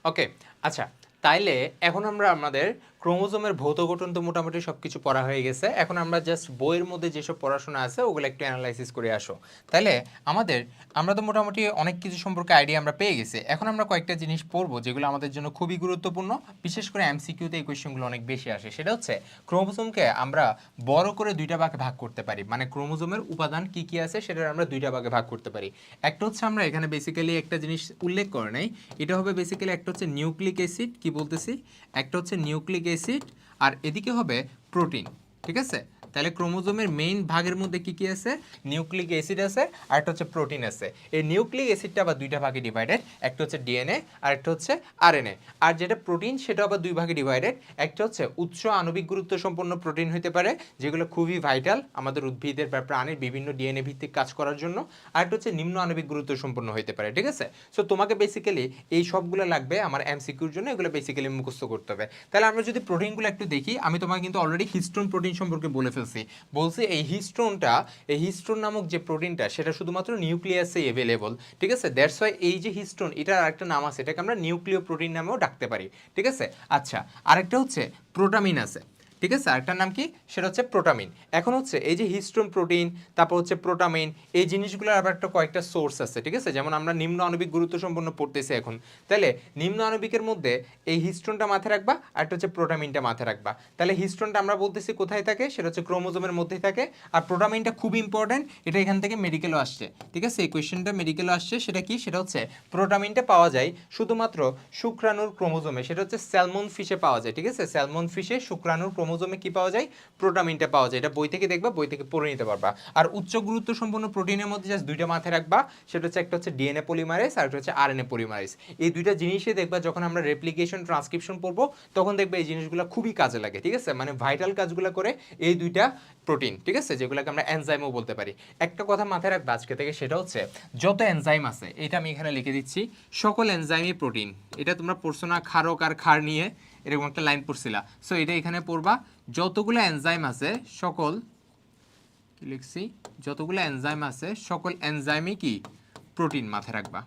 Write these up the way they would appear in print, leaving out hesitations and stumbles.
ওকে, আচ্ছা, তাইলে এখন আমরা আমাদের ক্রোমোজোমের ভৌত গঠন তো মোটামুটি সবকিছু পড়া হয়ে গেছে। এখন আমরা জাস্ট বইয়ের মধ্যে যেসব পড়াশোনা আছে ওগুলো একটু অ্যানালাইসিস করে আসো। তাইলে আমরা তো মোটামুটি অনেক কিছু সম্পর্কে আইডিয়া আমরা পেয়ে গেছি। এখন আমরা কয়েকটা জিনিস পড়বো যেগুলো আমাদের জন্য খুবই গুরুত্বপূর্ণ, বিশেষ করে এমসিকিউতে এই কোয়েশ্চেনগুলো অনেক বেশি আসে। সেটা হচ্ছে ক্রোমোজোমকে আমরা বড় করে দুইটা ভাগে ভাগ করতে পারি, মানে ক্রোমোজোমের উপাদান কি কি আছে সেটা আমরা দুইটা ভাগে ভাগ করতে পারি। একটা হচ্ছে আমরা এখানে বেসিক্যালি একটা জিনিস উল্লেখ করে নাই, এটা হবে বেসিক্যালি একটা হচ্ছে নিউক্লিক অ্যাসিড, কি বলতেছি, একটা হচ্ছে নিউক্লিক অ্যাসিড, আর এদিকে হবে প্রোটিন। ঠিক আছে, তাহলে ক্রোমোজোমের মেইন ভাগের মধ্যে কি কি আছে, নিউক্লিক অ্যাসিড আছে আর একটা হচ্ছে প্রোটিন আছে। এই নিউক্লিক অ্যাসিডটা আবার দুইটা ভাগে ডিভাইডেড, একটা হচ্ছে ডিএনএ আর একটা হচ্ছে আরএনএ। আর যেটা প্রোটিন সেটা আবার দুই ভাগে ডিভাইডেড, একটা হচ্ছে উচ্চ আণবিক গুরুত্ব সম্পন্ন প্রোটিন হতে পারে যেগুলো খুবই ভাইটাল আমাদের উদ্ভিদের বা প্রাণীর বিভিন্ন ডিএনএ ভিত্তিক কাজ করার জন্য, আর একটা হচ্ছে নিম্ন আণবিক গুরুত্ব সম্পন্ন হতে পারে। ঠিক আছে, সো তোমাকে বেসিক্যালি এই সবগুলো লাগবে আমার এমসিকিউর জন্য, এগুলো বেসিক্যালি মুখস্থ করতে হবে। তাহলে আমরা যদি প্রোটিনগুলো একটু দেখি, আমি তোমাকে কিন্তু অলরেডি হিস্টোন প্রোটিন সম্পর্কে বলে ফেলছি। বলছি এই হিস্টোন নামক যে প্রোটিনটা সেটা শুধুমাত্র নিউক্লিয়াসে অ্যাভেলেবল। ঠিক আছে, দ্যাটস ওয়াই এই যে হিস্টোন, এটার আরেকটা নাম আছে, এটাকে আমরা নিউক্লিয় প্রোটিন নামেও ডাকতে পারি। ঠিক আছে, আচ্ছা, আরেকটা হচ্ছে প্রোটামিন আছে। ঠিক আছে, আরেকটার নাম কি, সেটা হচ্ছে প্রোটামিন। এখন হচ্ছে এই যে হিস্টোন প্রোটিন, তারপর হচ্ছে প্রোটামিন, এই জিনিসগুলোর আবার একটা কয়েকটা সোর্স আছে। ঠিক আছে, যেমন আমরা নিম্ন আণবিক গুরুত্ব সম্পন্ন পড়তেছি এখন, তাহলে নিম্ন আণবিকের মধ্যে এই হিস্টোনটা মাথায় রাখবা আর একটা হচ্ছে প্রোটামিনটা মাথায় রাখবা। তাহলে হিস্টোনটা আমরা বলতেছি কোথায় থাকে, সেটা হচ্ছে ক্রোমোজোমের মধ্যেই থাকে। আর প্রোটামিনটা খুব ইম্পর্টেন্ট, এটা এখান থেকে মেডিকেলও আসছে। ঠিক আছে, এই কোয়েশ্চেনটা মেডিকেলও আসছে। সেটা কি, সেটা হচ্ছে প্রোটামিনটা পাওয়া যায় শুধুমাত্র শুক্রাণুর ক্রোমোজোমে, সেটা হচ্ছে স্যালমন ফিশে পাওয়া যায়। ঠিক আছে, স্যালমন ফিশে শুক্রাণুর ক্রোমোজোমে কি পাওয়া যায়, প্রোটামিনটা পাওয়া যায়। এটা বই থেকে দেখবা, বই থেকে পড়ে নিতে পারবা। আর উচ্চ গুরুত্ব সম্পন্ন প্রোটিনের মধ্যে জাস্ট দুইটা মাথায় রাখবা, সেটা হচ্ছে একটা হচ্ছে ডিএনএ পলিমারেজ আর একটা হচ্ছে আরএনএ পলিমারেজ। এই দুইটা জিনিসই দেখবা যখন আমরা রেপ্লিকেশন ট্রান্সক্রিপশন পড়বো তখন দেখবে এই জিনিসগুলো খুবই কাজে লাগে। ঠিক আছে, মানে ভাইটাল কাজগুলো করে এই দুইটা প্রোটিন। ঠিক আছে, যেগুলোকে আমরা এনজাইমও বলতে পারি। একটা কথা মাথায় রাখবা আজকে থেকে, সেটা হচ্ছে যত এনজাইম আছে, এটা আমি এখানে লিখে দিচ্ছি, সকল এনজাইমই প্রোটিন। এটা তোমরা পড়ছো না, ক্ষারক আর ক্ষার নিয়ে এরকম একটা লাইন পড়ছিলা, সো এটা এখানে পড়বা। যতগুলো এনজাইম আছে সকল, কি লিখছি, যতগুলো এনজাইম আছে সকল এনজাইমই কি প্রোটিন, মাথায় রাখবা।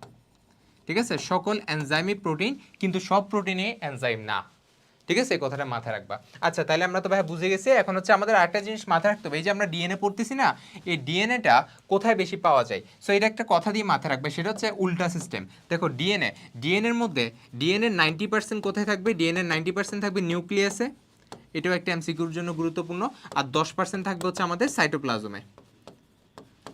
ঠিক আছে, সকল এনজাইমই প্রোটিন, কিন্তু সব প্রোটিনই এনজাইম না। ঠিক আছে, এই কথাটা মাথায় রাখবা। আচ্ছা, তাহলে আমরা তো ভাই বুঝে গেছি। এখন হচ্ছে আমাদের আরেকটা জিনিস মাথায় রাখতে হবে, এই যে আমরা ডিএনএ পড়তেছি না, এই ডিএনএটা কোথায় বেশি পাওয়া যায়, সো এটা একটা কথা দিয়ে মাথায় রাখবে, সেটা হচ্ছে উল্টা সিস্টেম। দেখো ডিএনএর মধ্যে ডিএনএর 90% কোথায় থাকবে, ডিএনএর 90% থাকবে নিউক্লিয়াসে, এটাও একটা এমসিকিউর জন্য গুরুত্বপূর্ণ। আর 10% থাকবে হচ্ছে আমাদের সাইটোপ্লাজমে।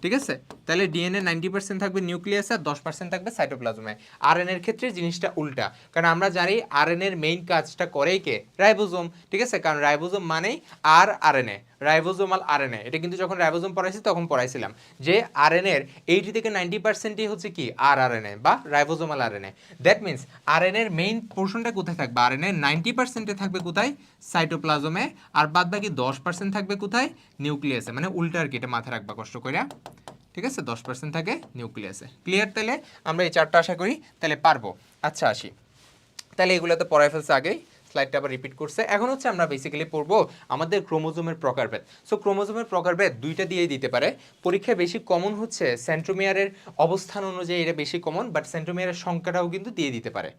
ঠিক আছে, তাহলে ডিএনএ 90% থাকবে নিউক্লিয়াসে আর 10% থাকবে সাইটোপ্লাজমে। আরএনএর ক্ষেত্রে জিনিসটা উল্টা, কারণ আমরা জানি আরএনএর মেইন কাজটা করেই কে, রাইবোজোম। ঠিক আছে, কারণ রাইবোজোম মানেই আর আরএনএ, রাইবোজোমাল আরএনএ। এটা কিন্তু যখন রাইবোজোম পড়াইছি তখন পড়াইছিলাম যে আরএনএর 80 থেকে 90%ই হচ্ছে কি আর আরএনএ বা রাইবোজোমাল আরএনএ। দ্যাট মিনস আরএনএর মেইন পোর্শনটা কোথায় থাকবে, আরএনএর 90%-এ থাকবে কোথায়, সাইটোপ্লাজমে, আর বাদ বাকি 10% থাকবে কোথায়, নিউক্লিয়াসে। মানে উল্টা আর কি, এটা মাথায় রাখবা কষ্ট করে। ঠিক আছে, 10% থাকে নিউক্লিয়াসে। ক্লিয়ার? তাহলে আমরা এই চারটা আশা করি তাহলে পারবো। আচ্ছা, আসি তাহলে, এগুলো তো পড়াই ফেলছে আগেই, স্লাইডটা আবার রিপিট করছে। এখন হচ্ছে আমরা বেসিক্যালি পড়বো আমাদের ক্রোমোজোমের প্রকারভেদ। সো ক্রোমোজোমের প্রকারভেদ দুইটা দিয়েই দিতে পারে পরীক্ষায়। বেশি কমন হচ্ছে সেন্ট্রোমিয়ারের অবস্থান অনুযায়ী, এটা বেশি কমন, বাট সেন্ট্রোমিয়ারের সংখ্যাটাও কিন্তু দিয়ে দিতে পারে।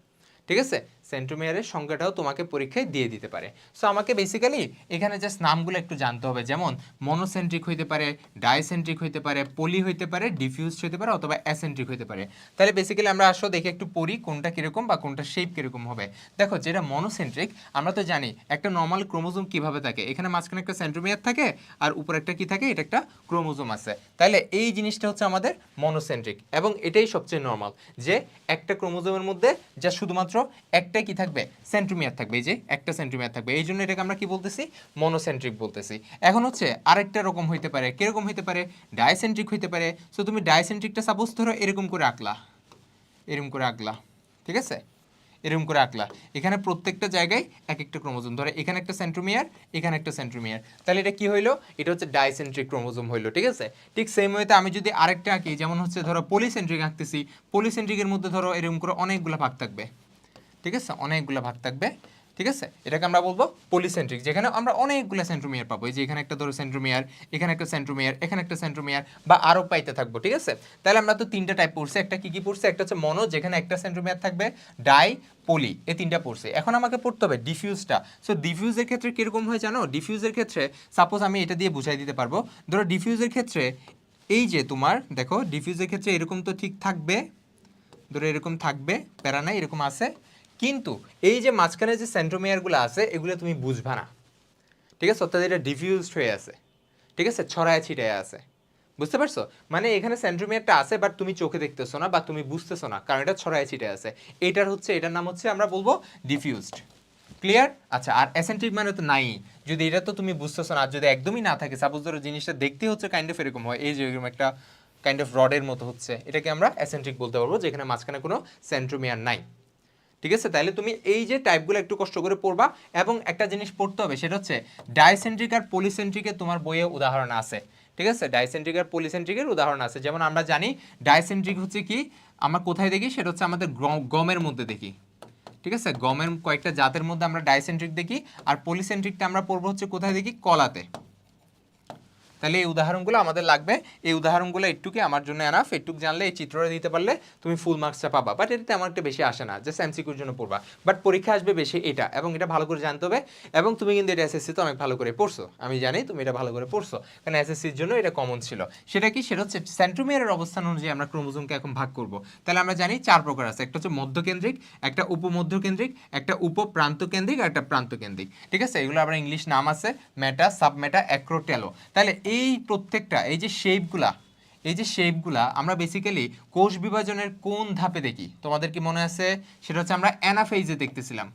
ঠিক আছে, সেন্ট্রোমিয়ারের সংখ্যাটাও তোমাকে পরীক্ষায় দিয়ে দিতে পারে। সো আমাকে বেসিক্যালি এখানে জাস্ট নামগুলো একটু জানতে হবে, যেমন মনোসেন্ট্রিক হইতে পারে, ডাইসেন্ট্রিক হইতে পারে, পলি হইতে পারে, ডিফিউজড হইতে পারে, অথবা অ্যাসেন্ট্রিক হইতে পারে। তাহলে বেসিক্যালি আমরা আসো দেখে একটু পড়ি কোনটা কিরকম বা কোনটা শেপ কিরকম হবে। দেখো, যেটা মনোসেন্ট্রিক, আমরা তো জানি একটা নর্মাল ক্রোমোজোম কিভাবে থাকে, এখানে মাঝখানে একটা সেন্ট্রোমিয়ার থাকে আর উপরে একটা কি থাকে, এটা একটা ক্রোমোজোম আছে। তাহলে এই জিনিসটা হচ্ছে আমাদের মনোসেন্ট্রিক, এবং এটাই সবচেয়ে নর্মাল যে একটা ক্রোমোজোমের মধ্যে যা শুধুমাত্র একটাই কি থাকবে, সেন্ট্রোমিয়ার থাকবে, এই যে একটা সেন্ট্রোমিয়ার থাকবে, এই জন্য এটাকে আমরা কি বলতেছি, মনোসেন্ট্রিক বলতেছি। এখন হচ্ছে আরেকটা রকম হইতে পারে, কিরকম হইতে পারে, ডাইসেন্ট্রিক হইতে পারে। সো তুমি ডাইসেন্ট্রিকটা সাপোজ ধরো এরকম করে আঁকলা, এরকম করে আঁকলা, ঠিক আছে, এরকম করে আঁকলা, এখানে প্রত্যেকটা জায়গায় এক একটা ক্রোমোজোম, ধরো এখানে একটা সেন্ট্রোমিয়ার, এখানে একটা সেন্ট্রোমিয়ার, তাহলে এটা কি হইলো, এটা হচ্ছে ডাইসেন্ট্রিক ক্রোমোজোম হইলো। ঠিক আছে, ঠিক সেম ওয়েতে আমি যদি আরেকটা আঁকি, যেমন হচ্ছে ধরো পলিসেন্ট্রিক আঁকতেছি, পলিসেন্ট্রিকের মধ্যে ধরো এরকম করে অনেকগুলো ভাগ থাকবে। ঠিক আছে, অনেকগুলো ভাগ থাকবে। ঠিক আছে, এটাকে আমরা বলবো পলিসেন্ট্রিক, যেখানে আমরা অনেকগুলো সেন্ট্রোমিয়ার পাবো। এই যে এখানে একটা ধরো সেন্ট্রোমিয়ার, এখানে একটা সেন্ট্রোমিয়ার, এখানে একটা সেন্ট্রোমিয়ার, বা আরো পাইতে থাকবো। ঠিক আছে, তাহলে আমরা তো তিনটা টাইপ পড়ছি। একটা কি কি পড়ছি? একটা হচ্ছে মনো, যেখানে একটা সেন্ট্রোমিয়ার থাকবে, ডাই, পলি, এই তিনটা পড়ছি। এখন আমাকে পড়তে হবে ডিফিউজটা। সো ডিফিউজের ক্ষেত্রে কিরকম হয় জানো? ডিফিউজের ক্ষেত্রে সাপোজ আমি এটা দিয়ে বুঝাই দিতে পারবো। ধরো ডিফিউজের ক্ষেত্রে এই যে তোমার দেখো, ডিফিউজের ক্ষেত্রে এরকম তো ঠিক থাকবে, ধরো এরকম থাকবে, প্যারা নাই, এরকম আছে। কিন্তু এই যে মাঝখানে যে সেন্ট্রোমিয়ারগুলো আছে, এগুলো তুমি বুঝবা না। ঠিক আছে, অর্থাৎ এটা ডিফিউজড হয়ে আছে। ঠিক আছে, ছড়ায় ছিটায় আছে। বুঝতে পারছো? মানে এখানে সেন্ট্রোমিয়ারটা আছে, বাট তুমি চোখে দেখতেছো না বা তুমি বুঝতেছো না, কারণ এটা ছড়ায় ছিটায় আছে। এটার নাম হচ্ছে আমরা বলবো ডিফিউজড। ক্লিয়ার? আচ্ছা, আর অ্যাসেন্ট্রিক মানে তো নাই। যদি এটা তো তুমি বুঝতেছো না, আর যদি একদমই না থাকে, সাপোজ ধরো জিনিসটা দেখতে হচ্ছে কাইন্ড অফ এরকম হয়, এই যে এরকম একটা কাইন্ড অফ রডের মতো হচ্ছে, এটাকে আমরা অ্যাসেন্ট্রিক বলতে পারবো, যেখানে মাঝখানে কোনো সেন্ট্রোমিয়ার নাই। ঠিক আছে, তাহলে তুমি এই যে টাইপগুলো একটু কষ্ট করে পড়বা, এবং একটা জিনিস পড়তে হবে, সেটা হচ্ছে ডাইসেন্ট্রিক আর পলিসেন্ট্রিকের তোমার বইয়ে উদাহরণ আছে। ঠিক আছে, ডাইসেন্ট্রিক আর পলিসেন্ট্রিকের উদাহরণ আছে। যেমন আমরা জানি ডাইসেন্ট্রিক হচ্ছে কি, আমরা কোথায় দেখি, সেটা হচ্ছে আমাদের গমের মধ্যে দেখি। ঠিক আছে, গমের কয়েকটা জাতের মধ্যে আমরা ডাইসেন্ট্রিক দেখি। আর পলিসেন্ট্রিকটা আমরা পড়বো হচ্ছে কোথায় দেখি, কলাতে। তাহলে এই উদাহরণগুলো আমাদের লাগবে। এই উদাহরণগুলো একটুকে আমার জন্য এনাফ, একটুক জানলে, এই চিত্রটা দিতে পারলে তুমি ফুল মার্কসটা পাবা। বাট এটাতে আমার একটা বেশি আসে না, জাস্ট এমসিকিউর জন্য পড়বা। বাট পরীক্ষা আসবে বেশি এটা, এবং এটা ভালো করে জানতে হবে। এবং তুমি কিন্তু এটা এসএসসিতে অনেক ভালো করে পড়ছো, আমি জানি তুমি এটা ভালো করে পড়ছো, কারণ এসএসসির জন্য এটা কমন ছিল। সেটা কি? সেটা হচ্ছে সেন্ট্রোমিয়ারের অবস্থান অনুযায়ী আমরা ক্রোমোজোমকে এখন ভাগ করব। তাহলে আমরা জানি চার প্রকার আছে, একটা হচ্ছে মধ্যকেন্দ্রিক, একটা উপমধ্যকেন্দ্রিক, একটা উপপ্রান্তকেন্দ্রিক, আর একটা প্রান্তকেন্দ্রিক। ঠিক আছে, এগুলো আবার ইংলিশ নাম আছে, মেটা, সাবমেটা, অ্যাক্রোটেলো। তাহলে এই প্রত্যেকটা এই যে শেপগুলা আমরা বেসিক্যালি কোষ বিভাজনের কোন ধাপে দেখি? তোমাদের কি মনে আছে? সেটা হচ্ছে আমরা অ্যানাফেজে দেখতেছিলাম।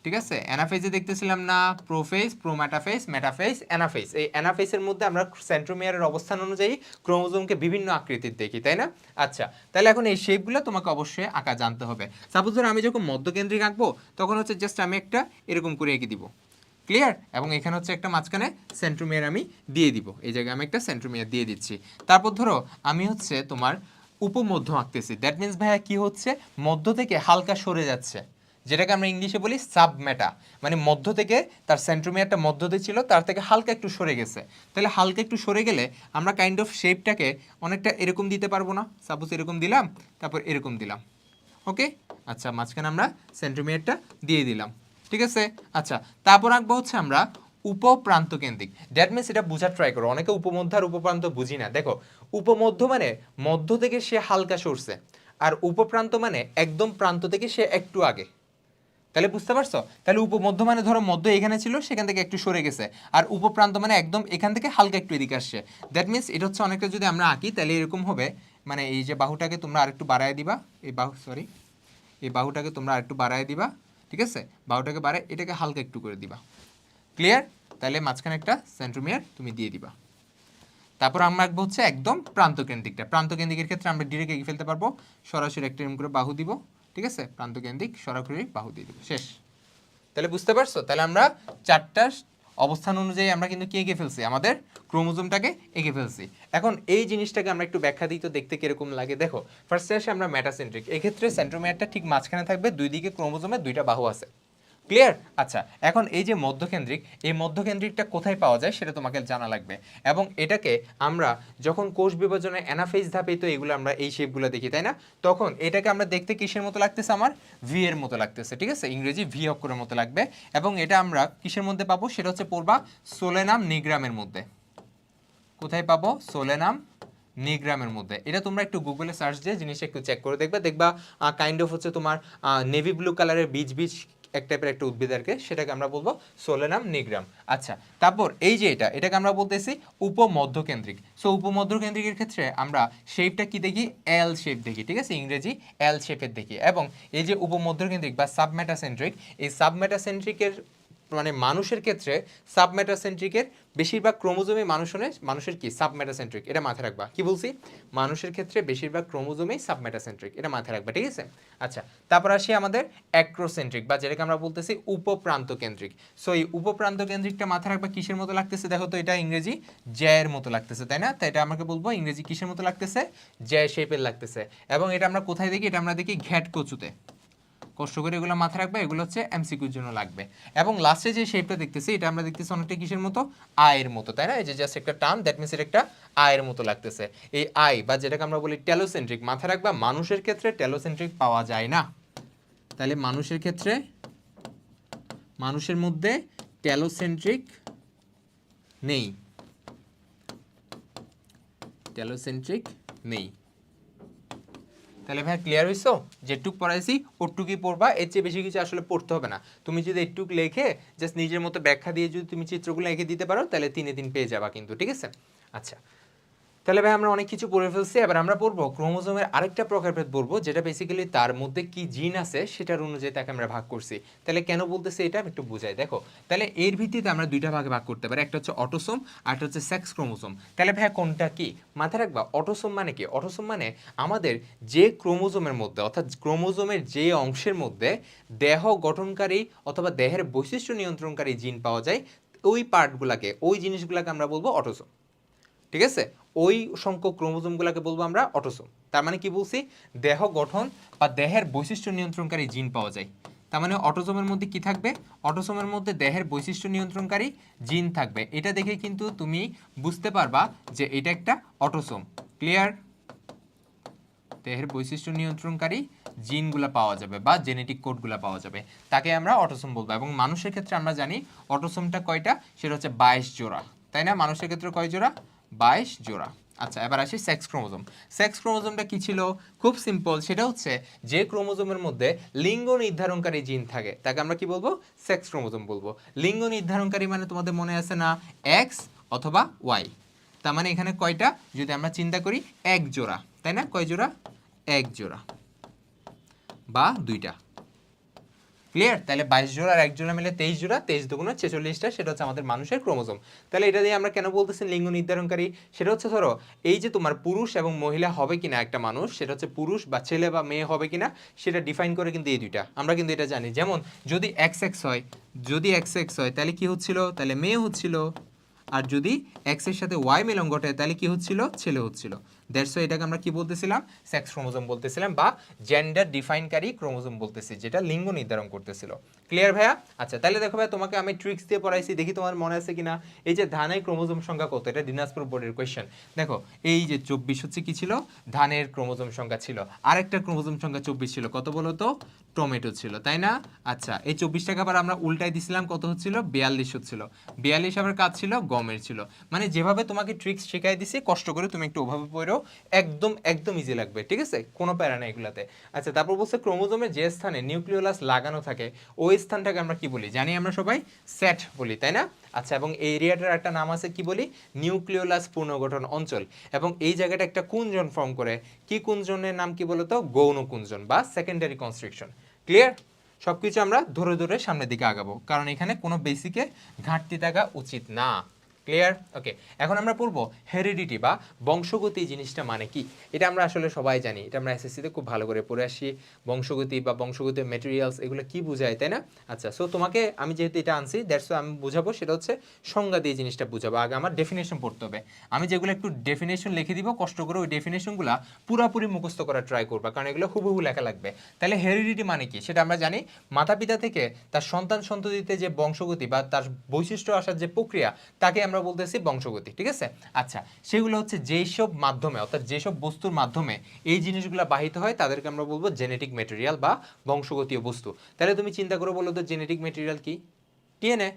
ঠিক আছে, অ্যানাফেজে দেখতেছিলাম না? Prophase, prometaphase, metaphase, anaphase. এই অ্যানাফেজের মধ্যে আমরা সেন্ট্রোমিয়ারের অবস্থান অনুযায়ী ক্রোমোজোমকে বিভিন্ন আকৃতির দেখি, তাই না? আচ্ছা, তাহলে এখন এই শেপগুলো তোমাকে অবশ্যই আঁকা জানতে হবে। সাপোজ ধরো আমি যখন মধ্যকেন্দ্রিক আঁকবো, তখন হচ্ছে জাস্ট আমি একটা এরকম করে এঁকে দিব। ক্লিয়ার? এবং এখানে হচ্ছে একটা মাঝখানে সেন্ট্রোমিয়ার আমি দিয়ে দিব, এই জায়গায় আমি একটা সেন্ট্রোমিয়ার দিয়ে দিচ্ছি। তারপর ধরো আমি হচ্ছে তোমার উপমধ্য আঁকতেছি, দ্যাট মিনস ভাইয়া কি হচ্ছে, মধ্য থেকে হালকা সরে যাচ্ছে, যেটাকে আমরা ইংলিশে বলি সাবমেটা। মানে মধ্য থেকে তার সেন্ট্রোমিয়ারটা মধ্যতে ছিল, তার থেকে হালকা একটু সরে গেছে। তাহলে হালকা একটু সরে গেলে আমরা কাইন্ড অফ শেপটাকে অনেকটা এরকম দিতে পারবো না? সাপোজ এরকম দিলাম, তারপর এরকম দিলাম। ওকে, আচ্ছা, মাঝখানে আমরা সেন্ট্রোমিয়ারটা দিয়ে দিলাম। ঠিক আছে, আচ্ছা, তারপর আঁকবো হচ্ছে আমরা উপপ্রান্ত কেন্দ্রিক। দ্যাট মিনস এটা বোঝার ট্রাই করো, অনেকে উপমধ্য আর উপপ্রান্ত বুঝি না। দেখো, উপমধ্য মানে মধ্য থেকে সে হালকা সরছে, আর উপপ্রান্ত মানে একদম প্রান্ত থেকে সে একটু আগে। তাহলে বুঝতে পারছো? তাহলে উপমধ্য মানে ধরো মধ্য এখানে ছিল, সেখান থেকে একটু সরে গেছে। আর উপপ্রান্ত মানে একদম এখান থেকে হালকা একটু এদিকে আসছে। দ্যাট মিনস এটা হচ্ছে অনেকটা, যদি আমরা আঁকি তাহলে এরকম হবে, মানে এই যে বাহুটাকে তোমরা আরেকটু বাড়ায় দিবা, এই বাহুটাকে তোমরা আরেকটু বাড়ায় দিবা। ঠিক আছে, বাহুটাকে বাড়ায় এটাকে হালকা একটু করে দিবা। ক্লিয়ার? তাহলে মাঝখানে একটা সেন্ট্রোমিয়ার তুমি দিয়ে দিবা। তারপর আমরা আঁকবো হচ্ছে একদম প্রান্তকেন্দ্রিকটা। প্রান্তকেন্দ্রিকের ক্ষেত্রে আমরা ডিরেক্ট এঁকে ফেলতে পারবো, সরাসরি একটা এরকম করে বাহু দিব। ঠিক আছে, প্রান্তকেন্দ্রিক সরাসরি বাহু দিয়ে দিব, শেষ। তাহলে বুঝতে পারছো? তাহলে আমরা চারটা অবস্থান অনুযায়ী আমরা কিন্তু কি এঁকে ফেলছি, আমাদের ক্রোমোজোমটাকে এঁকে ফেলছি। এখন এই জিনিসটাকে আমরা একটু ব্যাখ্যা দিই তো দেখতে কিরকম লাগে। দেখো, ফার্স্টে আসে আমরা মেটাসেন্ট্রিক। এক্ষেত্রে সেন্ট্রোমিয়ারটা ঠিক মাঝখানে থাকবে, দুই দিকে ক্রোমোজোমের দুইটা বাহু আছে। ক্লিয়ার? আচ্ছা, এখন এই যে মধ্যকেন্দ্রিক, এই মধ্যকেন্দ্রিকটা কোথায় পাওয়া যায় সেটা তোমাকে জানা লাগবে। এবং এটাকে আমরা যখন কোষ বিভাজনের অ্যানাফেজ ধাপে, তো এগুলো আমরা এই শেপগুলো দেখি, তাই না? তখন এটাকে আমরা দেখতে কিসের মতো লাগতেছে, আমার ভি এর মতো লাগতেছে। ঠিক আছে, ইংরেজি ভি অক্ষরের মতো লাগবে। এবং এটা আমরা কিসের মধ্যে পাবো, সেটা হচ্ছে পড়বা সোলেনাম নিগ্রামের মধ্যে। কোথায় পাবো? সোলেনাম নিগ্রামের মধ্যে। এটা তোমরা একটু গুগলে সার্চ দিয়ে জিনিসটা একটু চেক করে দেখবা, দেখবা কাইন্ড অফ হচ্ছে তোমার নেভি ব্লু কালারের বীজ বীজ এক টাইপের একটা উদ্ভিদ আর কি, সেটাকে আমরা বলবো সোলেনাম নিগ্রাম। আচ্ছা, তারপর এই যে এটাকে আমরা বলতেছি উপমধ্যকেন্দ্রিক। সো উপমধ্যকেন্দ্রিকের ক্ষেত্রে আমরা শেপটা কি দেখি, এল শেপ দেখি। ঠিক আছে, ইংরেজি এল শেপের দেখি। এবং এই যে উপমধ্যকেন্দ্রিক বা সাবমেটাসেন্ট্রিক, এই সাবমেটাসেন্ট্রিকের মানে মানুষের ক্ষেত্রে সাবমেটাসেন্ট্রিকের বেশিরভাগ ক্রোমোজোমে মানুষের কি সাবমেটাসেন্ট্রিক, এটা মাথায় রাখবা। কি বলছি? মানুষের ক্ষেত্রে বেশিরভাগ ক্রোমোজোমেই সাবমেটাসেন্ট্রিক, এটা মাথায় রাখবা। ঠিক আছে, আচ্ছা, তারপর আসি আমাদের অ্যাক্রোসেন্ট্রিক বা যেটাকে আমরা বলতেছি উপপ্রান্ত কেন্দ্রিক। সো এই উপপ্রান্ত কেন্দ্রিকটা মাথায় রাখবা কিসের মতো লাগতেছে, দেখো তো এটা ইংরেজি জ্যায়ের মতো লাগতেছে, তাই না? তাই এটা আমাকে বলবো ইংরেজি কিসের মতো লাগতেছে, জ্যায় শেপের লাগতেছে। এবং এটা আমরা কোথায় দেখি? এটা আমরা দেখি ঘ্যাটকচুতে। কষ্ট করে এগুলো মাথায় রাখবে, এগুলো হচ্ছে এমসিকিউর জন্য লাগবে। এবং লাস্টে যে শেপটা দেখতেছি এটা আমরা দেখতেছি অনেকটা কিসের মতো, আয়ের মতো, তাই না? এই যে জাস্ট একটা টার্ম, দ্যাট মিনস এটা একটা আয়ের মতো লাগতেছে। এই আয় বা যেটাকে আমরা বলি টেলোসেন্ট্রিক, মাথায় রাখবা মানুষের ক্ষেত্রে টেলোসেন্ট্রিক পাওয়া যায় না। তাহলে মানুষের ক্ষেত্রে, মানুষের মধ্যে টেলোসেন্ট্রিক নেই, টেলোসেন্ট্রিক নেই। তাহলে ভাই ক্লিয়ার হইছো? যেটুক পড়াইছি ওটুকুই পড়বা, এর চেয়ে বেশি কিছু আসলে পড়তে হবে না। তুমি যদি একটুক লেখে জাস্ট নিজের মতো ব্যাখ্যা দিয়ে যদি তুমি চিত্রগুলো এঁকে দিতে পারো তাহলে 3 পেয়ে যাবা কিন্তু, ঠিক আছে? আচ্ছা, তাহলে ভাই আমরা অনেক কিছু পড়ে ফেলছি। এবার আমরা পড়বো ক্রোমোজোমের আরেকটা প্রকারভেদ পড়বো, যেটা বেসিক্যালি তার মধ্যে কি জিন আছে সেটার অনুযায়ী তাকে আমরা ভাগ করছি। তাহলে কেন বলতেছি এটা আমি একটু বুঝাই, দেখো। তাহলে এর ভিত্তিতে আমরা দুইটা ভাগে ভাগ করতে পারি, একটা হচ্ছে অটোসোম আর একটা হচ্ছে সেক্স ক্রোমোজোম। তাহলে ভাইয়া কোনটা কি মাথায় রাখবা। অটোসোম মানে কি? অটোসোম মানে আমাদের যে ক্রোমোজোমের মধ্যে, অর্থাৎ ক্রোমোজোমের যে অংশের মধ্যে দেহ গঠনকারী অথবা দেহের বৈশিষ্ট্য নিয়ন্ত্রণকারী জিন পাওয়া যায়, ওই পার্টগুলোকে, ওই জিনিসগুলোকে আমরা বলবো অটোসোম, ঠিক আছে? ওই সংখ্যক ক্রোমোজোমগুলোকে বলবো আমরা অটোসোম। তার মানে কি বলছি? দেহ গঠন বা দেহের বৈশিষ্ট্য নিয়ন্ত্রণকারী জিন পাওয়া যায়। তার মানে অটোসোমের মধ্যে কি থাকবে? অটোসোমের মধ্যে দেহের বৈশিষ্ট্য নিয়ন্ত্রণকারী জিন থাকবে। এটা দেখে কিন্তু তুমি বুঝতে পারবা যে এটা একটা অটোসোম। ক্লিয়ার? দেহের বৈশিষ্ট্য নিয়ন্ত্রণকারী জিনগুলা পাওয়া যাবে বা জেনেটিক কোডগুলা পাওয়া যাবে, তাকে আমরা অটোসোম বলবো। এবং মানুষের ক্ষেত্রে আমরা জানি অটোসোমটা কয়টা, সেটা হচ্ছে 22 জোড়া, তাই না? মানুষের ক্ষেত্রে কয় জোড়া? 22 জোড়া। আচ্ছা, এবার আসি সেক্স ক্রোমোজোম। সেক্স ক্রোমোজোমটা কি ছিল? খুব সিম্পল, সেটা হচ্ছে যে ক্রোমোজোমের মধ্যে লিঙ্গ নির্ধারণকারী জিন থাকে তাকে আমরা কি বলবো? সেক্স ক্রোমোজোম বলবো। লিঙ্গ নির্ধারণকারী মানে তোমাদের মনে আছে না, এক্স অথবা ওয়াই। তার মানে এখানে কয়টা যদি আমরা চিন্তা করি, এক জোড়া, তাই না? কয় জোড়া? এক জোড়া বা দুইটা। ক্লিয়ার? তাহলে 22 জোড়া আর এক জোড়া মিলে 23 জোড়া, 23 দুগুণ 46টা, সেটা হচ্ছে আমাদের মানুষের ক্রোমোজোম। তাহলে এটা দিয়ে আমরা কেন বলতেছি লিঙ্গ নির্ধারণকারী? সেটা হচ্ছে ধরো এই যে তোমার পুরুষ এবং মহিলা হবে কিনা একটা মানুষ, সেটা হচ্ছে পুরুষ বা ছেলে বা মেয়ে হবে কিনা সেটা ডিফাইন করে কিন্তু এই দুইটা। আমরা কিন্তু এটা জানি। যেমন যদি এক্স এক্স হয়, যদি এক্স এক্স হয় তাহলে কি হচ্ছিল? তাহলে মেয়ে হচ্ছিল। আর যদি এক্স এর সাথে ওয়াই মিলন ঘটে তাহলে কি হচ্ছিল? ছেলে হচ্ছিল। দ্যাটস ওয়াই এটাকে আমরা কি বলতেছিলাম? সেক্স ক্রোমোজোম বলতেছিলাম বা জেন্ডার ডিফাইনকারী ক্রোমোজোম বলতেছি, যেটা লিঙ্গ নির্ধারণ করতেছিল। ক্লিয়ার ভাইয়া? আচ্ছা, তাহলে দেখো ভাইয়া তোমাকে আমি ট্রিক্স দিয়ে পড়াইছি, দেখি তোমার মনে আছে কিনা। এই যে ধানের ক্রোমোজোম সংখ্যা কত, এটা দিনাজপুর বোর্ডের কোয়েশ্চেন। দেখো এই যে 24 হচ্ছে কি ছিল? ধানের ক্রোমোজোম সংখ্যা ছিল। আরেকটা ক্রোমোজোম সংখ্যা 24 ছিল, কত বলো তো? টমেটো ছিল, তাই না? আচ্ছা, এই 24টাকে আবার আমরা উল্টাই দিছিলাম, কত হচ্ছিল? 42 হচ্ছিল। 42 আবার কাজ ছিল গমের ছিল। মানে যেভাবে তোমাকে ট্রিক্স শেখাই দিছি, কষ্ট করে তুমি একটু ওভাবে পড়ো, একদম একদম ইজি লাগবে, ঠিক আছে? কোনো প্যারা নেই এগুলাতে। আচ্ছা, তারপর বলছে ক্রোমোজোমের যে স্থানে নিউক্লিওলাস লাগানো থাকে ওই স্থানটাকে আমরা কি বলি? জানি আমরা সবাই সেট বলি, তাই না? আচ্ছা, এবং এই এরিয়াটার একটা নাম আছে, কি বলি? নিউক্লিওলাস পুনর্গঠন অঞ্চল। এবং এই জায়গাটা একটা কুঞ্জন ফর্ম করে, কি কুঞ্জনের নাম কি বলতো? গৌণ কুঞ্জন বা সেকেন্ডারি কনস্ট্রিকশন। ক্লিয়ার? সবকিছু আমরা ধরে ধরে সামনের দিকে আগাবো, কারণ এখানে কোনো বেসিকে ঘাটতি থাকা উচিত না। ক্লিয়ার? ওকে, এখন আমরা পড়বো হেরিডিটি বা বংশগতি জিনিসটা মানে কি। এটা আমরা আসলে সবাই জানি, এটা আমরা এসএসসিতে খুব ভালো করে পড়ে আসি। বংশগতি বা বংশগতির ম্যাটেরিয়ালস এগুলো কি বোঝায়, তাই না? আচ্ছা, সো তোমাকে আমি যেহেতু এটা আনছি, দ্যাটস আমি বুঝাবো, সেটা হচ্ছে সংজ্ঞা দিয়ে জিনিসটা বুঝাবো। আগে আমার ডেফিনেশন পড়তে হবে। আমি যেগুলো একটু ডেফিনেশন লিখে দিব, কষ্ট করে ওই ডেফিনেশনগুলো পুরোপুরি মুখস্থ করার ট্রাই করবা, কারণ এগুলো হুবহু লেখা লাগবে। তাহলে হেরিডিটি মানে কি সেটা আমরা জানি, মাতা পিতা থেকে তার সন্তান সন্ততিতে যে বংশগতি বা তার বৈশিষ্ট্য আসার যে প্রক্রিয়া, তাকে আমরা বলতেছি বংশগতি, ঠিক আছে? আচ্ছা, সেগুলো হচ্ছে যেসব মাধ্যমে, অর্থাৎ যেসব বস্তুর মাধ্যমে এই জিনিসগুলো বাহিত হয় তাদেরকে আমরা বলবো জেনেটিক ম্যাটেরিয়াল বা বংশগতীয় বস্তু। তাহলে তুমি চিন্তা করে বলো তো জেনেটিক ম্যাটেরিয়াল কি? ডিএনএ।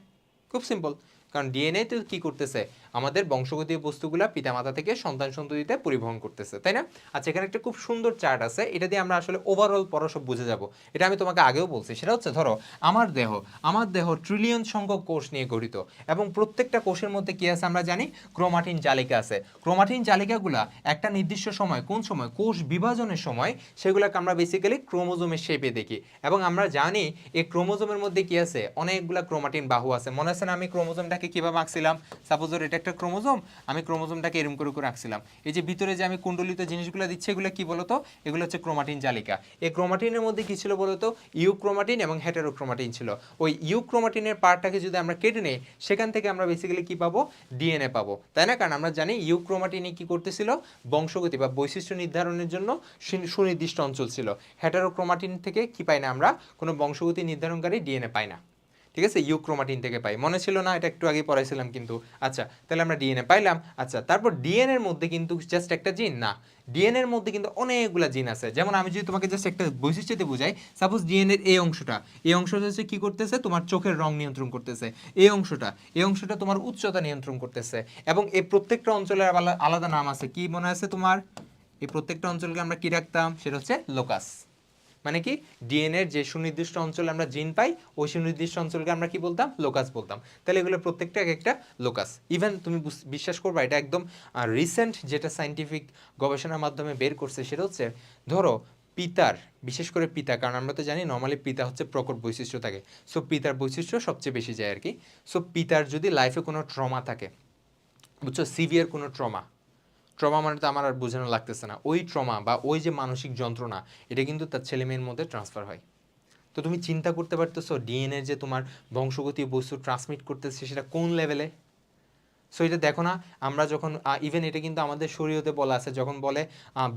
খুব সিম্পল, কারণ ডিএনএ তো কি করতেছে? আমাদের বংশগতীয় বস্তুগুলা পিতামাতা থেকে সন্তান সন্ততিতে পরিবহন করতেছে, তাই না? আচ্ছা, এখানে একটা খুব সুন্দর চার্ট আছে, এটা দিয়ে আমরা আসলে ওভারঅল পড়া সব বুঝে যাব। এটা আমি তোমাকে আগেও বলছি, সেটা হচ্ছে ধরো আমার দেহ ট্রিলিয়ন সংখ্যক কোষ নিয়ে গঠিত, এবং প্রত্যেকটা কোষের মধ্যে কি আছে আমরা জানি? ক্রোমাটিন জালিকা আছে। ক্রোমাটিন জালিকাগুলা একটা নির্দিষ্ট সময়, কোন সময়? কোষ বিভাজনের সময়, সেগুলোকে আমরা বেসিক্যালি ক্রোমোজোমের শেপে দেখি। এবং আমরা জানি এই ক্রোমোজোমের মধ্যে কি আছে? অনেকগুলা ক্রোমাটিন বাহু আছে। মনে আছে না আমি ক্রোমোজোমটাকে কিভাবে আঁকছিলাম? সাপোজ এটা একটা ক্রোমোজোম, আমি ক্রোমোজোমটাকে এরম করে করে রাখছিলাম। এই যে ভিতরে যে আমি কুণ্ডলিত জিনিসগুলো দিচ্ছি এগুলো কি বলতো, এগুলো হচ্ছে ক্রোমাটিন জালিকা। এই ক্রোমাটিনের মধ্যে কি ছিল বলতো, ইউক্রোমাটিন এবং হেটেরোক্রোমাটিন ছিল। ওই ইউক্রোমাটিনের পার্টটাকে যদি আমরা কেটে নেই সেখান থেকে আমরা বেসিক্যালি কি পাবো, ডিএনএ পাবো, তাই না? কারণ আমরা জানি ইউক্রোমাটিনে কি করতেছিল, বংশগতি বা বৈশিষ্ট্য নির্ধারণের জন্য সুনির্দিষ্ট অঞ্চল ছিল। হেটেরোক্রোমাটিন থেকে কি পাই না আমরা, কোনো বংশগতি নির্ধারণকারী ডিএনএ পাই না, ঠিক আছে? ইউক্রোমাটিন থেকে পাই, মনে ছিল না? এটা একটু আগে পড়াইছিলাম কিন্তু। আচ্ছা, তাহলে আমরা ডিএনএ পাইলাম। আচ্ছা, তারপর ডিএনএ এর মধ্যে কিন্তু জাস্ট একটা জিন না, ডিএনএ এর মধ্যে কিন্তু অনেকগুলা জিন আছে। যেমন আমি যদি তোমাকে জাস্ট একটা বৈশিষ্ট্য দিয়ে বুঝাই, সাপোজ ডিএনএ এর এই অংশটা হচ্ছে কি করতেছে, তোমার চোখের রং নিয়ন্ত্রণ করতেছে। এই অংশটা তোমার উচ্চতা নিয়ন্ত্রণ করতেছে। এবং এই প্রত্যেকটা অঞ্চলের আলাদা নাম আছে। কি মনে আছে তোমার? এই প্রত্যেকটা অঞ্চলকে আমরা কি রাখতাম, সেটা হচ্ছে লোকাস। মানে কি, ডিএনএর যে সুনির্দিষ্ট অঞ্চলে আমরা জিন পাই ওই সুনির্দিষ্ট অঞ্চলকে আমরা কি বলতাম, লোকাস বলতাম। তাহলে এগুলো প্রত্যেকটা এক একটা লোকাস। ইভেন তুমি বিশ্বাস করবা, এটা একদম রিসেন্ট যেটা সায়েন্টিফিক গবেষণার মাধ্যমে বের করছে, সেটা হচ্ছে ধরো পিতার, বিশেষ করে পিতা, কারণ আমরা তো জানি নর্মালি পিতা হচ্ছে প্রকট বৈশিষ্ট্য থাকে, সো পিতার বৈশিষ্ট্য সবচেয়ে বেশি যায় আর কি। সো পিতার যদি লাইফে কোনো ট্রমা থাকে, বুঝছো, সিভিয়ার কোনো ট্রমা, ট্রমা মানে তো আমার আর বোঝানো লাগতেছে না, ওই ট্রমা বা ওই যে মানসিক যন্ত্রণা, এটা কিন্তু তার ছেলে মেয়ের মধ্যে ট্রান্সফার হয়। তো তুমি চিন্তা করতে পারতেছো ডিএনএ যে তোমার বংশগতি বস্তু ট্রান্সমিট করতেছে সেটা কোন লেভেলে। সো এটা দেখো না, আমরা যখন ইভেন এটা কিন্তু আমাদের শরীয়তে বলা আছে, যখন বলে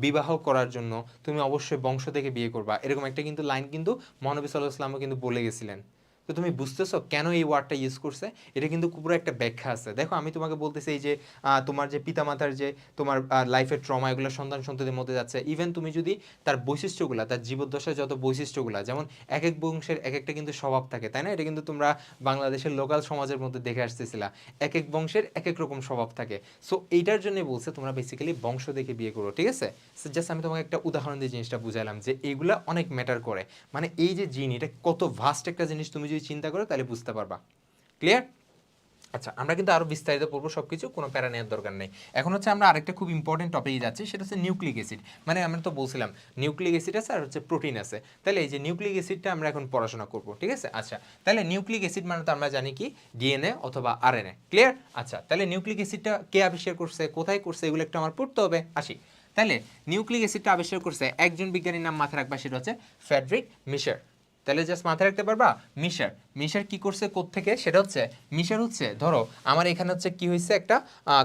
বিবাহ করার জন্য তুমি অবশ্যই বংশ থেকে বিয়ে করবা, এরকম একটা কিন্তু লাইন কিন্তু মহানবী সাল্লাল্লাহু আলাইহি ওয়াসাল্লামও কিন্তু বলে গেছিলেন। তো তুমি বুঝতেছো কেন এই ওয়ার্ডটা ইউজ করছে, এটা কিন্তু পুরো একটা ব্যাখ্যা আছে। দেখো আমি তোমাকে বলতেছি এই যে তোমার যে পিতামাতার যে তোমার লাইফের ট্রমা, এগুলো সন্তান সন্ততির মধ্যে যাচ্ছে। ইভেন তুমি যদি তার বৈশিষ্ট্যগুলো, তার জীবদ্দশায় যত বৈশিষ্ট্যগুলো, যেমন এক এক বংশের এক একটা কিন্তু স্বভাব থাকে, তাই না? এটা কিন্তু তোমরা বাংলাদেশের লোকাল সমাজের মধ্যে দেখে আসতেছিলা, এক এক বংশের এক এক রকম স্বভাব থাকে। সো এইটার জন্য বলছে তোমরা বেসিক্যালি বংশ দেখে বিয়ে করো, ঠিক আছে? সো জাস্ট আমি তোমাকে একটা উদাহরণ দিয়ে জিনিসটা বুঝাইলাম যে এইগুলা অনেক ম্যাটার করে। মানে এই যে জিন, এটা কত ভাস্ট একটা জিনিস, তুমি যদি চিন্তা করো তাহলে বুঝতে পারবা। ক্লিয়ার? আচ্ছা, আমরা কিন্তু আরো বিস্তারিত পড়বো সবকিছু, কোনো প্যারা নেওয়ার দরকার নেই। এখন হচ্ছে আমরা আরেকটা খুব ইম্পর্টেন্ট টপিকে যাচ্ছি, সেটা হচ্ছে নিউক্লিক অ্যাসিড। মানে আমরা তো বলছিলাম নিউক্লিক অ্যাসিড আছে আর হচ্ছে প্রোটিন আছে, তাহলে এই যে নিউক্লিক অ্যাসিডটা আমরা এখন পড়াশোনা করব, ঠিক আছে? আচ্ছা, তাহলে নিউক্লিক অ্যাসিড মানে তো আমরা জানি কি, ডিএনএ অথবা আরএনএ। ক্লিয়ার? আচ্ছা, তাহলে নিউক্লিক অ্যাসিডটা কে আবিষ্কার করছে, কোথায় করছে, এগুলো একটু আমার পড়তে হবে। আসি, তাহলে নিউক্লিক অ্যাসিডটা আবিষ্কার করছে একজন বিজ্ঞানীর নাম মাথায় রাখবা, সেটা হচ্ছে ফ্রেডরিক মিশার। তাহলে জাস্ট মাথায় রাখতে পারবা মিশার। মিশার কি করছে, কোত্থেকে, সেটা হচ্ছে মিশার হচ্ছে ধরো আমার এখানে হচ্ছে কি হয়েছে, একটা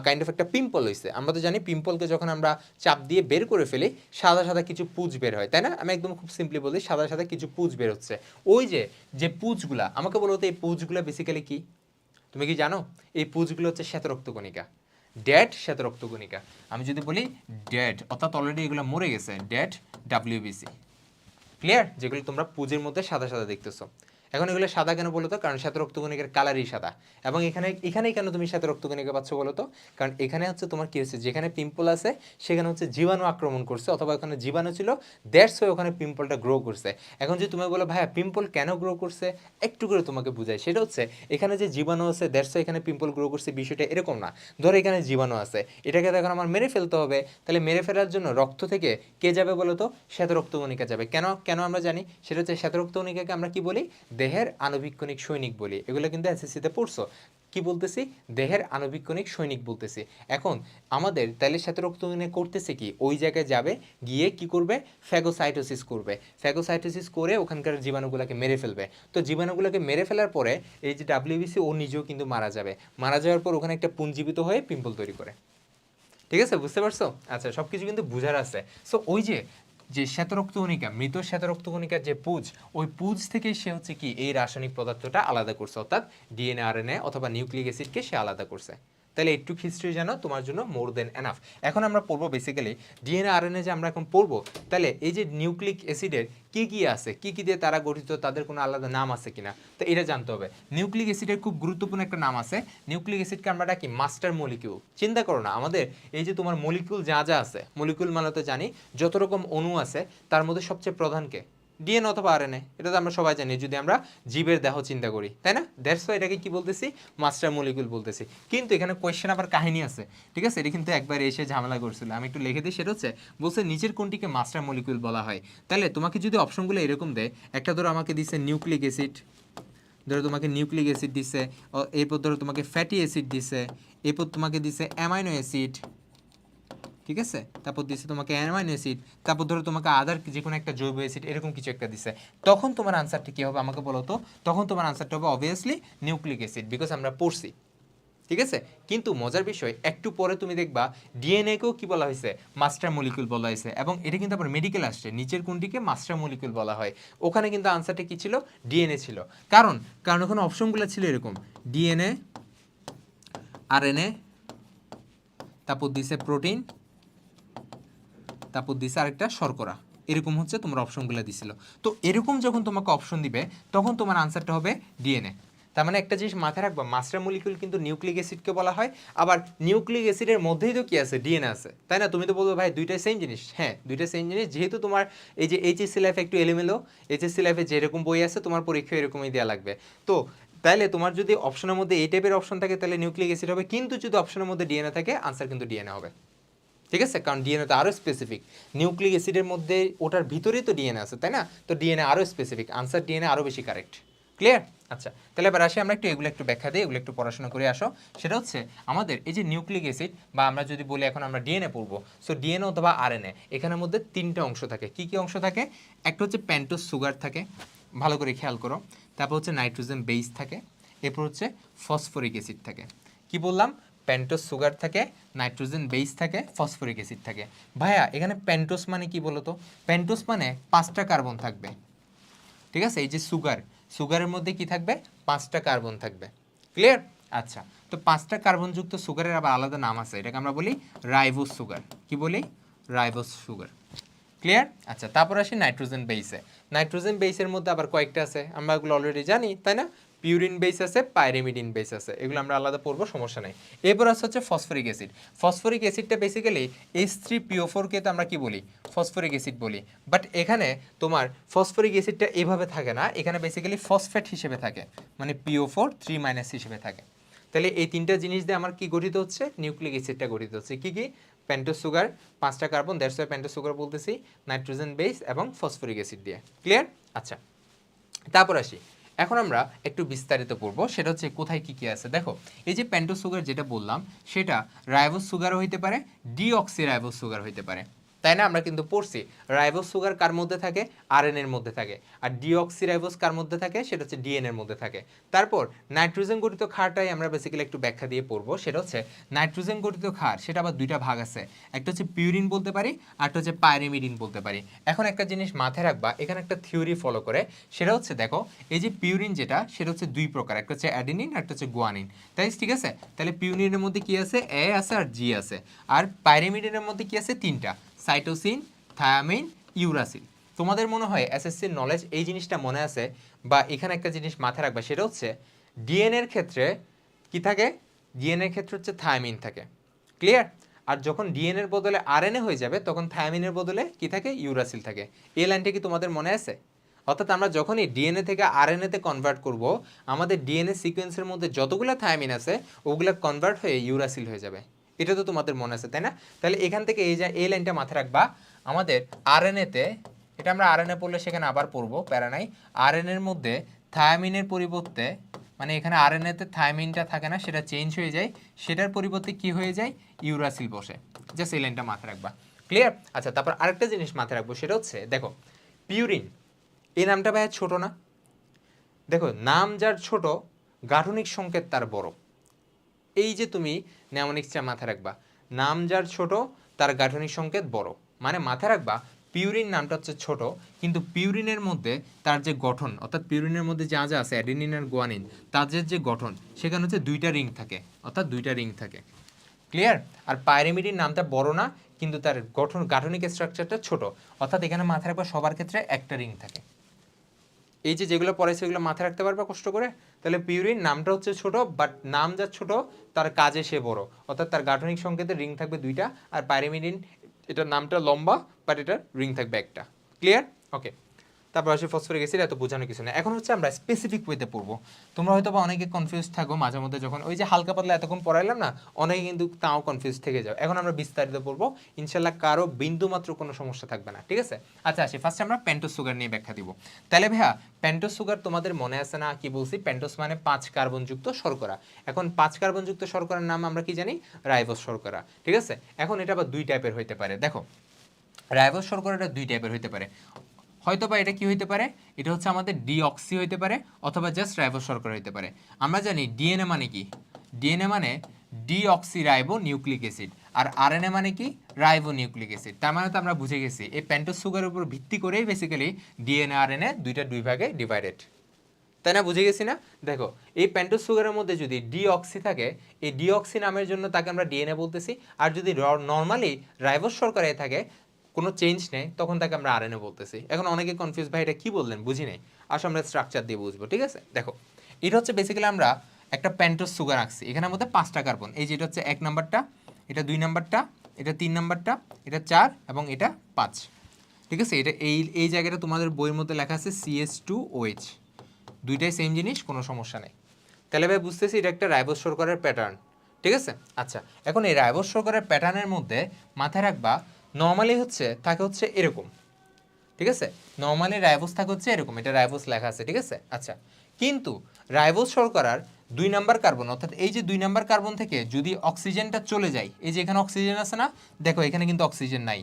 কাইন্ড অফ একটা পিম্পল হয়েছে। আমরা তো জানি পিম্পলকে যখন আমরা চাপ দিয়ে বের করে ফেলি সাদা সাদা কিছু পুঁজ বের হয়, তাই না? আমি একদম খুব সিম্পলি বলি, সাদা সাদা কিছু পুঁজ বের হচ্ছে। ওই যে যে পুঁজগুলা, আমাকে বলো তো এই পুঁজগুলা বেসিক্যালি কি, তুমি কি জানো? এই পুঁজগুলো হচ্ছে শ্বেতরক্তকণিকা, ডেড শ্বেতরক্তকণিকা। আমি যদি বলি ডেড, অর্থাৎ অলরেডি এগুলো মরে গেছে, ডেড ডাব্লিউবিসি। ক্লিয়ার? যেগুলো তোমরা পুঁজের মধ্যে সাদা সাদা দেখতেছো। এখন এগুলো সাদা কেন বলো তো? কারণ শ্বেত রক্তকণিকার কালারই সাদা। এবং এখানেই কেন তুমি শ্বেত রক্তকণিকা পাচ্ছ বলো তো? কারণ এখানে হচ্ছে তোমার কি হচ্ছে, যেখানে পিম্পল আছে সেখানে হচ্ছে জীবাণু আক্রমণ করছে, অথবা ওখানে জীবাণু ছিল, দ্যাটস ওয়াই ওখানে পিম্পলটা গ্রো করছে। এখন যদি তুমি বলো ভাইয়া পিম্পল কেন গ্রো করছে, একটু করে তোমাকে বুঝাই। সেটা হচ্ছে এখানে যে জীবাণু আছে দ্যাটস ওয়াই এখানে পিম্পল গ্রো করছে, বিষয়টা এরকম না। ধরো এখানে জীবাণু আছে, এটাকে তো এখন আমার মেরে ফেলতে হবে, তাহলে মেরে ফেলার জন্য রক্ত থেকে কে যাবে বলো তো? শ্বেত রক্তকণিকা যাবে। কেন কেন আমরা জানি? সেটা হচ্ছে শ্বেত রক্তকণিকাকে আমরা কি বলি? দেহের আণুবীক্ষণিক সৈনিক বলি। এগুলো কিন্তু এসএসসিতে পড়ছো। কি বলতেছি? দেহের আণুবীক্ষণিক সৈনিক বলতেছি। এখন আমাদের তাইলে শ্বেত রক্তকণিকা করতেছে কি, ওই জায়গায় যাবে, গিয়ে কি করবে, ফ্যাগোসাইটোসিস করবে। ফ্যাগোসাইটোসিস করে ওখানকার জীবাণুগুলোকে মেরে ফেলবে। তো জীবাণুগুলোকে মেরে ফেলার পরে এই যে ডাব্লিউবিসি ও নিজেও কিন্তু মারা যাবে। মারা যাওয়ার পর ওখানে একটা পুঞ্জীবিত হয়ে পিম্পল তৈরি করে। ঠিক আছে, বুঝতে পারছো? আচ্ছা, সবকিছু কিন্তু বুঝার আছে। সো ওই যে যে শ্বেতরক্তকণিকা, মৃত শ্বেতরক্তকণিকার যে পুঁজ, ওই পুঁজ থেকেই সে হচ্ছে কি এই রাসায়নিক পদার্থটা আলাদা করছে, অর্থাৎ ডিএনএ আরএনএ অথবা নিউক্লিক অ্যাসিডকে সে আলাদা করছে। তাহলে একটু হিস্ট্রি জানো তোমার জন্য মোর দেন এনাফ। এখন আমরা পড়বো বেসিক্যালি ডিএনএ আরএনএ যে আমরা এখন পড়বো, তাহলে এই যে নিউক্লিক অ্যাসিডের কি কি আছে, কি কি দিয়ে তারা গঠিত, তাদের কোনো আলাদা নাম আছে কিনা, তো এটা জানতে হবে। নিউক্লিক অ্যাসিডের খুব গুরুত্বপূর্ণ একটা নাম আছে। নিউক্লিক অ্যাসিডকে আমরা ডাকি মাস্টার মলিকিউল। চিন্তা করো না, আমাদের এই যে তোমার মলিকিউল যা যা আছে, মলিকিউল মানে তো জানি যত রকম অণু আছে তার মধ্যে সবচেয়ে প্রধান কে? ডিএনএ অথবা আরএনএ। এটা তো আমরা সবাই জানি যদি আমরা জীবের দেহ চিন্তা করি, তাই না? দ্যাটস ওয়াই এটাকে কি বলতেছি, মাস্টার মলিকিউল বলতেছি। কিন্তু এখানে কোয়েশ্চেন আবার কাহিনী আছে, ঠিক আছে? এটা কিন্তু একবার এসে ঝামেলা করছিল, আমি একটু লিখে দিই। সেটা হচ্ছে বলছে নিচের কোনটিকে মাস্টার মলিকিউল বলা হয়। তাহলে তোমাকে যদি অপশনগুলো এরকম দেয়, একটা ধরো আমাকে দিচ্ছে নিউক্লিক অ্যাসিড, ধরো তোমাকে নিউক্লিক অ্যাসিড দিছে, এরপর ধরো তোমাকে ফ্যাটি অ্যাসিড দিছে, এরপর তোমাকে দিছে অ্যামাইনো অ্যাসিড, ঠিক আছে, তারপর দিছে তোমাকে অ্যামাইনো অ্যাসিড, তারপর ধরো তোমাকে আদার যে কোনো একটা জৈব অ্যাসিড, এরকম কিছু একটা দিছে, তখন তোমার আনসারটা কী হবে আমাকে বলো তো? তখন তোমার আনসারটা হবে অবভিয়াসলি নিউক্লিক অ্যাসিড, বিকজ আমরা পড়ছি, ঠিক আছে। কিন্তু মজার বিষয়, একটু পরে তুমি দেখবা ডিএনএকেও কি বলা হয়েছে? মাস্টার মলিকুল বলা হয়েছে, এবং এটা কিন্তু আবার মেডিকেল আসছে, নিচের কোনটিকে মাস্টার মলিকুল বলা হয়। ওখানে কিন্তু আনসারটা কি ছিল? ডিএনএ ছিল। কারণ কারণ ওখানে অপশনগুলো ছিল এরকম, ডিএনএ, আরএনএ, তারপর দিছে প্রোটিন, তারপর দিছে আরেকটা শর্করা, এরকম হচ্ছে তোমার অপশনগুলো দিছিল। তো এরকম যখন তোমাকে অপশন দিবে তখন তোমার আনসারটা হবে ডিএনএ। তার মানে একটা জিনিস মাথায় রাখবা, মাস্টার মলিকুল কিন্তু নিউক্লিক অ্যাসিডকে বলা হয়, আবার নিউক্লিক অ্যাসিডের মধ্যেই তো কি আছে? ডিএনএ আছে, তাই না? তুমি তো বলবে ভাই দুইটাই সেম জিনিস। হ্যাঁ, দুইটাই সেম জিনিস, যেহেতু তোমার এই যে এইচএসসি লাইফে একটু এলোমেলো, এইচএসসি লাইফে যেরকম বই আছে তোমার পরীক্ষা এরকমই দেওয়া লাগবে। তো তাইলে তোমার যদি অপশনের মধ্যে এই টাইপের অপশন থাকে তাহলে নিউক্লিক অ্যাসিড হবে, কিন্তু যদি অপশনের মধ্যে ডিএনএ থাকে আনসার কিন্তু ডিএনএ হবে, ঠিক আছে। কারণ ডিএনএ তো আরও স্পেসিফিক, নিউক্লিক অ্যাসিডের মধ্যে ওটার ভিতরেই তো ডিএনএ আছে, তাই না? তো ডিএনএ আরও স্পেসিফিক, আনসার ডিএনএ আরও বেশি কারেক্ট। ক্লিয়ার? আচ্ছা, তাহলে এবার আসি আমরা এগুলো একটু ব্যাখ্যা দিই, এগুলো একটু পড়াশোনা করে আসো। সেটা হচ্ছে আমাদের এই যে নিউক্লিক অ্যাসিড, বা আমরা যদি বলি এখন আমরা ডিএনএ পড়বো, সো ডিএনএ অথবা আরএনএ, এখানের মধ্যে তিনটা অংশ থাকে। কি কি অংশ থাকে? একটা হচ্ছে পেন্টোজ সুগার থাকে, ভালো করে খেয়াল করো, তারপর হচ্ছে নাইট্রোজেন বেস থাকে, এরপর হচ্ছে ফসফরিক অ্যাসিড থাকে। কি বললাম? পেন্টোজ সুগার থাকে, নাইট্রোজেন বেস থাকে, ফসফরিক অ্যাসিড থাকে। ভাইয়া এখানে পেন্টোজ মানে কি বলো তো? পেন্টোজ মানে 5টা কার্বন থাকবে, ঠিক আছে। এই যে সুগার, সুগারের মধ্যে কি থাকবে? 5টা কার্বন থাকবে। ক্লিয়ার? আচ্ছা, তো 5টা কার্বনযুক্ত সুগারের আবার আলাদা নাম আছে, এটাকে আমরা বলি রাইবোজ সুগার। কি বলি? Ribose sugar. ক্লিয়ার? আচ্ছা, তারপর আসি নাইট্রোজেন বেসে। নাইট্রোজেন বেসের মধ্যে আবার কয়েকটা আছে, আমরা এগুলো অলরেডি জানি, তাই না? পিউরিন বেস আছে, পাইরিমিডিন বেস আছে, এগুলো আমরা আলাদা পড়বো, সমস্যা নেই। এরপর আছে হচ্ছে ফসফরিক অ্যাসিড। ফসফরিক অ্যাসিডটা বেসিক্যালি H3PO4 কে তো আমরা কি বলি? ফসফরিক অ্যাসিড বলি। বাট এখানে তোমার ফসফরিক অ্যাসিডটা এভাবে থাকে না, এখানে বেসিক্যালি ফসফেট হিসেবে থাকে, মানে PO4 3- হিসেবে থাকে। তাহলে এই তিনটা জিনিস দিয়ে আমার কি গঠিত হচ্ছে? নিউক্লিক অ্যাসিডটা গঠিত হচ্ছে। কি কি? পেন্টোজ সুগার, 5টা carbon, that's why pentose sugar বলতেছি, নাইট্রোজেন বেস এবং ফসফরিক অ্যাসিড দিয়ে। ক্লিয়ার? আচ্ছা, তারপর আসি, এখন আমরা একটু বিস্তারিত পড়বো, সেটা হচ্ছে কোথায় কি কি আছে। দেখো, এই যে পেন্টোজ সুগার যেটা বললাম, সেটা রাইবোজ সুগারও হইতে পারে, ডিঅক্সি রাইবোজ সুগার হইতে পারে, তাই না? আমরা কিন্তু পড়ছি রাইবোজ সুগার কার মধ্যে থাকে? আরএনএ এর মধ্যে থাকে। আর ডিঅক্সি রাইবোজ কার মধ্যে থাকে? সেটা হচ্ছে ডিএনএ এর মধ্যে থাকে। তারপর নাইট্রোজেন গঠিত ক্ষারটাই আমরা বেসিক্যালি একটু ব্যাখ্যা দিয়ে পড়বো, সেটা হচ্ছে নাইট্রোজেন গঠিত ক্ষার, সেটা আবার দুইটা ভাগ আছে, একটা হচ্ছে পিউরিন বলতে পারি, আর একটা হচ্ছে পাইরিমিডিন বলতে পারি। এখন একটা জিনিস মাথায় রাখবা, এখানে একটা থিওরি ফলো করে, সেটা হচ্ছে দেখো, এই যে পিউরিন যেটা, সেটা হচ্ছে দুই প্রকার, একটা হচ্ছে অ্যাডেনিন আর একটা হচ্ছে গুয়ানিন, তাই ঠিক আছে। তাহলে পিউরিনের মধ্যে কি আছে? এ আছে আর জি আছে। আর পাইরিমিডিনের মধ্যে কি আছে? তিনটা, সাইটোসিন, থায়ামিন, ইউরাসিল। তোমাদের মনে হয় এসএসসির নলেজ এই জিনিসটা মনে আছে, বা এখানে একটা জিনিস মাথায় রাখবা, সেটা হচ্ছে ডিএনএর ক্ষেত্রে কি থাকে? ডিএনএর ক্ষেত্রে হচ্ছে থায়ামিন থাকে। ক্লিয়ার? আর যখন ডিএনএর বদলে আরএনএ হয়ে যাবে তখন থায়ামিনের বদলে কি থাকে? ইউরাসিল থাকে। এই লাইনটা কি তোমাদের মনে আছে? অর্থাৎ আমরা যখনই ডিএনএ থেকে আরএনএতে কনভার্ট করব, আমাদের ডিএনএ সিকোয়েন্সের মধ্যে যতগুলো থায়ামিন আছে ওগুলো কনভার্ট হয়ে ইউরাসিল হয়ে যাবে। এটা তো তোমাদের মনে আছে, তাই না? তাহলে এখান থেকে এই লাইনটা মাথায় রাখবা, আমাদের আরএনএতে, এটা আমরা আরএনএ পড়লে সেখানে আবার পড়বো, প্যারা নাই। আরএনএর মধ্যে থায়ামিনের পরিবর্তে, মানে এখানে আরএনএতে থায়ামিনটা থাকে না, সেটা চেঞ্জ হয়ে যায়, সেটার পরিবর্তে কি হয়ে যায়? ইউরাসিল বসে। জাস্ট এই লাইনটা মাথায় রাখবা। ক্লিয়ার? আচ্ছা, তারপর আরেকটা জিনিস মাথায় রাখবো, সেটা হচ্ছে দেখো, পিউরিন, এই নামটা ভাইয়া ছোট না? দেখো, নাম যার ছোট, গাঠনিক সংকেত তার বড়। এই যে তুমি নেমোনিক্সটা মাথায় রাখবা, নাম যার ছোট তার গাঠনিক সংকেত বড়, মানে মাথায় রাখবা পিউরিন নামটা হচ্ছে ছোট, কিন্তু পিউরিনের মধ্যে তার যে গঠন, অর্থাৎ পিউরিনের মধ্যে যা যা আছে অ্যাডেনিন আর গুয়ানিন, তাদের যে গঠন, সেখানে হচ্ছে দুইটা রিং থাকে, অর্থাৎ দুইটা রিং থাকে। ক্লিয়ার? আর পাইরিমিডিন নামটা বড় না, কিন্তু তার গাঠনিক স্ট্রাকচারটা ছোট, অর্থাৎ এখানে মাথায় রাখবা সবার ক্ষেত্রে একটা রিং থাকে। এই যে যেগুলো পড়াইছে এগুলো মাথায় রাখতে পারবা কষ্ট করে? তাহলে পিউরিন নামটা হচ্ছে ছোট, বাট নাম যা ছোট তার কাজে সে বড়, অর্থাৎ তার গাঠনিক সংকেতে রিং থাকবে দুইটা। আর পাইরিমিডিন, এটার নামটা লম্বা, বাট এটার রিং থাকবে একটা। ক্লিয়ার? ওকে, তারপর আসে ফসফরিক অ্যাসিড, এত বোঝানো কিছু না। এখন হচ্ছে আমরা স্পেসিফিক ওয়েতে পড়বো। তোমরা হয়তো বা অনেকে কনফিউজ থাকো মাঝে মধ্যে, যখন ওই যে হালকা পাতলা এতক্ষণ পড়াইলাম না, অনেকে কিন্তু তাও কনফিউজ থেকে যাও। এখন আমরা বিস্তারিত পড়বো, ইনশাল্লাহ কারো বিন্দু মাত্র কোনো সমস্যা থাকবে না, ঠিক আছে? আচ্ছা আসি, ফার্স্ট আমরা পেন্টোজ সুগার নিয়ে ব্যাখ্যা দিব। তাহলে ভাইয়া পেন্টোজ সুগার তোমাদের মনে আছে না কি বলছি? পেন্টোজ মানে 5 কার্বনযুক্ত শর্করা। এখন 5 কার্বনযুক্ত শর্করার নাম আমরা কি জানি? রাইবোজ শর্করা, ঠিক আছে? এখন এটা আবার 2 টাইপের হইতে পারে। দেখো রাইবোজ শর্করাটা 2 টাইপের হইতে পারে। হয়তো বা এটা কি হইতে পারে, এটা হচ্ছে আমাদের ডিঅক্সি হইতে পারে, অথবা জাস্ট রাইবোজ শর্করা হইতে পারে। আমরা জানি ডিএনএ মানে কি? ডিএনএ মানে ডিঅক্সি রাইবো নিউক্লিক অ্যাসিড, আর আরএনএ মানে কি? Ribo nucleic acid. তার মানে তো আমরা বুঝে গেছি এই পেন্টোজ সুগারের উপর ভিত্তি করেই বেসিক্যালি ডিএনএ আরএনএ দুইটা 2 ভাগে ডিভাইডেড, তাই না? বুঝে গেছি না? দেখো এই পেন্টোজ সুগারের মধ্যে যদি ডিঅক্সি থাকে, এই ডিঅক্সি নামের জন্য তাকে আমরা ডিএনএ বলতেছি, আর যদি নর্মালি রাইবোজ শর্করায় থাকে, কোনো চেঞ্জ নেই, তখন তাকে আমরা আরএনএ বলতেছি। এখন অনেকে কনফিউজ, ভাই এটা কি বললেন বুঝি নাই। আসলে আমরা স্ট্রাকচার দিয়ে বুঝবো, ঠিক আছে? দেখো এটা হচ্ছে বেসিক্যালি আমরা একটা পেন্টোজ সুগার আঁকছি, এখানের মধ্যে 5টা কার্বন। এই যে এটা হচ্ছে 1 নাম্বারটা, এটা 2 নাম্বারটা, এটা 3 নাম্বারটা, এটা 4 এবং এটা 5, ঠিক আছে? এটা এই জায়গাটা তোমাদের বইয়ের মধ্যে লেখা আছে CH2OH, দুইটাই সেম জিনিস, কোনো সমস্যা নেই। তাহলে ভাই বুঝতেছি এটা একটা রাইবোজ শর্করার প্যাটার্ন, ঠিক আছে? আচ্ছা এখন এই রাইবোজ শর্করার প্যাটার্নের মধ্যে মাথায় রাখবা নর্মালি থাকে হচ্ছে এরকম, ঠিক আছে? নর্মালি রাইবোজ থাকে হচ্ছে এরকম, এটা রাইবোজ লেখা আছে, ঠিক আছে? আচ্ছা কিন্তু রাইবোজ শর্করার 2 নাম্বার কার্বন, অর্থাৎ এই যে 2 নাম্বার কার্বন থেকে যদি অক্সিজেনটা চলে যায়, এই যে এখানে অক্সিজেন আছে না, দেখো এখানে কিন্তু অক্সিজেন নাই।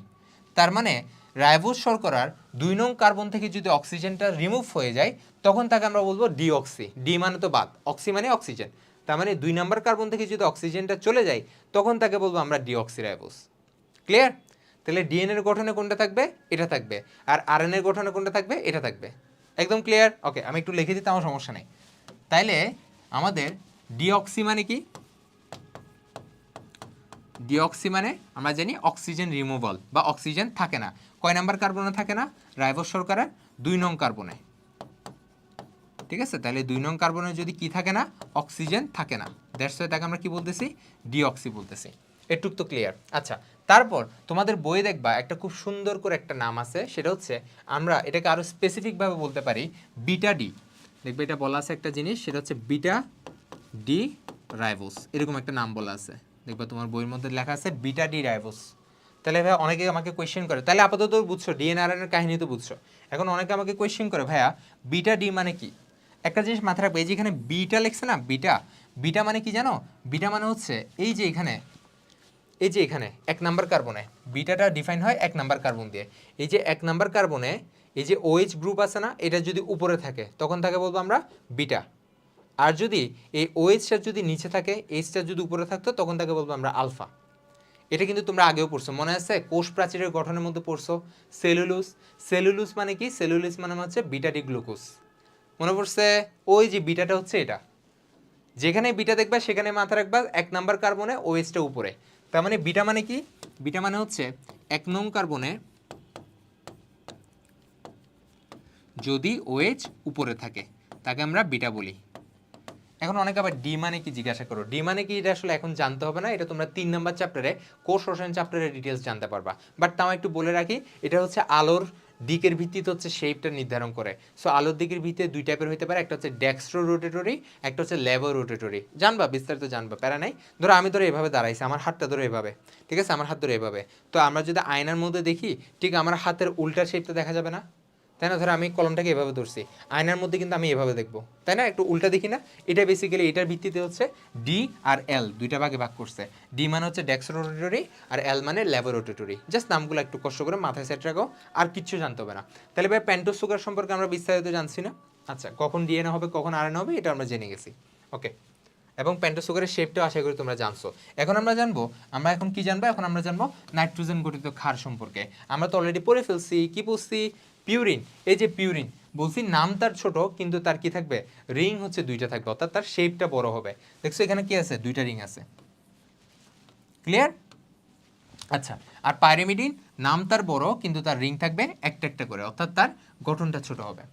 তার মানে রাইবোজ শর্করার 2 নং কার্বন থেকে যদি অক্সিজেনটা রিমুভ হয়ে যায়, তখন তাকে আমরা বলবো ডিঅক্সি। ডি মানে তো বাদ, অক্সি মানে অক্সিজেন। তার মানে 2 নাম্বার কার্বন থেকে যদি অক্সিজেনটা চলে যায়, তখন তাকে বলবো আমরা ডিঅক্সি রাইবোজ। ক্লিয়ার? তাহলে ডিএনএর গঠনে কোনটা থাকবে? এটা থাকবে। আর আরএনএর গঠনে কোনটা থাকবে? এটা থাকবে। একদম ক্লিয়ার? ওকে, আমি একটু লিখে দিতে, আমার সমস্যা নেই। তাইলে আমাদের ডিঅক্সি মানে কি? ডিঅক্সি মানে আমরা জানি অক্সিজেন রিমুভাল, বা অক্সিজেন থাকে না। কয় নাম্বার কার্বনে থাকে না? রাইবোজ শর্করার 2 নং কার্বনে, ঠিক আছে? তাহলে 2 নং কার্বনে যদি কি থাকে না? অক্সিজেন থাকে না, দ্যাটস ওয়াই তাকে আমরা কি বলতেছি? ডিঅক্সি বলতেছি। এটুক তো ক্লিয়ার। আচ্ছা তারপর তোমাদের বইয়ে দেখবা একটা খুব সুন্দর করে একটা নাম আছে, সেটা হচ্ছে আমরা এটাকে আরো স্পেসিফিকভাবে বলতে পারি বিটা ডি। দেখবে এটা বলা আছে একটা জিনিস, সেটা হচ্ছে বিটা ডি রাইবোজ, এরকম একটা নাম বলা আছে। দেখবা তোমার বইয়ের মধ্যে লেখা আছে বিটা ডি রাইবোজ। তাহলে ভাই অনেকে আমাকে কোয়েশ্চেন করে, তাহলে আপাতত বুঝছো ডিএনআরএন এর কাহিনী তো বুঝছো। এখন অনেকে আমাকে কোয়েশ্চেন করে, ভাইয়া বিটা ডি মানে কি? একটা জিনিস মাথায় রাখবে, এই যে এখানে বিটা লেখছে না, বিটা, বিটা মানে কি জানো? বিটা মানে হচ্ছে এই যে এখানে, এই যে এখানে 1 নাম্বার কার্বনে, বিটাটা ডিফাইন হয় 1 নাম্বার কার্বন দিয়ে। এই যে 1 নাম্বার কার্বনে এই যে OH গ্রুপ আছে না, এটা যদি উপরে থাকে তখন তাকে বলবো আমরা বিটা। আর যদি এই OHটা যদি নিচে থাকে, Hটা যদি উপরে থাকতো, তখন তাকে বলবো আমরা আলফা। এটা কিন্তু তোমরা আগেও পড়ছো, মনে আছে? কোষ প্রাচীরের গঠনের মধ্যে পড়ছো সেলুলোজ। সেলুলোজ মানে কি? সেলুলোজ মানে হচ্ছে বিটা ডি গ্লুকোজ। মনে পড়ছে? ওই যে বিটাটা হচ্ছে এটা, যেখানে বিটা দেখবা সেখানে মাথা রাখবা 1 নাম্বার কার্বনে OHটা উপরে। তার মানে বিটা মানে কি? বিটা মানে হচ্ছে 1 নং কার্বনে যদি OH উপরে থাকে তাকে আমরা বিটা বলি। এখন অনেকে আবার ডি মানে কি জিজ্ঞাসা করো। ডি মানে কি এটা আসলে এখন জানতে হবে না, এটা তোমরা 3 নাম্বার চ্যাপ্টারে কোষ রসায়ন চ্যাপ্টারে ডিটেইলস জানতে পারবা। বাট তাও একটু বলে রাখি, এটা হচ্ছে আলোর দিকের ভিত্তিতে হচ্ছে শেপটা নির্ধারণ করে। সো আলোর দিকের ভিত্তিতে 2 টাইপের হতে পারে, একটা হচ্ছে ডেক্সট্রো রোটেটরি, একটা হচ্ছে লেভো রোটেটরি। জানবা, বিস্তারিত জানবা, প্যারা নাই। ধরো আমি ধরো এভাবে দাঁড়াইছি, আমার হাতটা ধরো এভাবে, ঠিক আছে? আমার হাত ধরো এভাবে। তো আমরা যদি আয়নার মধ্যে দেখি, ঠিক আমার হাতের উল্টা শেপটা দেখা যাবে না, তাই না? ধরো আমি কলমটাকে এভাবে ধরছি, আয়নার মধ্যে কিন্তু আমি এভাবে দেখবো, তাই না? একটু উল্টা দেখি না? এটা বেসিক্যালি এটার ভিত্তিতে হচ্ছে ডি আর এল 2টা ভাগে ভাগ করছে। ডি মানে হচ্ছে ডেক্সট্রোরোটেটরি, আর এল মানে ল্যাবোরোটেটরি। জাস্ট নামগুলো একটু কষ্ট করে মাথায় সেট রাখো, আর কিচ্ছু জানতে হবে না। তাহলে ভাই পেন্টোজ সুগার সম্পর্কে আমরা বিস্তারিত জানছি না? আচ্ছা, কখন ডিএনএ হবে কখন আরএনএ হবে এটা আমরা জেনে গেছি, ওকে। এবং পেন্টোজ সুগারের শেপটাও আশা করি তোমরা জানছো। এখন আমরা জানবো, আমরা এখন কি জানবো? এখন আমরা জানবো নাইট্রোজেন গঠিত ক্ষার সম্পর্কে। আমরা তো অলরেডি পড়ে ফেলছি, কি পড়ছি? পিউরিন। এই যে পিউরিন বলছি, নাম তার ছোট কিন্তু তার কি থাকবে? রিং হচ্ছে 2টা থাকবে, অর্থাৎ তার শেপটা বড় হবে। দেখছো এখানে কি আছে? 2টা রিং আছে। ক্লিয়ার? আচ্ছা, আর পাইরিমিডিন নাম তার বড় কিন্তু তার রিং থাকবে একটা একটা করে, অর্থাৎ তার গঠনটা ছোট হবে।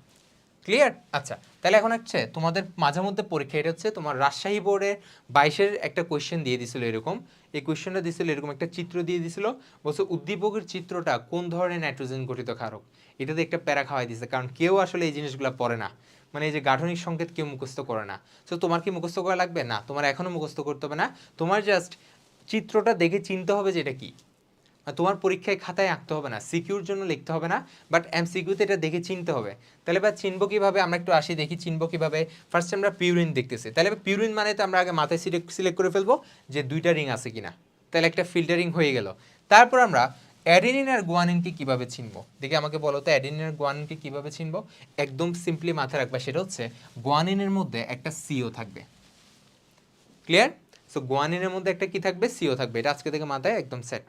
ক্লিয়ার? আচ্ছা, তাহলে এখন হচ্ছে তোমাদের মাঝে মধ্যে পরীক্ষা, এটা হচ্ছে তোমার রাজশাহী বোর্ডের 22-এর একটা কোয়েশ্চেন দিয়ে দিছিল এরকম। এই কোয়েশ্চেনটা দিছিল এরকম, একটা চিত্র দিয়ে দিছিল, বলছে উদ্দীপকের চিত্রটা কোন ধরনের নাইট্রোজেন গঠিত ক্ষারক। এটাতে একটা প্যারা খাওয়াই দিছে, কারণ কেউ আসলে এই জিনিসগুলো পড়ে না, মানে এই যে গাঠনিক সংকেত কেউ মুখস্থ করে না। তো তোমার কি মুখস্থ করা লাগবে? না, তোমার এখনো মুখস্থ করতে হবে না, তোমার জাস্ট চিত্রটা দেখে চিনতে হবে যে এটা কি। আর তোমার পরীক্ষায় খাতায় আঁকতে হবে না, সিকিউর জন্য লিখতে হবে না, বাট এমসিকিউতে এটা দেখে চিনতে হবে। তাহলে এবার চিনবো কিভাবে? আমরা একটু আসি দেখি চিনবো কিভাবে। ফার্স্ট আমরা পিউরিন দেখতেছি, তাহলে পিউরিন মানে তো আমরা আগে মাথায় সিলেক্ট করে ফেলবো যে দুইটা রিং আছে কিনা, তাহলে একটা ফিল্টারিং হয়ে গেল। তারপর আমরা অ্যাডেনিন আর গুয়ানিনকে কিভাবে চিনবো দেখি, আমাকে বলো তো অ্যাডেনিন আর গুয়ানিনকে কিভাবে চিনবো। একদম সিম্পলি মাথায় রাখবা, সেটা হচ্ছে গুয়ানিনের মধ্যে একটা সিও থাকবে। ক্লিয়ার? সো গুয়ানিনের মধ্যে একটা কি থাকবে? সিও থাকবে। এটা আজকে থেকে মাথায় একদম সেট,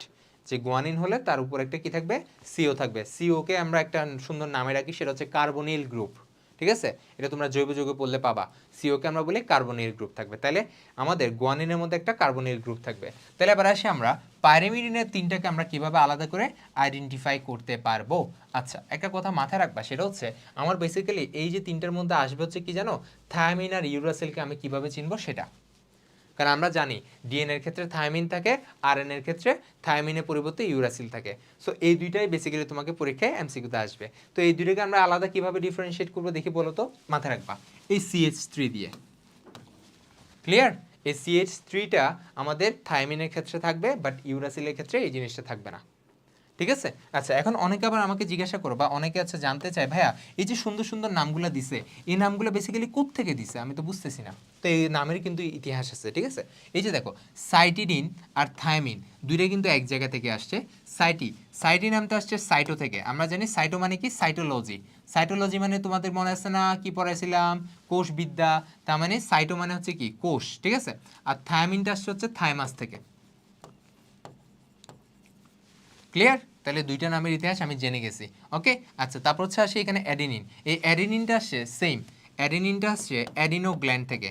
যে গুয়ানিন হলে তার উপর একটা কি থাকবে? সিও থাকবে। সিওকে আমরা একটা সুন্দর নামে রাখি, সেটা হচ্ছে কার্বনিল গ্রুপ। ঠিক আছে, এটা তোমরা জৈব যৌগে পড়লে পাবা। সিওকে আমরা বলি কার্বনিল গ্রুপ থাকবে। তাহলে আমাদের গুয়ানিনের মধ্যে একটা কার্বনিল গ্রুপ থাকবে। তাহলে এবার আসি আমরা পাইরিমিডিনের তিনটাকে আমরা কিভাবে আলাদা করে আইডেন্টিফাই করতে পারবো। আচ্ছা, একটা কথা মাথায় রাখবা, সেটা হচ্ছে আমার বেসিক্যালি এই যে তিনটার মধ্যে আসবে হচ্ছে কি জানো, থায়ামিন আর ইউরাসিলকে আমি কিভাবে চিনবো সেটা। কারণ আমরা জানি ডিএনএর ক্ষেত্রে থায়ামিন থাকে, আরএনএর ক্ষেত্রে থায়ামিনের পরিবর্তে ইউরাসিল থাকে। সো এই দুইটাই বেসিক্যালি তোমাকে পরীক্ষায় এমসিকিউতে আসবে। তো এই দুইটাকে আমরা আলাদা কিভাবে ডিফারেন্সিয়েট করবো দেখি বলো তো, মাথায় রাখবা এই CH3 দিয়ে। ক্লিয়ার? এই CH3টা আমাদের থায়ামিনের ক্ষেত্রে থাকবে, বাট ইউরাসিলের ক্ষেত্রে এই জিনিসটা থাকবে না। ঠিক আছে? আচ্ছা, এখন অনেকে আবার আমাকে জিজ্ঞাসা করো বা অনেকে আছে জানতে চায়, ভাইয়া এই যে সুন্দর সুন্দর নামগুলো দিছে, এই নামগুলো বেসিক্যালি কোত্থেকে দিছে আমি তো বুঝতেছি না। তো এই নামের কিন্তু ইতিহাস আছে। ঠিক আছে, এই যে দেখো সাইটিডিন আর থায়ামিন দুইটাই কিন্তু এক জায়গা থেকে আসছে। সাইটি নামটা আসছে সাইটো থেকে। আমরা জানি সাইটো মানে কি? সাইটোলজি। সাইটোলজি মানে তোমাদের মনে আছে না কি পড়াইছিলাম? কোষবিদ্যা। তার মানে সাইটো মানে হচ্ছে কি? কোষ। ঠিক আছে, আর থায়ামিনটা আসছে হচ্ছে থাইমাস থেকে। ক্লিয়ার? তাহলে দুইটা নামের ইতিহাস আমি জেনে গেছি। ওকে, আচ্ছা, তারপর হচ্ছে আসে এখানে অ্যাডেনিন। এই অ্যাডেনিনটা আসছে সেম, অ্যাডেনিনটা আসছে অ্যাডিনো গ্ল্যান্ড থেকে।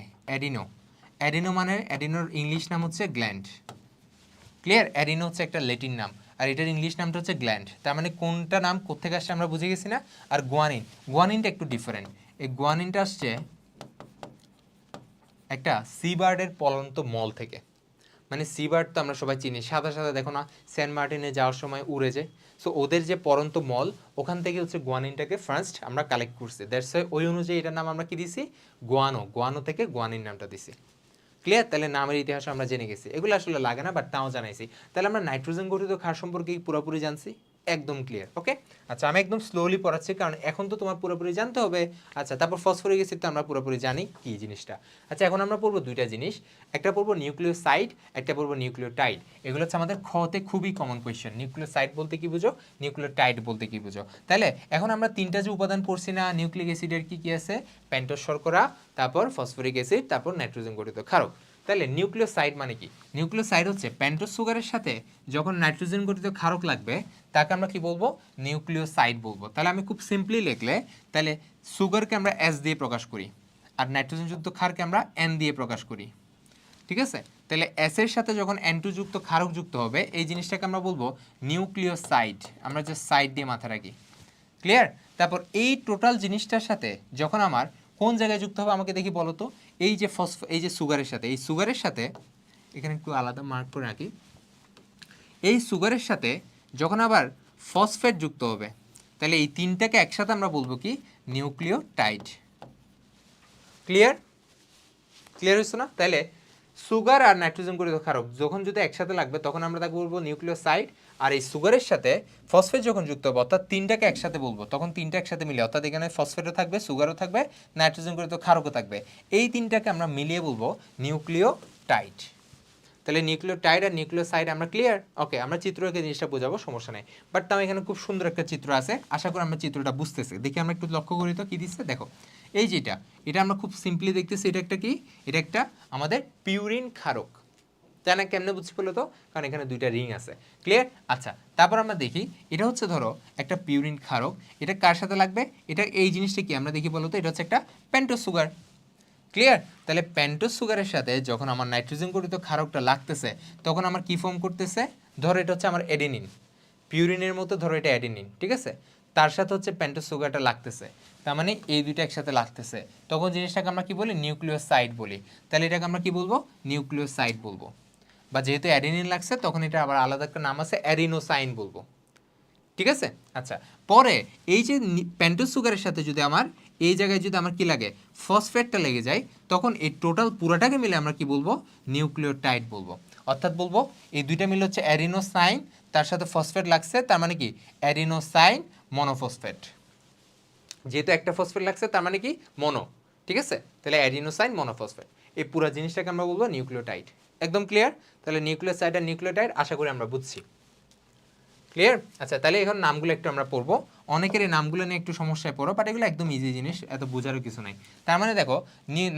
অ্যাডিনো মানে অ্যাডিনোর ইংলিশ নাম হচ্ছে গ্ল্যান্ড। ক্লিয়ার? অ্যাডিনো হচ্ছে একটা ল্যাটিন নাম, আর এটার ইংলিশ নামটা হচ্ছে গ্ল্যান্ড। তার মানে কোনটা নাম কোত্থেকে আসছে আমরা বুঝে গেছি না? আর গুয়ানিনটা একটু ডিফারেন্ট। এই গুয়ানিনটা আসছে একটা সি বার্ডের পলন্ত মল থেকে। মানে সি বার্ড তো আমরা সবাই চিনি, সাদা সাদা দেখো না, সেন্ট মার্টিনে যাওয়ার সময় উড়ে যায়। সো ওদের যে পরন্ত মল, ওখান থেকে হচ্ছে গুয়ানিনটাকে ফার্স্ট আমরা কালেক্ট করছি। দ্যাটস ওই অনুযায়ী এটার নাম আমরা কি দিছি? গুয়ানো থেকে গুয়ানিন নামটা দিছি। ক্লিয়ার? তাহলে নামের ইতিহাস আমরা জেনে গেছি, এগুলো আসলে লাগে না বাট তাও জানাইছি। তাহলে আমরা নাইট্রোজেন গঠিত ক্ষার সম্পর্কে পুরোপুরি জানছি, একদম ক্লিয়ার। ওকে, আচ্ছা, আমি একদম স্লোলি পড়াচ্ছি কারণ এখন তো তোমার পুরোপুরি জানতে হবে। আচ্ছা, তারপর ফসফরিক অ্যাসিড তো আমরা পুরোপুরি জানি কি জিনিসটা। আচ্ছা, এখন আমরা পড়বো দুইটা জিনিস, একটা পড়বো নিউক্লিওসাইড, একটা পড়বো নিউক্লিওটাইড। এগুলো হচ্ছে আমাদের খতে খুবই কমন কোয়েশ্চেন। নিউক্লিওসাইড বলতে কি বুঝো, নিউক্লিওটাইড বলতে কি বুঝো। তাহলে এখন আমরা তিনটা যে উপাদান পড়ছি না নিউক্লিক অ্যাসিডের, কি কি আছে? পেন্টোজ শর্করা, তারপর ফসফরিক অ্যাসিড, তারপর নাইট্রোজেন গঠিত ক্ষারক। তাহলে নিউক্লিওসাইড মানে কি? নিউক্লিওসাইড হচ্ছে পেন্টোজ সুগারের সাথে যখন নাইট্রোজেন গঠিত ক্ষারক লাগবে তাকে আমরা কি বলবো? নিউক্লিওসাইড বলবো। তাহলে আমি খুব সিম্পলি লিখলে, তাহলে সুগারকে আমরা এস দিয়ে প্রকাশ করি, আর নাইট্রোজেন যুক্ত ক্ষারকে আমরা এন দিয়ে প্রকাশ করি। ঠিক আছে, তাহলে এস এর সাথে যখন N2 যুক্ত ক্ষারক যুক্ত হবে, এই জিনিসটাকে আমরা বলবো নিউক্লিওসাইড। আমরা যে সাইড দিয়ে মাথা রাখি। ক্লিয়ার? তারপর এই টোটাল জিনিসটার সাথে যখন আমার কোন জায়গায় যুক্ত হবে আমাকে দেখি বলো তো। এই যে এই যে সুগারের সাথে, এই সুগারের সাথে এখানে একটু আলাদা মার্ক করে রাখি, এই সুগারের সাথে যখন আবার ফসফেট যুক্ত হবে, তাহলে এই তিনটাকে একসাথে আমরা বলবো কি? নিউক্লিওটাইড। ক্লিয়ার? ক্লিয়ার হয়েছে না? তাহলে সুগার আর নাইট্রোজেন গঠিত ক্ষারক যখন যদি একসাথে লাগবে তখন আমরা তাকে বলবো নিউক্লিওসাইড, আর এই সুগারের সাথে ফসফেট যখন যুক্ত হবে, অর্থাৎ তিনটাকে একসাথে বলবো, তখন তিনটা একসাথে মিলে, অর্থাৎ এখানে ফসফেটও থাকবে, সুগারও থাকবে, নাইট্রোজেন গঠিত ক্ষারকও থাকবে, এই তিনটাকে আমরা মিলিয়ে বলবো নিউক্লিওটাইড। তাহলে নিউক্লিওটাইড আর নিউক্লিওসাইড আমরা ক্লিয়ার। ওকে, আমরা চিত্র এঁকে জিনিসটা বোঝাবো, সমস্যা নেই। বাট তাও এখানে খুব সুন্দর একটা চিত্র আছে, আশা করি আমরা চিত্রটা বুঝতেছি। দেখি আমরা একটু লক্ষ্য করি তো কি দিচ্ছে। দেখো এই যেটা, এটা আমরা খুব সিম্পলি দেখতেছি, এটা একটা কি? এটা একটা আমাদের পিউরিন ক্ষারক। তাই না? কেমনে বুঝছি বলো তো? কারণ এখানে দুইটা রিং আছে। ক্লিয়ার? আচ্ছা, তারপর আমরা দেখি এটা হচ্ছে ধরো একটা পিউরিন ক্ষারক, এটা কার সাথে লাগবে? এটা এই জিনিসটা কি আমরা দেখি বলো তো? এটা হচ্ছে একটা পেন্টোজ সুগার। ক্লিয়ার? তাহলে পেন্টোজ সুগারের সাথে যখন আমার নাইট্রোজেন গঠিত ক্ষারকটা লাগতেছে তখন আমার কি ফর্ম করতেছে? ধরো এটা হচ্ছে আমার অ্যাডেনিন, পিউরিনের মতো ধরো এটা অ্যাডেনিন। ঠিক আছে, তার সাথে হচ্ছে পেন্টোজ সুগারটা লাগতেছে, তার মানে এই দুইটা একসাথে লাগতেছে, তখন জিনিসটাকে আমরা কি বলি নিউক্লিওসাইড বলি। তাহলে এটাকে আমরা কি বলবো নিউক্লিওসাইড বলবো। বা যেহেতু অ্যাডিনিন লাগছে তখন এটা আবার আলাদা একটা নাম আছে অ্যাডিনোসাইন বলবো। ঠিক আছে। আচ্ছা, পরে এই যে পেন্টোজ সুগারের সাথে যদি আমার এই জায়গায় যদি আমার কি লাগে ফসফেটটা লেগে যায়, তখন এই টোটাল পুরাটাকে মিলে আমরা কি বলবো নিউক্লিওটাইড বলবো। অর্থাৎ বলবো এই দুইটা মিলে হচ্ছে অ্যাডিনোসাইন, তার সাথে ফসফেট লাগছে, তার মানে কি অ্যাডিনোসাইন মনোফসফেট। যেহেতু একটা ফসফেট লাগছে তার মানে কি মনো, ঠিক আছে। তাহলে অ্যাডিনোসাইন মনোফসফেট, এই পুরো জিনিসটাকে আমরা বলবো নিউক্লিওটাইড। একদম ক্লিয়ার? তাহলে নিউক্লিওসাইড আর নিউক্লিওটাইড আশা করি আমরা বুঝছি। ক্লিয়ার? আচ্ছা, তাহলে এখন নামগুলো একটু আমরা পড়বো। অনেকের এই নামগুলো নিয়ে একটু সমস্যায় পড়ো, বাট এগুলো একদম ইজি জিনিস, এত বোঝারও কিছু নাই। তার মানে দেখো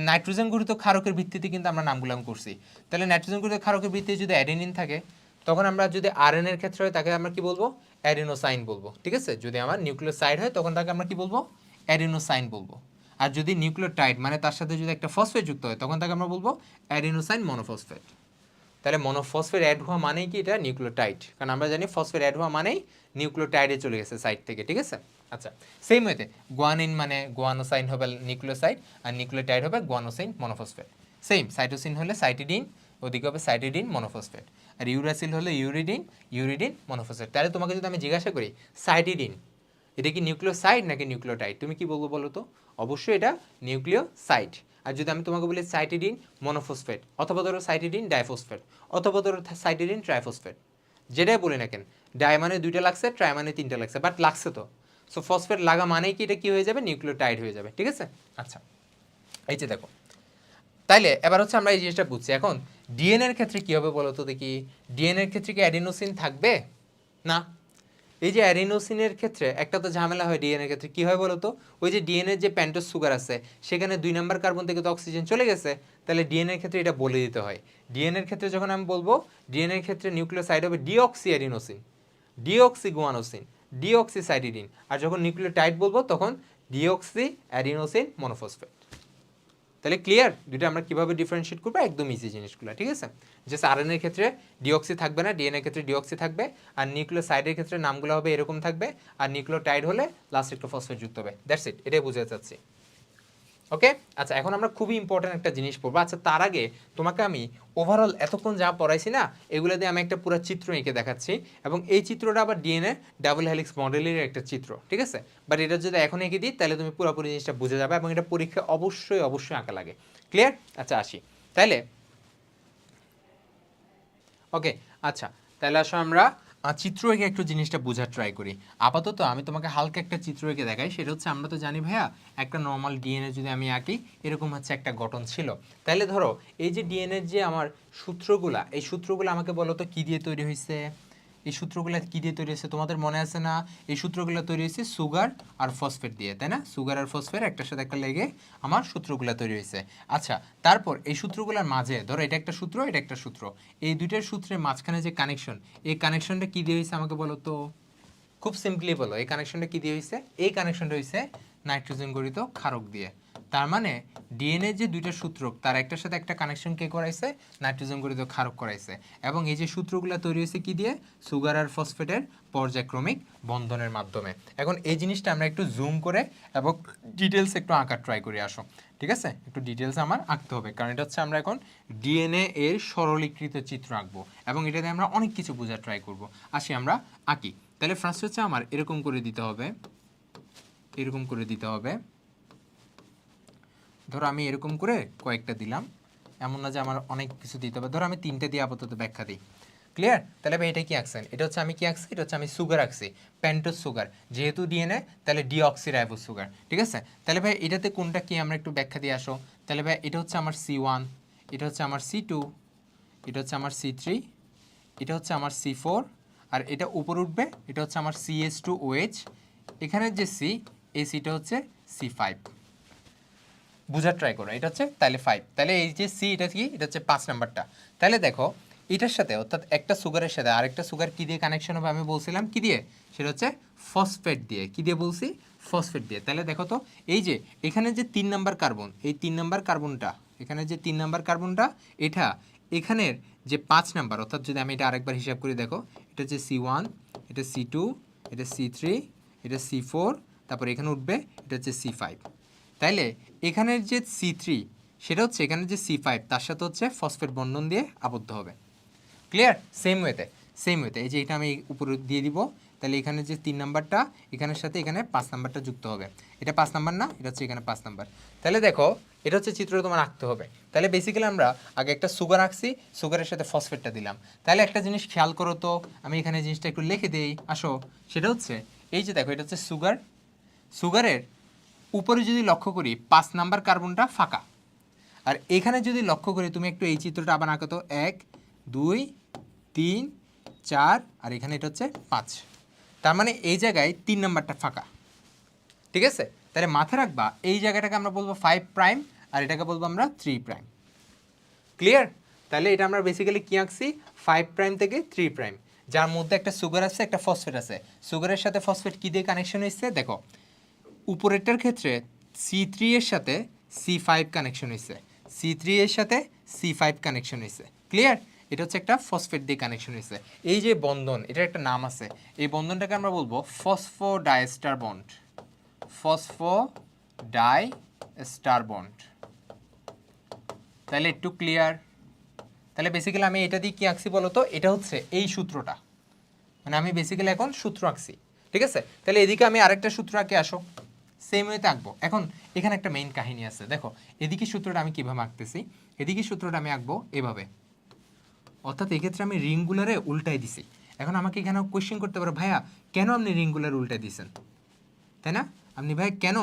নাইট্রোজেন গঠিত ক্ষারকের ভিত্তিতে কিন্তু আমরা নামগুলো করছি। তাহলে নাইট্রোজেন গঠিত ক্ষারকের ভিত্তিতে যদি অ্যাডেনিন থাকে, তখন আমরা যদি আরএন এর ক্ষেত্রে হয় তাকে আমরা কি বলবো অ্যাডিনোসাইন বলবো। ঠিক আছে, যদি আমার নিউক্লিওসাইড হয় তখন তাকে আমরা কি বলবো অ্যাডিনোসাইন বলবো। আর যদি নিউক্লিওটাইড মানে তার সাথে যদি একটা ফসফেট যুক্ত হয় তখন তাকে আমরা বলবো অ্যাডিনোসাইন মনোফসফেট। তাহলে মনোফসফেট অ্যাড হওয়া মানেই কি এটা নিউক্লিওটাইড, কারণ আমরা জানি ফসফেট অ্যাড হওয়া মানেই নিউক্লিওটাইডে চলে গেছে সাইড থেকে। ঠিক আছে। আচ্ছা, সেম ওয়েতে গুয়ানিন মানে গুয়ানোসাইন হবে নিউক্লিওসাইড, আর নিউক্লিওটাইড হবে গুয়ানোসাইন মনোফসফেট। সেম সাইটোসিন হলে সাইটিডিন, ওদিকে হবে সাইটিডিন মনোফসফেট। আর ইউরাসিল হলে ইউরিডিন, ইউরিডিন মনোফসফেট। তাহলে তোমাকে যদি আমি জিজ্ঞাসা করি সাইটিডিন এটা কি নিউক্লিওসাইড নাকি নিউক্লিওটাইড, তুমি কি বলবো বলো তো? অবশ্যই এটা নিউক্লিওসাইড। আর যদি আমি তোমাকে বলি সাইটিডিন মনোফসফেট, অথবা ধরো সাইটিডিন ডাইফসফেট, অথবা ধরো সাইটিডিন ট্রাইফসফেট, যেটাই বলি না কেন, ডাই মানে দুইটা লাগছে, ট্রাই মানে তিনটা লাগছে, বাট লাগছে তো। সো ফসফেট লাগা মানেই কি এটা কি হয়ে যাবে নিউক্লিওটাইড হয়ে যাবে। ঠিক আছে। আচ্ছা, এই যে দেখো, তাইলে এবার হচ্ছে আমরা এই জিনিসটা বুঝছি। এখন ডিএনএর ক্ষেত্রে কি হবে বলো তো দেখি, ডিএনএর ক্ষেত্রে কি অ্যাডিনোসিন থাকবে? না। এই যে অ্যাডিনোসিনের ক্ষেত্রে একটা তো ঝামেলা হয়, ডিএনএর ক্ষেত্রে কি হয় বলতো, ওই যে ডিএনএর যে পেন্টোজ সুগার আছে সেখানে 2 নাম্বার কার্বন থেকে তো অক্সিজেন চলে গেছে, তাহলে ডিএনএর ক্ষেত্রে এটা বলে দিতে হয়। ডিএনএর ক্ষেত্রে যখন আমি বলবো ডিএনএর ক্ষেত্রে নিউক্লিওসাইড হবে deoxy adenosine, deoxy guanosine, deoxy cytidine, আর যখন নিউক্লিওটাইড বলবো তখন ডিঅক্সি অ্যাডিনোসিন মনোফসফেট। তাহলে ক্লিয়ার দুইটা আমরা কিভাবে ডিফারেন্সিয়েট করবো, একদম ইজি জিনিসগুলো। ঠিক আছে, জাস্ট আরএন এর ক্ষেত্রে ডিঅক্সি থাকবে না, ডিএনএ এর ক্ষেত্রে ডিঅক্সি থাকবে, আর নিউক্লিওসাইডের ক্ষেত্রে নামগুলো হবে এরকম থাকবে, আর নিউক্লিওটাইড হলে লাস্টে একটা ফসফেট যুক্ত হবে। দ্যাটস ইট, এটাই বুঝাতে চাচ্ছি। ওকে। আচ্ছা, এখন আমরা খুবই ইম্পর্টেন্ট একটা জিনিস পড়বো। আচ্ছা, তার আগে তোমাকে আমি ওভারঅল এতক্ষণ যা পড়াইছি না এগুলো দিয়ে আমি একটা পুরো চিত্র এঁকে দেখাচ্ছি, এবং এই চিত্রটা আবার ডিএনএ ডাবল হেলিক্স মডেলের একটা চিত্র। ঠিক আছে, বাট এটা যদি এখন এঁকে দিই তাহলে তুমি পুরোপুরি জিনিসটা বুঝে যাবে, এবং এটা পরীক্ষা অবশ্যই অবশ্যই আঁকা লাগে। ক্লিয়ার? আচ্ছা, আসি তাইলে। ওকে। আচ্ছা, তাহলে আসো আমরা চিত্র এঁকে একটু জিনিসটা বোঝার ট্রাই করি। আপাতত আমি তোমাকে হালকা একটা চিত্র এঁকে দেখাই। সেটা হচ্ছে আমরা তো জানি ভাইয়া একটা নর্মাল ডিএনএ যদি আমি আঁকি এরকম হচ্ছে একটা গঠন ছিল। তাহলে ধরো এই যে ডিএনএর যে আমার সূত্রগুলা, এই সূত্রগুলো আমাকে বলো তো কী দিয়ে তৈরি হয়েছে? এই সূত্রগুলো কী দিয়ে তৈরি হয়েছে তোমাদের মনে আছে না? এই সূত্রগুলো তৈরি হয়েছে সুগার আর ফসফেট দিয়ে, তাই না? সুগার আর ফসফেট একটার সাথে একটা লেগে আমার সূত্রগুলো তৈরি হয়েছে। আচ্ছা, তারপর এই সূত্রগুলোর মাঝে ধরো এটা একটা সূত্র, এটা একটা সূত্র, এই দুইটার সূত্রের মাঝখানে যে কানেকশন, এই কানেকশনটা কী দিয়ে হয়েছে আমাকে বলো তো? খুব সিম্পলি বলো, এই কানেকশনটা কী দিয়ে হয়েছে? এই কানেকশনটা হয়েছে নাইট্রোজেন গঠিত ক্ষারক দিয়ে। তার মানে ডিএনএ যে দুইটা সূত্র তার একটার সাথে একটা কানেকশন কে করাইছে? নাইট্রোজেন গঠিত ক্ষারক করাইছে। এবং এই যে সূত্রগুলো তৈরি হয়েছে কি দিয়ে? সুগার আর ফসফেটের পর্যায়ক্রমিক বন্ধনের মাধ্যমে। এখন এই জিনিসটা আমরা একটু জুম করে এবং ডিটেলস একটু আঁকার ট্রাই করে আসো। ঠিক আছে, একটু ডিটেলস আমার আঁকতে হবে, কারণ এটা হচ্ছে আমরা এখন ডিএনএ এর সরলীকৃত চিত্র আঁকবো, এবং এটাতে আমরা অনেক কিছু বোঝার ট্রাই করব। আসি আমরা আঁকি। তাহলে ফার্স্ট হচ্ছে আমার এরকম করে দিতে হবে, এরকম করে দিতে হবে। ধরো আমি এরকম করে কয়েকটা দিলাম, এমন না যে আমার অনেক কিছু দিতে হবে। ধরো আমি 3টে দিয়ে আপাতত ব্যাখ্যা দিই। ক্লিয়ার? তাহলে ভাই এটা কি আঁকছেন? এটা হচ্ছে আমি কি আঁকছি? এটা হচ্ছে আমি সুগার আঁকছি, পেন্টোজ সুগার। যেহেতু ডিএনএ তাহলে ডিঅক্সিরাইবোজ সুগার। ঠিক আছে, তাহলে ভাই এটাতে কোনটা কি আমরা একটু ব্যাখ্যা দিয়ে আসো। তাহলে ভাই এটা হচ্ছে আমার C1, এটা হচ্ছে আমার C2, এটা হচ্ছে আমার C3, এটা হচ্ছে আমার C4, আর এটা উপর উঠবে এটা হচ্ছে আমার CH2OH। এখানে যে C, এই সিটা হচ্ছে C5। বুঝার ট্রাই করো, এটা হচ্ছে তাহলে 5। তাহলে এই যে সি এটা কি? এটা হচ্ছে 5 নাম্বারটা। তাহলে দেখো এটার সাথে অর্থাৎ একটা সুগারের সাথে আরেকটা সুগার কি দিয়ে কানেকশন হবে আমি বলছিলাম কি দিয়ে? সেটা হচ্ছে ফসফেট দিয়ে। কি দিয়ে বলছি? ফসফেট দিয়ে। তাহলে দেখো তো এই যে এখানে যে 3 নাম্বার কার্বন, এই 3 নাম্বার কার্বনটা, এখানে যে 3 নাম্বার কার্বনটা, এটা এখানের যে 5 নাম্বার, অর্থাৎ যদি আমি এটা আরেকবার হিসাব করে দেখো, এটা হচ্ছে C1, এটা C2, এটা C3, এটা C4, তারপর এখানে উঠবে এটা হচ্ছে C5। তাইলে এখানের যে C3 সেটা হচ্ছে এখানের যে C5 তার সাথে হচ্ছে ফসফেট বন্ধন দিয়ে আবদ্ধ হবে। ক্লিয়ার? সেম ওয়েতে এই যে এটা আমি উপরে দিয়ে দিব, তাহলে এখানে যে 3 নাম্বারটা এখানের সাথে এখানে 5 নাম্বারটা যুক্ত হবে। এটা 5 নাম্বার না, এটা হচ্ছে এখানে 5 নাম্বার। তাহলে দেখো এটা হচ্ছে চিত্রটা তোমার আঁকতে হবে। তাহলে বেসিক্যালি আমরা আগে একটা সুগার আঁকছি, সুগারের সাথে ফসফেটটা দিলাম। তাহলে একটা জিনিস খেয়াল করো তো, আমি এখানে জিনিসটা একটু লিখে দিই, আসো। সেটা হচ্ছে এই যে দেখো এটা হচ্ছে সুগার, সুগারের উপরে যদি লক্ষ্য করি 5 নাম্বার কার্বনটা ফাঁকা। আর এখানে যদি লক্ষ্য করি তুমি একটু এই চিত্রটা আবার আঁকো তো, 1 2 3 4 আর এখানে এটা হচ্ছে 5। তার মানে এই জায়গায় 3 নাম্বারটা ফাঁকা। ঠিক আছে? তাহলে মাথায় রাখবা এই জায়গাটাকে আমরা বলবো 5 প্রাইম আর এটাকে বলবো আমরা 3 প্রাইম। ক্লিয়ার? তাহলে এটা আমরা বেসিক্যালি কি আঁকছি, 5 প্রাইম থেকে 3 প্রাইম, যার মধ্যে একটা সুগার আছে একটা ফসফেট আছে। সুগারের সাথে ফসফেট কি দিয়ে কানেকশন হয়েছে দেখো, উপরেরটার ক্ষেত্রে C3 এর সাথে C5 কানেকশন হয়েছে, C3 এর সাথে C5 কানেকশন হয়েছে। ক্লিয়ার? এটা হচ্ছে একটা ফসফেট দিয়ে কানেকশন হয়েছে। এই যে বন্ধন, এটার একটা নাম আছে, এই বন্ধনটাকে আমরা বলবো ফসফোডাইএস্টার বন্ড। Phosphodiester bond. তাহলে একটু ক্লিয়ার? তাহলে বেসিক্যালি আমি এটা দিয়ে কি আঁকছি বলো তো, এটা হচ্ছে এই সূত্রটা, মানে আমি বেসিক্যালি এখন সূত্র আঁকছি। ঠিক আছে? তাহলে এদিকে আমি আরেকটা সূত্র আঁকে, আসো সেম ওয়েতে আঁকবো। এখন এখানে একটা মেইন কাহিনী আছে, দেখো এদিকে সূত্রটা আমি কীভাবে আঁকতেছি, এদিকে সূত্রটা আমি আঁকবো এভাবে, অর্থাৎ এক্ষেত্রে আমি রিংগুলারে উল্টাই দিছি। এখন আমাকে এখানে কোয়েশ্চেন করতে পারো, ভাইয়া কেন আপনি রিংগুলারে উল্টাই দিয়েছেন, তাই না? আপনি ভাই কেন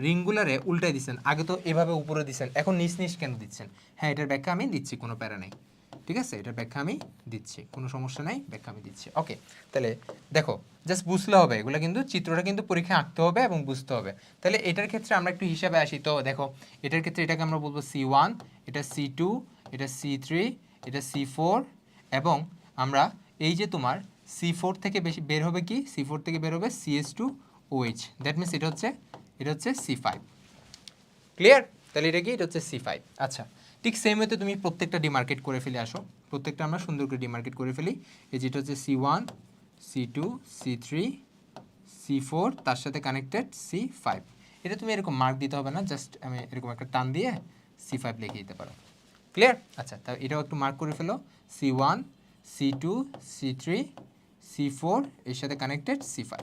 রিংগুলারে উল্টাই দিচ্ছেন? আগে তো এভাবে উপরে দিচ্ছেন, এখন নিচ নিচ কেন দিচ্ছেন? হ্যাঁ, এটার ব্যাখ্যা আমি দিচ্ছি, কোনো প্যারা নেই। ঠিক আছে, এটার ব্যাখ্যা আমি দিচ্ছি, কোনো সমস্যা নাই, ব্যাখ্যা আমি দিচ্ছি। ওকে, তাহলে দেখো জাস্ট বুঝলে হবে, এগুলো কিন্তু চিত্রটা কিন্তু পরীক্ষায় আঁকতে হবে এবং বুঝতে হবে। তাহলে এটার ক্ষেত্রে আমরা একটু হিসাবে আসি তো, দেখো এটার ক্ষেত্রে এটাকে আমরা বলবো C1, এটা C2, এটা C3, এটা C4, এবং আমরা এই যে তোমার C4 থেকে বেশি বের হবে কি, C4 থেকে বের হবে CH2OH, দ্যাট মিনস এটা হচ্ছে C5। ক্লিয়ার? তাহলে এটা কি, এটা হচ্ছে C5। আচ্ছা, ঠিক সেম ওয়েতে তুমি প্রত্যেকটা ডিমার্কেট করে ফেলে আসো, প্রত্যেকটা আমরা সুন্দর করে ডিমার্কেট করে ফেলি। এই যেটা হচ্ছে C1, C2, C3, C4, তার সাথে কানেক্টেড C5। এটা তুমি এরকম মার্ক দিতে হবে না, জাস্ট আমি এরকম একটা টান দিয়ে C5 লিখে দিতে পারো। ক্লিয়ার? আচ্ছা, তা এটাও একটু মার্ক করে ফেলো, C1, C2, C3, C4 এর সাথে কানেক্টেড C5।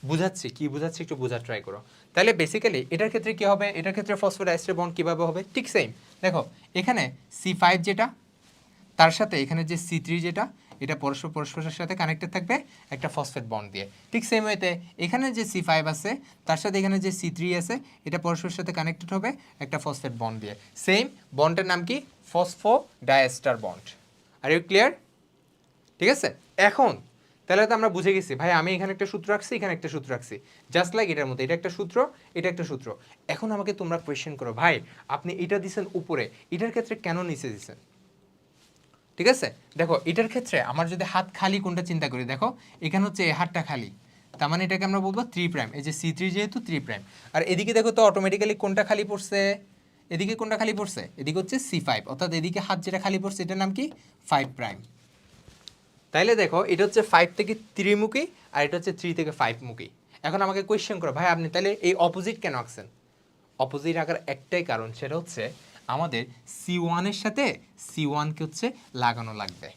বুঝাচ্ছি, কি বুঝাচ্ছি একটু বোঝার ট্রাই করো। তাহলে বেসিক্যালি এটার ক্ষেত্রে কি হবে, এটার ক্ষেত্রে ফসফোডাইএস্টার বন্ড কীভাবে হবে, ঠিক সেম। দেখো এখানে C5 যেটা, তার সাথে এখানে যে C3 যেটা, এটা পরস্পরের সাথে কানেক্টেড থাকবে একটা ফসফেট বন্ড দিয়ে। ঠিক সেম ওয়েতে এখানে যে C5 আছে তার সাথে এখানে যে C3 আছে, এটা পরস্পরের সাথে কানেক্টেড হবে একটা ফসফেট বন্ড দিয়ে। সেম বন্ডের নাম কি, phosphodiester bond. Are you clear? ঠিক আছে, এখন তাহলে তো আমরা বুঝে গেছি, ভাই আমি এখানে একটা সূত্র রাখছি, এখানে একটা সূত্র রাখছি, জাস্ট লাইক এটার মধ্যে, এটা একটা সূত্র, এটা একটা সূত্র। এখন আমাকে তোমরা কোয়েশ্চেন করো, ভাই আপনি এটা দিছেন উপরে, এটার ক্ষেত্রে কেন নিচে দিছেন? ঠিক আছে, দেখো এটার ক্ষেত্রে আমার যদি হাত খালি কোনটা চিন্তা করি, দেখো এখানে হচ্ছে এই হাতটা খালি, তার মানে এটাকে আমরা বলবো 3 প্রাইম, এই যে C3 যেহেতু 3 প্রাইম। আর এদিকে দেখো তো অটোমেটিক্যালি কোনটা খালি পড়ছে, এদিকে কোনটা খালি পড়ছে, এদিকে হচ্ছে C5, অর্থাৎ এদিকে হাত যেটা খালি পড়ছে এটার নাম কি, 5 প্রাইম। তাইলে দেখো এটা হচ্ছে 5 থেকে 3 মুখী আর এটা হচ্ছে 3 থেকে 5 মুখী। এখন আমাকে কোয়েশ্চেন করো, ভাই আপনি তাহলে এই অপোজিট কেন আঁকছেন? অপোজিট আঁকার একটাই কারণ, সেটা হচ্ছে আমাদের C1 এর সাথে C1 কে হচ্ছে লাগানো লাগবে।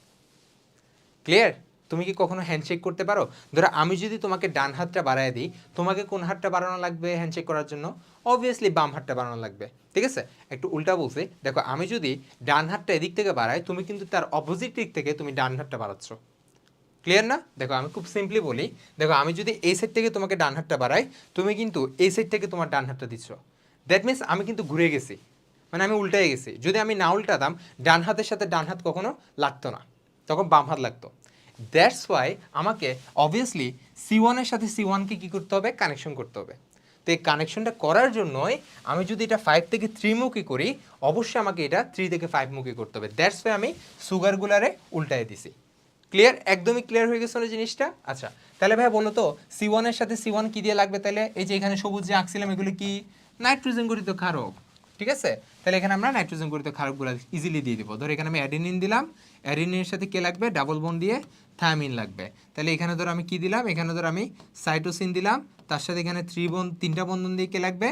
ক্লিয়ার? তুমি কি কখনো হ্যান্ডশেক করতে পারো? ধরো আমি যদি তোমাকে ডান হাতটা বাড়ায় দিই, তোমাকে কোন হাতটা বাড়ানো লাগবে হ্যান্ডশেক করার জন্য? অবভিয়াসলি বাম হাতটা বাড়ানো লাগবে। ঠিক আছে, একটু উল্টা বলছি, দেখো আমি যদি ডান হাতটা এদিক থেকে বাড়াই, তুমি কিন্তু তার অপোজিট দিক থেকে তুমি ডান হাতটা বাড়াচ্ছ। ক্লিয়ার না? দেখো আমি খুব সিম্পলি বলি, দেখো আমি যদি এই সাইড থেকে তোমাকে ডান হাতটা বাড়াই, তুমি কিন্তু এই সাইড থেকে তোমার ডান হাতটা দিচ্ছ। দ্যাট মিনস আমি কিন্তু ঘুরে গেছি, মানে আমি উল্টাই গেছি। যদি আমি না উল্টাতাম, ডান হাতের সাথে ডান হাত কখনো লাগতো না, তখন বাম হাত লাগতো। দ্যাটস ওয়াই আমাকে অবভিয়াসলি C1 এর সাথে C1কে কী করতে হবে, কানেকশন করতে হবে। তো এই কানেকশনটা করার জন্যই আমি যদি এটা 5 থেকে 3 মুখী করি, অবশ্যই আমাকে এটা 3 থেকে 5 মুখী করতে হবে। দ্যাটস ওয়াই আমি সুগারগুলারে উল্টাই দিছি। ক্লিয়ার? একদমই ক্লিয়ার হয়ে গেছে না জিনিসটা? আচ্ছা, তাহলে ভাই বলো তো C1 এর সাথে C1 কি দিয়ে লাগবে? তাহলে এই যে এখানে সবুজ যে আঁকছিলাম এগুলো কি, নাইট্রোজেন গঠিত ক্ষারক। ঠিক আছে, তাহলে এখানে আমরা নাইট্রোজেন গঠিত ক্ষারকগুলো ইজিলি দিয়ে দিব। ধর এখানে আমি অ্যাডেনিন দিলাম, অ্যাডেনিনের সাথে কে লাগবে, ডাবল বন্ড দিয়ে থায়ামিন লাগবে। তাহলে এখানে ধর আমি কি দিলাম, এখানে ধর আমি সাইটোসিন দিলাম, তার সাথে এখানে তিনটা বন্ধন দিয়ে কে লাগবে,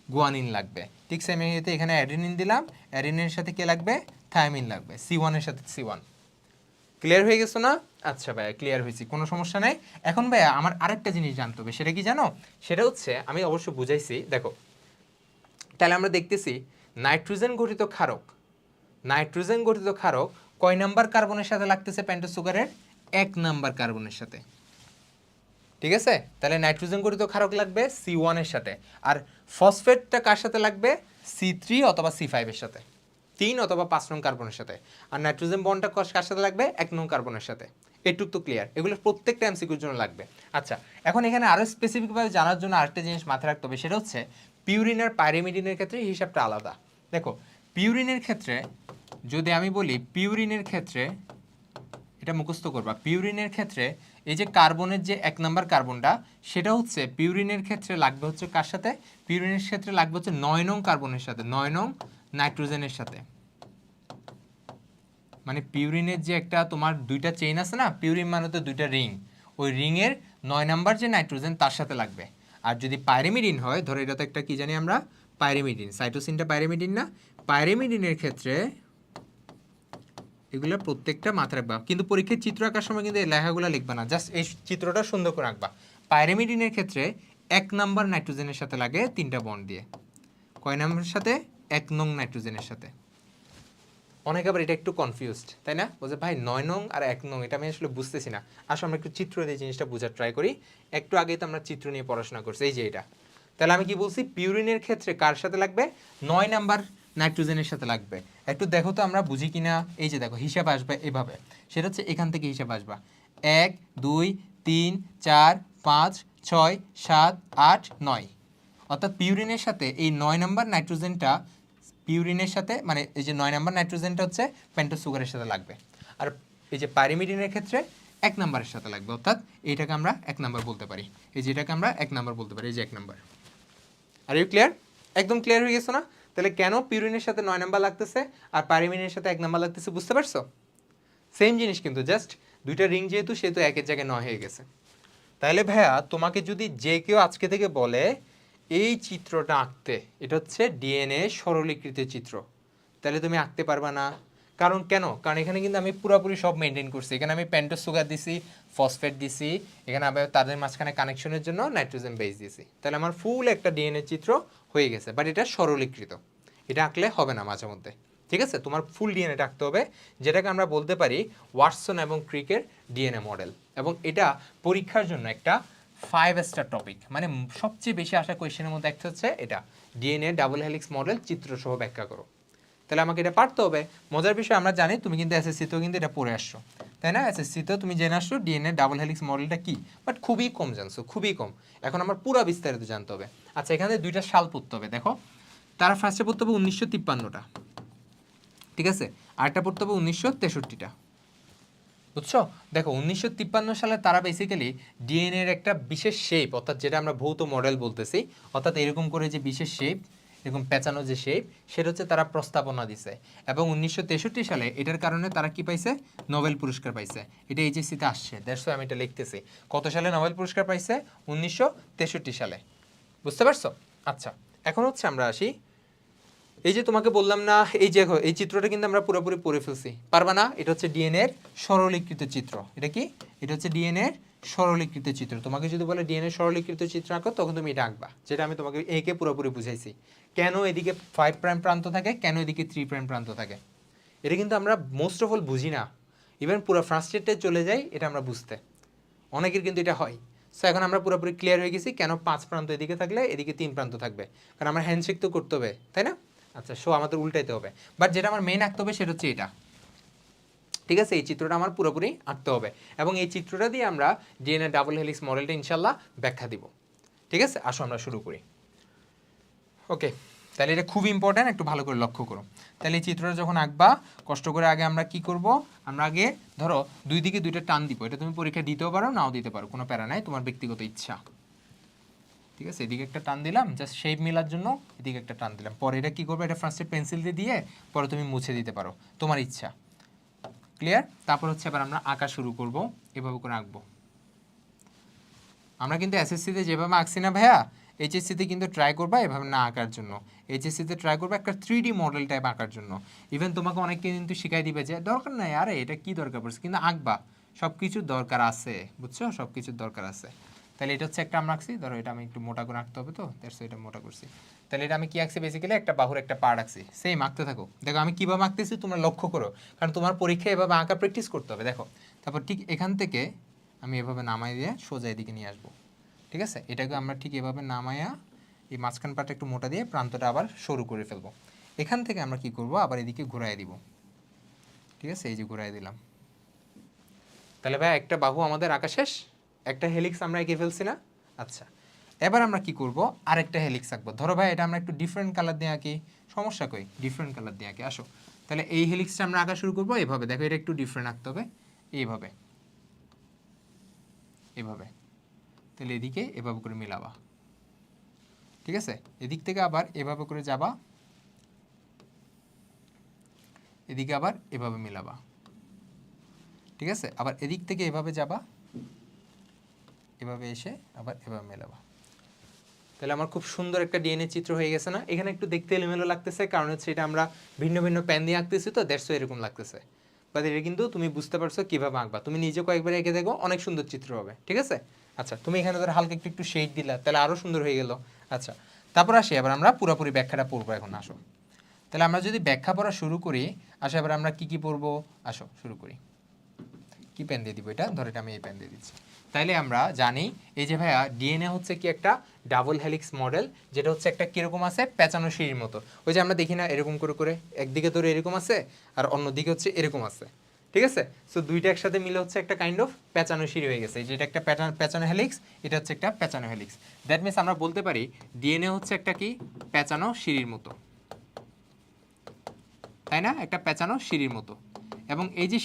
গুয়ানিন লাগবে। ঠিক সেম এতে এখানে অ্যাডেনিন দিলাম, অ্যাডেনিনের সাথে কে লাগবে, থায়ামিন লাগবে, C1 এর সাথে C1। ক্লিয়ার হয়ে গেছো না? আচ্ছা ভাইয়া ক্লিয়ার হয়েছি, কোনো সমস্যা নেই। এখন ভাইয়া আমার আরেকটা জিনিস জানতে হবে, সেটা কি জানো? সেটা হচ্ছে আমি অবশ্য বুঝাইছি, দেখো তাহলে আমরা দেখতেছি নাইট্রোজেন গঠিত ক্ষারক, নাইট্রোজেন গঠিত ক্ষারক কয় নাম্বার কার্বনের সাথে লাগতেছে পেন্টোজ সুগারের? 1 নাম্বার কার্বনের সাথে। ঠিক আছে, তাহলে নাইট্রোজেন গঠিত ক্ষারক লাগবে C1 এর সাথে, আর ফসফেটটা কার সাথে লাগবে? C3 অথবা C5 এর সাথে, 3 অথবা 5 নং কার্বনের সাথে। আর নাইট্রোজেন বন্ডটা কার সাথে লাগবে? 1 নং কার্বনের সাথে। এটুক তো ক্লিয়ার, এগুলো প্রত্যেকটা এমসিকিউর জন্য লাগবে। আচ্ছা, এখন এখানে আরও স্পেসিফিকভাবে জানার জন্য আরেকটা জিনিস মাথায় রাখতে হবে, সেটা হচ্ছে পিউরিন আর পাইরিমিডিনের ক্ষেত্রে হিসাবটা আলাদা। দেখো পিউরিনের ক্ষেত্রে যদি আমি বলি, পিউরিনের ক্ষেত্রে এটা মুখস্থ করবা, পিউরিনের ক্ষেত্রে এই যে কার্বনের যে 1 নাম্বার কার্বনটা, সেটা হচ্ছে পিউরিনের ক্ষেত্রে লাগবে হচ্ছে কার সাথে? পিউরিনের ক্ষেত্রে লাগবে হচ্ছে 9 নং কার্বনের সাথে, 9 নং নাইট্রোজেনের সাথে। মানে পিউরিনের যে একটা তোমার দুইটা চেইন আছে না, পিউরিন মানে তো দুইটা রিং, ওই রিংয়ের 9 নাম্বার যে নাইট্রোজেন তার সাথে লাগবে। আর যদি পাইরিমিডিন হয়, ধরো এটা তো একটা কি জানি আমরা, পাইরিমিডিন, সাইটোসিনটা পাইরিমিডিন না, পাইরিমিডিনের ক্ষেত্রে এগুলো প্রত্যেকটা মাথায় রাখবা, কিন্তু পরীক্ষার চিত্র আঁকার সময় কিন্তু এই লেখাগুলো লিখবা না, জাস্ট এই চিত্রটা সুন্দর করে আঁকবা। পাইরিমিডিনের ক্ষেত্রে 1 নাম্বার নাইট্রোজেনের সাথে লাগে 3টা বন্ড দিয়ে, কয় নাম্বারের সাথে? 1 নং নাইট্রোজেনের সাথে। অনেকে আবার এটা একটু কনফিউজড, তাই না? বলছে ভাই 9 নং আর 1 নং এটা আমি আসলে বুঝতেছি না। আসলে আমরা একটু চিত্র দিয়ে জিনিসটা বোঝার ট্রাই করি। একটু আগেই তো আমরা চিত্র নিয়ে পড়াশোনা করছি, এই যে এটা। তাহলে আমি কি বলছি, পিউরিনের ক্ষেত্রে কার সাথে লাগবে? 9 নাম্বার নাইট্রোজেনের সাথে লাগবে। একটু দেখো তো আমরা বুঝি কিনা। এই যে দেখো হিসাব আসবে এভাবে, সেটা হচ্ছে এখান থেকে হিসাব আসবা 1 2 3 4 5 6 7 8 9, অর্থাৎ পিউরিনের সাথে এই 9 নাম্বার নাইট্রোজেনটা, পিউরিনের সাথে মানে এই যে 9 নাম্বার নাইট্রোজেনটা হচ্ছে পেন্টোজ সুগারের সাথে লাগবে। আর এই যে পাইরিমিডিনের ক্ষেত্রে 1 নাম্বারের সাথে লাগবে, অর্থাৎ এইটাকে আমরা 1 নাম্বার বলতে পারি, এই যে এটাকে আমরা 1 নাম্বার বলতে পারি, এই যে 1 নাম্বার। Are you clear? একদম ক্লিয়ার হয়ে গেছো না? তাহলে কেন পিউরিনের সাথে 9 নাম্বার লাগতেছে আর পাইরিমিডিনের সাথে 1 নাম্বার লাগতেছে, বুঝতে পারছো? সেম জিনিস কিন্তু, জাস্ট দুইটা রিং যেহেতু সেহেতু একের জায়গায় 9 হয়ে গেছে। তাহলে ভাইয়া তোমাকে যদি যে কেউ আজকে থেকে বলে এই চিত্রটা আঁকতে, এটা হচ্ছে ডিএনএ সরলীকৃত চিত্র, তাহলে তুমি আঁকতে পারবা না। কারণ কেন? কারণ এখানে কিন্তু আমি পুরোপুরি সব মেনটেন করছি। এখানে আমি পেন্টোজ সুগার দিছি, ফসফেট দিছি, এখানে আবার তাদের মাঝখানে কানেকশনের জন্য নাইট্রোজেন বেস দিছি। তাহলে আমার ফুল একটা ডিএনএ চিত্র হয়ে গেছে, বাট এটা সরলীকৃত, এটা আঁকলে হবে না মাঝে মধ্যে। ঠিক আছে, তোমার ফুল ডিএনএটা আঁকতে হবে, যেটাকে আমরা বলতে পারি ওয়াটসন এবং ক্রিকের ডিএনএ মডেল। এবং এটা পরীক্ষার জন্য একটা 5 স্টার টপিক, মানে সবচেয়ে বেশি আসা কোয়েশ্চেনের মধ্যে একটা হচ্ছে এটা, ডিএনএ ডাবল হেলিক্স মডেল চিত্রসহ ব্যাখ্যা করো। তাহলে আমাকে এটা পারতে হবে। মজার বিষয় আমরা জানি তুমি কিন্তু এসএসসিতেও কিন্তু এটা পড়ে আসছো, তাই না? এসএসসিতেও তুমি জেনে আসছো ডিএনএ ডাবল হেলিক্স মডেলটা কি, বাট খুবই কম জানছো, খুবই কম। এখন আমার পুরো বিস্তারিত জানতে হবে। আচ্ছা, এখানে দুইটা সাল পড়তে হবে। দেখো তারা ফার্স্টে পড়তে হবে 1953টা, ঠিক আছে, আরেকটা পড়তে হবে 1963টা, বুঝছো? দেখো 1953 সালে তারা বেসিক্যালি ডিএনএ এর একটা বিশেষ শেপ, অর্থাৎ যেটা আমরা ভৌত মডেল বলতেছি, অর্থাৎ এরকম করে যে বিশেষ শেপ, এরকম পেঁচানো যে শেপ, সেটা হচ্ছে তারা প্রস্তাবনা দিছে। এবং 1963 সালে এটার কারণে তারা কি পাইছে? নোবেল পুরস্কার পাইছে। এটা এইচএসসিতে আসছে, দেখো আমি এটা লিখতেছি। কত সালে নোবেল পুরস্কার পাইছে? 1963 সালে, বুঝতে পারছো? আচ্ছা, এখন হচ্ছে আমরা আসি, এই যে তোমাকে বললাম না, এই যে এই চিত্রটা কিন্তু আমরা পুরোপুরি পড়ে ফেলছি, পারবা না? এটা হচ্ছে ডিএনএ এর সরলীকৃত চিত্র। এটা কি? এটা হচ্ছে ডিএনএ এর সরলীকৃত চিত্র। তোমাকে যদি বলে ডিএনএ সরলীকৃত চিত্র আঁকো, তখন তুমি এটা আঁকবা, যেটা আমি তোমাকে একে পুরোপুরি বুঝাইছি। কেন এদিকে 5 প্রাইম প্রান্ত থাকে, কেন এদিকে 3 প্রাইম প্রান্ত থাকে, এটা কিন্তু আমরা মোস্ট অফ অল বুঝি না। ইভেন পুরো ফার্স্ট স্টেটে চলে যাই এটা আমরা বুঝতে, অনেকের কিন্তু এটা হয়। সো এখন আমরা পুরোপুরি ক্লিয়ার হয়ে গেছি কেন 5 প্রান্ত এদিকে থাকলে এদিকে 3 প্রান্ত থাকবে, কারণ আমার হ্যান্ডশেক তো করতে হবে, তাই না? আচ্ছা, সো আমাদের উল্টাইতে হবে, বাট যেটা আমার মেইন আঁকতে হবে সেটা হচ্ছে এটা, ঠিক আছে? এই চিত্রটা আমার পুরোপুরি আঁকতে হবে, এবং এই চিত্রটা দিয়ে আমরা ডিএনএ ডাবল হেলিক্স মডেলটা ইনশাল্লাহ ব্যাখ্যা দিব। ঠিক আছে, আসো আমরা শুরু করি। ওকে, তাহলে এটা খুব ইম্পর্ট্যান্ট, একটু ভালো করে লক্ষ্য করো। তাহলে এই চিত্রটা যখন আঁকবা, কষ্ট করে আগে আমরা কি করব, আমরা আগে ধরো দুই দিকে দুইটা টান দিব। এটা তুমি পরীক্ষা দিতেও পারো, নাও দিতে পারো, কোনো প্যারা নাই, তোমার ব্যক্তিগত ইচ্ছা। ঠিক আছে, এদিকে একটা টান দিলাম জাস্ট শেপ মেলার জন্য, এদিকে একটা টান দিলাম। পরে এটা কি করবে, এটা ফার্স্টে পেন্সিল দিয়ে দিয়ে পরে তুমি মুছে দিতে পারো, তোমার ইচ্ছা। ক্লিয়ার? তারপর হচ্ছে এবার আমরা আঁকা শুরু করব, এভাবে করে আঁকবো। আমরা কিন্তু এসএসসিতে যেভাবে আঁকছি না ভাইয়া, এইচএসসিতে কিন্তু ট্রাই করবা এভাবে না আঁকার জন্য। এইচএসসিতে ট্রাই করবা একটা 3D মডেল টাইপ আঁকার জন্য। ইভেন তোমাকে অনেকে কিন্তু শিখাই দিবে যে দরকার নাই, আরে এটা কি দরকার পড়ছে, কিন্তু আঁকবা, সব কিছুর দরকার আছে, বুঝছো, সব কিছুর দরকার আছে। তাহলে এটা হচ্ছে একটা আমরা আঁকছি, ধরো এটা আমি একটু মোটা করে আঁকতে হবে, তো দ্যাটস এটা মোটা করছি। তাহলে এটা আমি কি আঁকছি, বেসিক্যালি একটা বাহুর একটা পার্ট আঁকছি। সেম আঁকতে থাকো, দেখো আমি কীভাবে আঁকতেছি তোমরা লক্ষ্য করো, কারণ তোমার পরীক্ষায় এভাবে আঁকা প্র্যাকটিস করতে হবে। দেখো, তারপর ঠিক এখান থেকে আমি এভাবে নামাই দিয়ে সোজা এদিকে নিয়ে আসবো, ঠিক আছে। এটাকে আমরা ঠিক এভাবে নামাইয়া এই মাঝখান পাটটা একটু মোটা দিয়ে প্রান্তটা আবার সরু করে ফেলবো। এখান থেকে আমরা কি করব, আবার এদিকে ঘুরাই দিব, ঠিক আছে, এই যে ঘুরাই দিলাম। তাহলে ভাই একটা বাহু আমাদের আঁকা শেষ, একটা হেলিক্স আমরা এঁকে ফেলছি না? আচ্ছা, এবার আমরা কি করব, আরেকটা হেলিক্স আঁকবো। ধরো ভাই এটা আমরা একটু ডিফারেন্ট কালার দিয়ে আঁকি, সমস্যা কই, ডিফারেন্ট কালার দিয়ে আঁকি। আসো, তাহলে এই হেলিক্সটা আমরা আঁকা শুরু করবো এভাবে। দেখো এটা একটু ডিফারেন্ট আঁকতে হবে, এইভাবে, এভাবে। তাহলে এদিকে এভাবে করে মিলাবা, ঠিক আছে। এদিক থেকে আবার এভাবে করে যাবা, এদিকে আবার এভাবে মিলাবা, ঠিক আছে। আবার এদিক থেকে এভাবে যাবা, এভাবে এসে আবার এভাবে মেলাবা। তাহলে আমার খুব সুন্দর একটা ডিএনএ চিত্র হয়ে গেছে না? এখানে একটু দেখতে এলোমেলো লাগতেছে, কারণ হচ্ছে এটা আমরা ভিন্ন ভিন্ন পেন দিয়ে আঁকতেছি, তো দ্যাটস এরকম লাগতেছে। বাট এটা কিন্তু তুমি বুঝতে পারছো কীভাবে আঁকবা, তুমি নিজে কয়েকবার এঁকে দেখো, অনেক সুন্দর চিত্র হবে, ঠিক আছে। আচ্ছা, তুমি এখানে ধর হালকা একটু একটু শেড দিলা, তাহলে আরও সুন্দর হয়ে গেল। আচ্ছা, তারপর আসি এবার আমরা পুরোপুরি ব্যাখ্যাটা পড়বো এখন। আসো, তাহলে আমরা যদি ব্যাখ্যা পড়া শুরু করি, আসো এবার আমরা কি কি পড়বো, আসো শুরু করি। কি পেন দিয়ে দিব, এটা ধর, এটা আমি এই পেন দিয়ে দিচ্ছি। তাইলে আমরা জানি এই যে ভাইয়া ডিএনএ হচ্ছে কি একটা ডাবল হেলিক্স মডেল, যেটা হচ্ছে একটা কিরকম আছে, পেঁচানো সিঁড়ির মতো। ওই যে আমরা দেখি না এরকম করে করে একদিকে ধরে এরকম আছে আর অন্যদিকে হচ্ছে এরকম আছে, ঠিক আছে। সো দুইটা একসাথে মিলে হচ্ছে একটা কাইন্ড অফ পেঁচানো সিঁড়ি হয়ে গেছে। যেটা একটা পেঁচানো হেলিক্স, এটা হচ্ছে একটা পেঁচানো হেলিক্স। দ্যাট মিনস আমরা বলতে পারি ডিএনএ হচ্ছে একটা কি পেঁচানো সিঁড়ির মতো, তাই না, একটা পেঁচানো সিঁড়ির মতো। এবং এই যে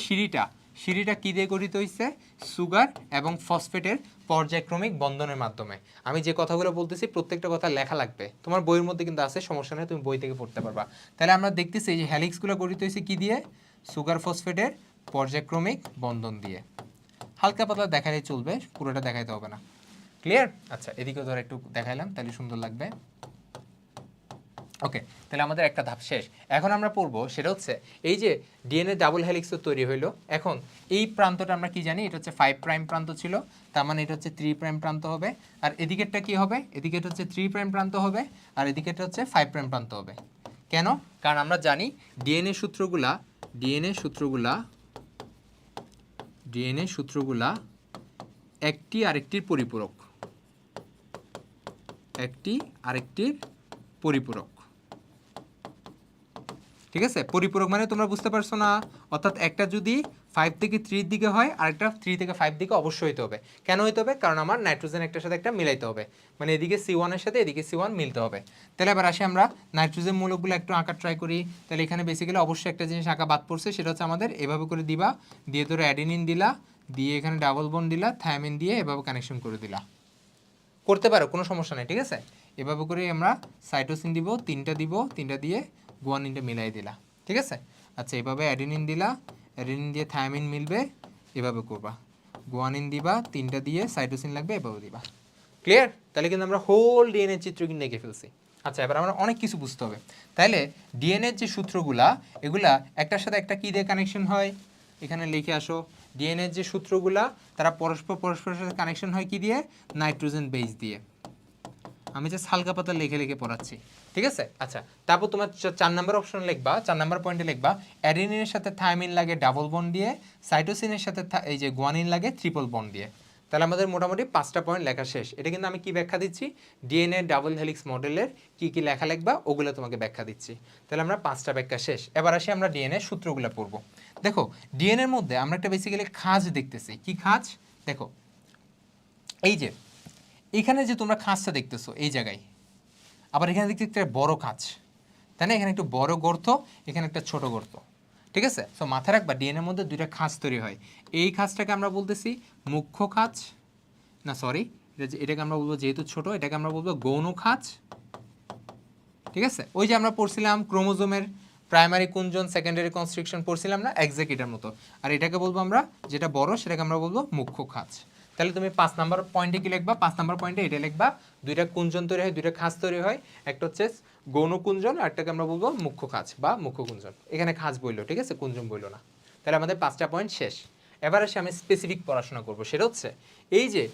সিঁড়িটা কি দিয়ে গঠিত হয়েছে, সুগার এবং ফসফেটের পর্যায়ক্রমিক বন্ধনের মাধ্যমে। আমি যে কথাগুলো বলতেছি প্রত্যেকটা কথা লেখা লাগবে, তোমার বইয়ের মধ্যে কিন্তু আছে, সমস্যা নেই, তুমি বই থেকে পড়তে পারবা। তাহলে আমরা দেখতেছি এই যে হ্যালিক্সগুলো গঠিত হয়েছে কি দিয়ে, সুগার ফসফেটের পর্যায়ক্রমিক বন্ধন দিয়ে। হালকা পাতলা দেখালেই চলবে, পুরোটা দেখাইতে হবে না, ক্লিয়ার? আচ্ছা, এদিকেও ধর একটু দেখাইলাম, তাহলে সুন্দর লাগবে। ওকে, তাহলে আমাদের একটা ধাপ শেষ। এখন আমরা পড়বো সেটা হচ্ছে এই যে ডিএনএ ডাবল হেলিক্স তৈরি হইলো। এখন এই প্রান্তটা আমরা কি জানি, এটা হচ্ছে 5 প্রাইম প্রান্ত ছিল, তার মানে এটা হচ্ছে 3 প্রাইম প্রান্ত হবে। আর এদিকেরটা কি হবে, এদিকেটা হচ্ছে 3 প্রাইম প্রান্ত হবে, আর এদিকেটা হচ্ছে 5 প্রাইম প্রান্ত হবে। কেন? কারণ আমরা জানি ডিএনএ সূত্রগুলা একটি আরেকটির পরিপূরক, ঠিক আছে। পরিপূরক মানে তোমরা বুঝতে পারছো না, অর্থাৎ একটা যদি 5 থেকে 3 দিকে হয়, আরেকটা 3 থেকে 5 দিকে অবশ্যই হইতে হবে। কেন হইতে হবে? কারণ আমার নাইট্রোজেন একটার সাথে একটা মিলাইতে হবে, মানে এদিকে C1 এর সাথে এদিকে C1 মিলতে হবে। তাহলে এবার আসি আমরা নাইট্রোজেন মূলকগুলো একটু আঁকা ট্রাই করি। তাহলে এখানে বেসিক্যালি অবশ্যই একটা জিনিস আঁকা বাদ পড়ছে, সেটা হচ্ছে আমাদের এভাবে করে দিবা, দিয়ে ধরো অ্যাডেনিন দিলা, দিয়ে এখানে ডাবল বন্ড দিলা, থায়ামিন দিয়ে এভাবে কানেকশন করে দিলা, করতে পারো, কোনো সমস্যা নেই, ঠিক আছে। এভাবে করে আমরা সাইটোসিন দিব, তিনটা দিয়ে গুয়ানিনটা মিলাই দিলা, ঠিক আছে। আচ্ছা, এভাবে অ্যাডেনিন দিলা, অ্যাডেনিন দিয়ে থায়ামিন মিলবে, এভাবে করবা, গুয়ানিন দিবা, তিনটা দিয়ে সাইটোসিন লাগবে, এভাবে দিবা, ক্লিয়ার? তাহলে কিন্তু আমরা হোল ডিএনএ চিত্র কিন্তু এঁকে ফেলছি। আচ্ছা, এবার আমরা অনেক কিছু বুঝতে হবে। তাহলে ডিএনএর যে সূত্রগুলা, এগুলা একটার সাথে একটা কী দিয়ে কানেকশন হয়, এখানে লিখে আসো। ডিএনএর যে সূত্রগুলা তারা পরস্পরের সাথে কানেকশন হয় কি দিয়ে, নাইট্রোজেন বেস দিয়ে। আমি জাস্ট হালকা পাতা লিখে পড়াচ্ছি, ঠিক আছে। আচ্ছা, তারপর তোমার 4 নম্বর অপশন লিখবা, 4 নম্বর পয়েন্টে লিখবা অ্যাডেনিনের সাথে থায়ামিন লাগে ডাবল বন্ড দিয়ে, সাইটোসিনের সাথে এই যে গুয়ানিন লাগে ট্রিপল বন্ড দিয়ে। তাহলে আমাদের মোটামুটি 5টা পয়েন্ট লেখা শেষ। এটা কিন্তু আমি কি ব্যাখ্যা দিচ্ছি, ডিএনএ ডাবল হেলিক্স মডেলের কি কি লেখা লিখবা ওগুলো তোমাকে ব্যাখ্যা দিচ্ছি। তাহলে আমরা 5টা ব্যাখ্যা শেষ। এবার আসি আমরা ডিএনএ সূত্রগুলো পড়বো। দেখো, ডিএনএর মধ্যে আমরা একটা বেসিক্যালি খাঁজ দেখতেছি। কি খাঁজ? দেখো, এই যে এখানে যে তোমরা খাঁজটা দেখতেছো এই জায়গায়, আবার এখানে দেখতে একটা বড় খাঁজ, তাই না? এখানে একটু বড় গর্ত, এখানে একটা ছোট গর্ত, ঠিক আছে। সো মাথায় রাখবা ডিএনএর মধ্যে দুইটা খাঁজ তৈরি হয়। এই খাঁজটাকে আমরা বলতেছি মুখ্য খাঁজ, না সরি, এটাকে আমরা বলবো, যেহেতু ছোট, এটাকে আমরা বলবো গৌণ খাঁজ, ঠিক আছে। ওই যে আমরা পড়ছিলাম ক্রোমোজোমের প্রাইমারি কুঞ্চন, সেকেন্ডারি কনস্ট্রিকশন পড়ছিলাম না, এক্স্যাক্ট এটার মতো। আর এটাকে বলবো আমরা, যেটা বড় সেটাকে আমরা বলবো মুখ্য খাঁজ। তাহলে তুমি 5 নাম্বার পয়েন্টে কি লিখবা? 5 নাম্বার পয়েন্টে এটা লিখবা, দুইটা কুঞ্জন তৈরি হয়, দুইটা খাঁজ তৈরি হয়, একটা হচ্ছে গৌণ কুঞ্জন আর একটাকে আমরা বলবো মুখ্য খাঁজ বা মুখ্য কুঞ্জন। এখানে খাঁজ বইলো, ঠিক আছে, কুঞ্জন বইলো না। তাহলে আমাদের 5টা পয়েন্ট শেষ। এবার এসে আমি স্পেসিফিক পড়াশোনা করব, সেটা হচ্ছে এই যে